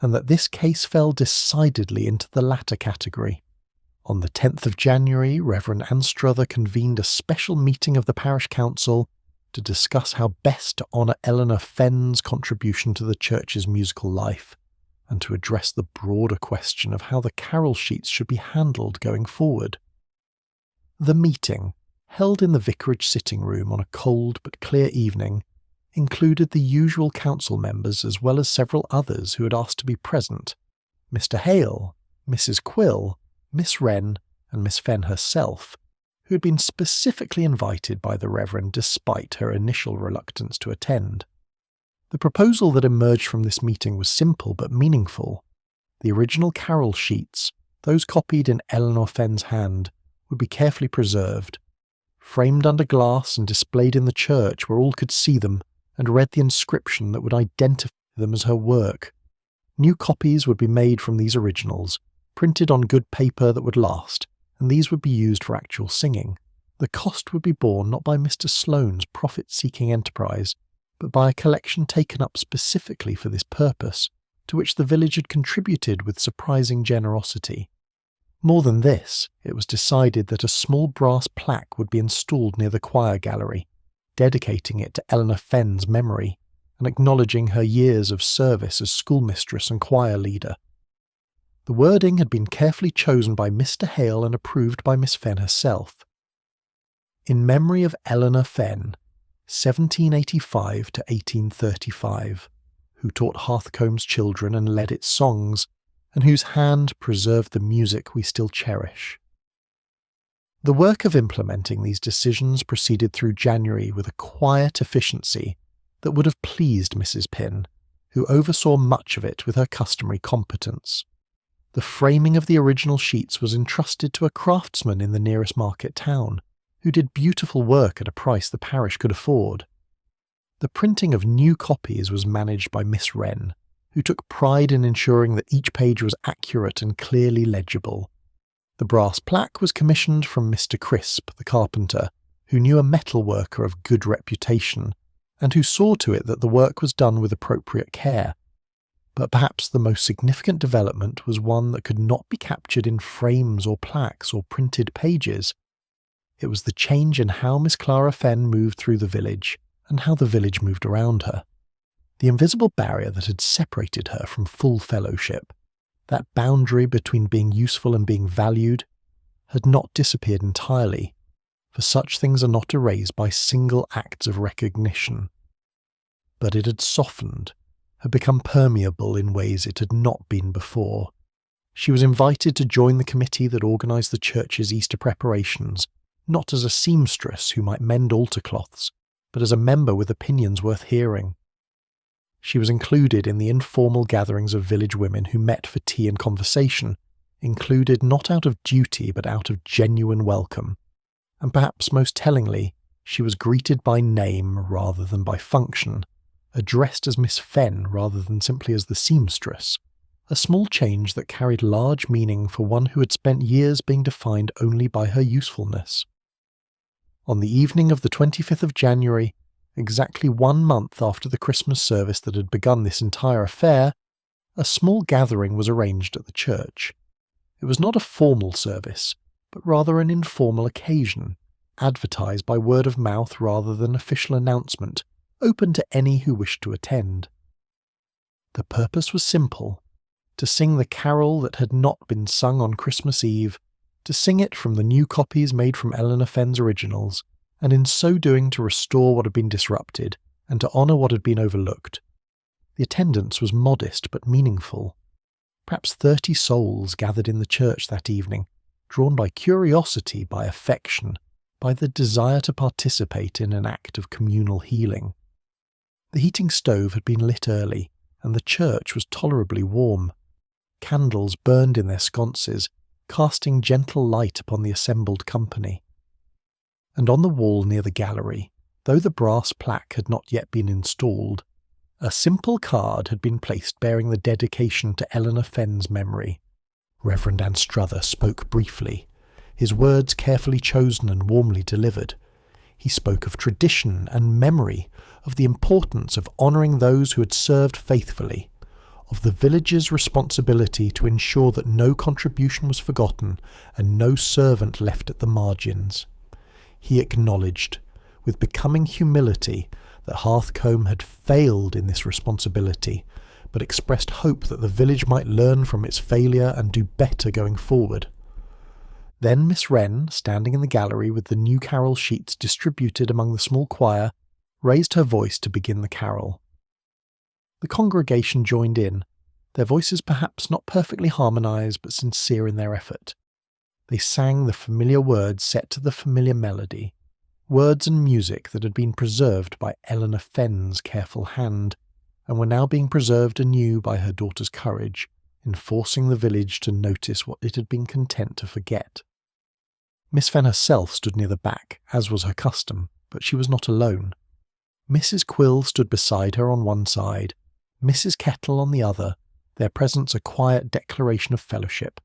and that this case fell decidedly into the latter category. On the 10th of January, Reverend Anne Struther convened a special meeting of the parish council to discuss how best to honour Eleanor Fenn's contribution to the church's musical life, and to address the broader question of how the carol sheets should be handled going forward. The meeting, held in the vicarage sitting room on a cold but clear evening, included the usual council members as well as several others who had asked to be present: Mr. Hale, Mrs. Quill, Miss Wren, and Miss Fenn herself, who had been specifically invited by the Reverend despite her initial reluctance to attend. The proposal that emerged from this meeting was simple but meaningful. The original carol sheets, those copied in Eleanor Fenn's hand, would be carefully preserved, framed under glass and displayed in the church where all could see them and read the inscription that would identify them as her work. New copies would be made from these originals, printed on good paper that would last, and these would be used for actual singing. The cost would be borne not by Mr. Sloane's profit-seeking enterprise, but by a collection taken up specifically for this purpose, to which the village had contributed with surprising generosity. More than this, it was decided that a small brass plaque would be installed near the choir gallery, dedicating it to Eleanor Fenn's memory, and acknowledging her years of service as schoolmistress and choir leader. The wording had been carefully chosen by Mr. Hale and approved by Miss Fenn herself. In memory of Eleanor Fenn, 1785 to 1835, who taught Hearthcome's children and led its songs, and whose hand preserved the music we still cherish. The work of implementing these decisions proceeded through January with a quiet efficiency that would have pleased Mrs. Pinn, who oversaw much of it with her customary competence. The framing of the original sheets was entrusted to a craftsman in the nearest market town, who did beautiful work at a price the parish could afford. The printing of new copies was managed by Miss Wren, who took pride in ensuring that each page was accurate and clearly legible. The brass plaque was commissioned from Mr. Crisp, the carpenter, who knew a metal worker of good reputation, and who saw to it that the work was done with appropriate care. But perhaps the most significant development was one that could not be captured in frames or plaques or printed pages. It was the change in how Miss Clara Fenn moved through the village, and how the village moved around her. The invisible barrier that had separated her from full fellowship, that boundary between being useful and being valued, had not disappeared entirely, for such things are not erased by single acts of recognition. But it had softened, had become permeable in ways it had not been before. She was invited to join the committee that organised the church's Easter preparations, not as a seamstress who might mend altar cloths, but as a member with opinions worth hearing. She was included in the informal gatherings of village women who met for tea and conversation, included not out of duty but out of genuine welcome. And perhaps most tellingly, she was greeted by name rather than by function, addressed as Miss Fenn rather than simply as the seamstress, a small change that carried large meaning for one who had spent years being defined only by her usefulness. On the evening of the 25th of January, exactly 1 month after the Christmas service that had begun this entire affair, a small gathering was arranged at the church. It was not a formal service, but rather an informal occasion, advertised by word of mouth rather than official announcement, open to any who wished to attend. The purpose was simple: to sing the carol that had not been sung on Christmas Eve, to sing it from the new copies made from Eleanor Fenn's originals, and in so doing to restore what had been disrupted, and to honour what had been overlooked. The attendance was modest but meaningful. Perhaps 30 souls gathered in the church that evening, drawn by curiosity, by affection, by the desire to participate in an act of communal healing. The heating stove had been lit early, and the church was tolerably warm. Candles burned in their sconces, casting gentle light upon the assembled company. And on the wall near the gallery, though the brass plaque had not yet been installed, a simple card had been placed bearing the dedication to Eleanor Fenn's memory. Reverend Anstruther spoke briefly, his words carefully chosen and warmly delivered. He spoke of tradition and memory, of the importance of honouring those who had served faithfully, of the village's responsibility to ensure that no contribution was forgotten and no servant left at the margins. He acknowledged, with becoming humility, that Hearthcombe had failed in this responsibility, but expressed hope that the village might learn from its failure and do better going forward. Then Miss Wren, standing in the gallery with the new carol sheets distributed among the small choir, raised her voice to begin the carol. The congregation joined in, their voices perhaps not perfectly harmonised but sincere in their effort. They sang the familiar words set to the familiar melody, words and music that had been preserved by Eleanor Fenn's careful hand, and were now being preserved anew by her daughter's courage, in forcing the village to notice what it had been content to forget. Miss Fenn herself stood near the back, as was her custom, but she was not alone. Mrs. Quill stood beside her on one side, Mrs. Kettle on the other, their presence a quiet declaration of fellowship.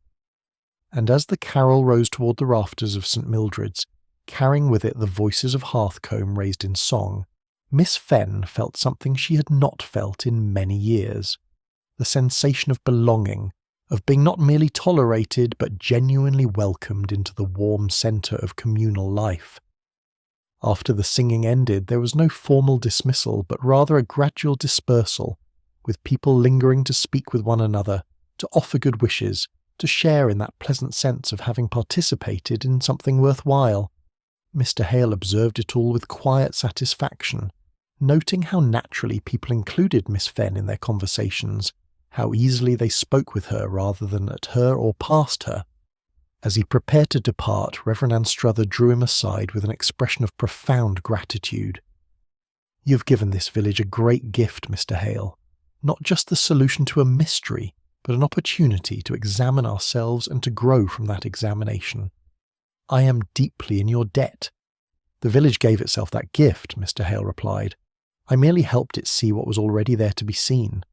And as the carol rose toward the rafters of St. Mildred's, carrying with it the voices of Hearthcombe raised in song, Miss Fenn felt something she had not felt in many years, the sensation of belonging, of being not merely tolerated but genuinely welcomed into the warm centre of communal life. After the singing ended, there was no formal dismissal, but rather a gradual dispersal, with people lingering to speak with one another, to offer good wishes, to share in that pleasant sense of having participated in something worthwhile. Mr. Hale observed it all with quiet satisfaction, noting how naturally people included Miss Fenn in their conversations, how easily they spoke with her rather than at her or past her. As he prepared to depart, Reverend Anstruther drew him aside with an expression of profound gratitude. "You've given this village a great gift, Mr. Hale, not just the solution to a mystery, but an opportunity to examine ourselves and to grow from that examination. I am deeply in your debt." "The village gave itself that gift," Mr. Hale replied. "I merely helped it see what was already there to be seen.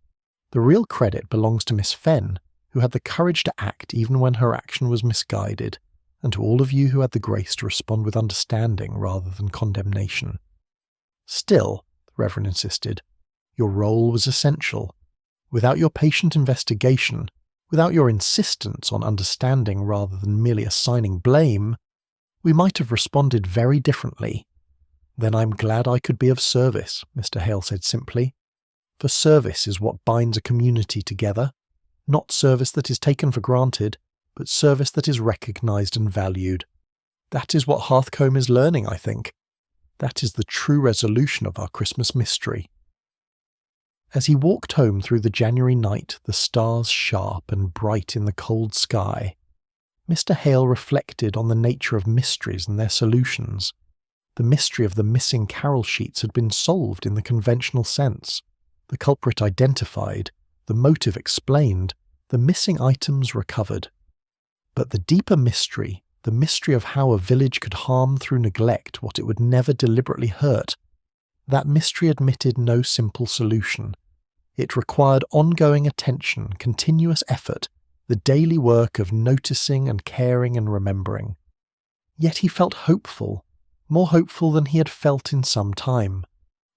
The real credit belongs to Miss Fenn, who had the courage to act even when her action was misguided, and to all of you who had the grace to respond with understanding rather than condemnation." "Still," the Reverend insisted, "your role was essential. Without your patient investigation, without your insistence on understanding rather than merely assigning blame, we might have responded very differently." "Then I'm glad I could be of service," Mr. Hale said simply. For service is what binds a community together, not service that is taken for granted, but service that is recognised and valued. That is what Hearthcombe is learning, I think. That is the true resolution of our Christmas mystery. As he walked home through the January night, the stars sharp and bright in the cold sky, Mr. Hale reflected on the nature of mysteries and their solutions. The mystery of the missing carol sheets had been solved in the conventional sense, the culprit identified, the motive explained, the missing items recovered. But the deeper mystery, the mystery of how a village could harm through neglect what it would never deliberately hurt, that mystery admitted no simple solution. It required ongoing attention, continuous effort, the daily work of noticing and caring and remembering. Yet he felt hopeful, more hopeful than he had felt in some time,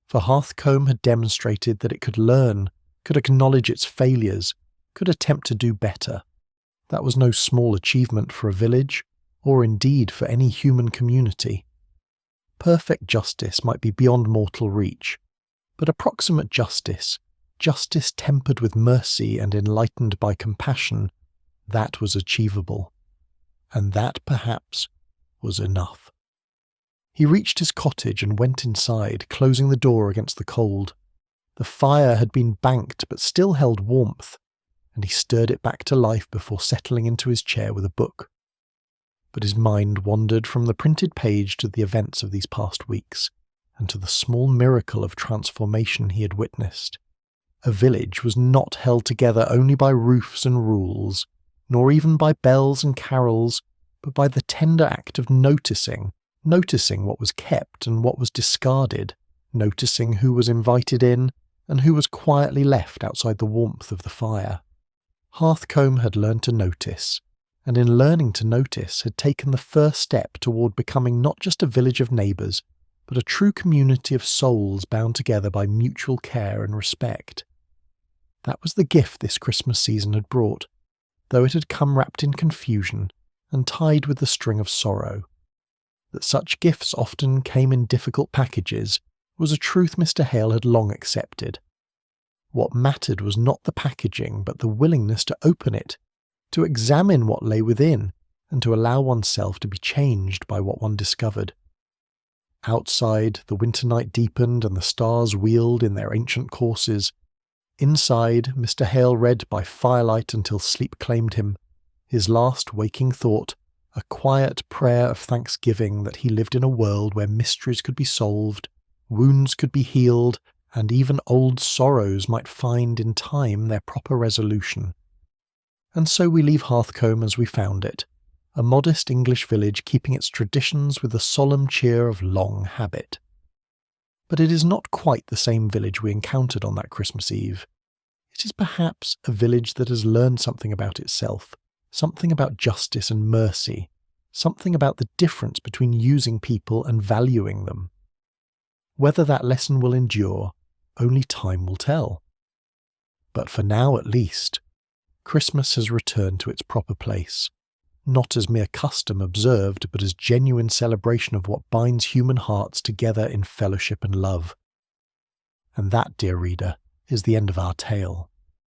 for Hearthcombe had demonstrated that it could learn, could acknowledge its failures, could attempt to do better. That was no small achievement for a village, or indeed for any human community. Perfect justice might be beyond mortal reach, but approximate justice, justice tempered with mercy and enlightened by compassion, that was achievable. And that, perhaps, was enough. He reached his cottage and went inside, closing the door against the cold. The fire had been banked but still held warmth, and he stirred it back to life before settling into his chair with a book. But his mind wandered from the printed page to the events of these past weeks, and to the small miracle of transformation he had witnessed. A village was not held together only by roofs and rules, nor even by bells and carols, but by the tender act of noticing what was kept and what was discarded, noticing who was invited in and who was quietly left outside the warmth of the fire. Hearthcombe had learned to notice, and in learning to notice had taken the first step toward becoming not just a village of neighbours, but a true community of souls bound together by mutual care and respect. That was the gift this Christmas season had brought, though it had come wrapped in confusion and tied with the string of sorrow. That such gifts often came in difficult packages was a truth Mr. Hale had long accepted. What mattered was not the packaging, but the willingness to open it, to examine what lay within, and to allow oneself to be changed by what one discovered. Outside, the winter night deepened and the stars wheeled in their ancient courses. Inside, Mr. Hale read by firelight until sleep claimed him, his last waking thought, a quiet prayer of thanksgiving that he lived in a world where mysteries could be solved, wounds could be healed, and even old sorrows might find in time their proper resolution. And so we leave Hearthcombe as we found it, a modest English village keeping its traditions with the solemn cheer of long habit. But it is not quite the same village we encountered on that Christmas Eve. It is perhaps a village that has learned something about itself, something about justice and mercy, something about the difference between using people and valuing them. Whether that lesson will endure, only time will tell. But for now at least, Christmas has returned to its proper place, not as mere custom observed, but as genuine celebration of what binds human hearts together in fellowship and love. And that, dear reader, is the end of our tale.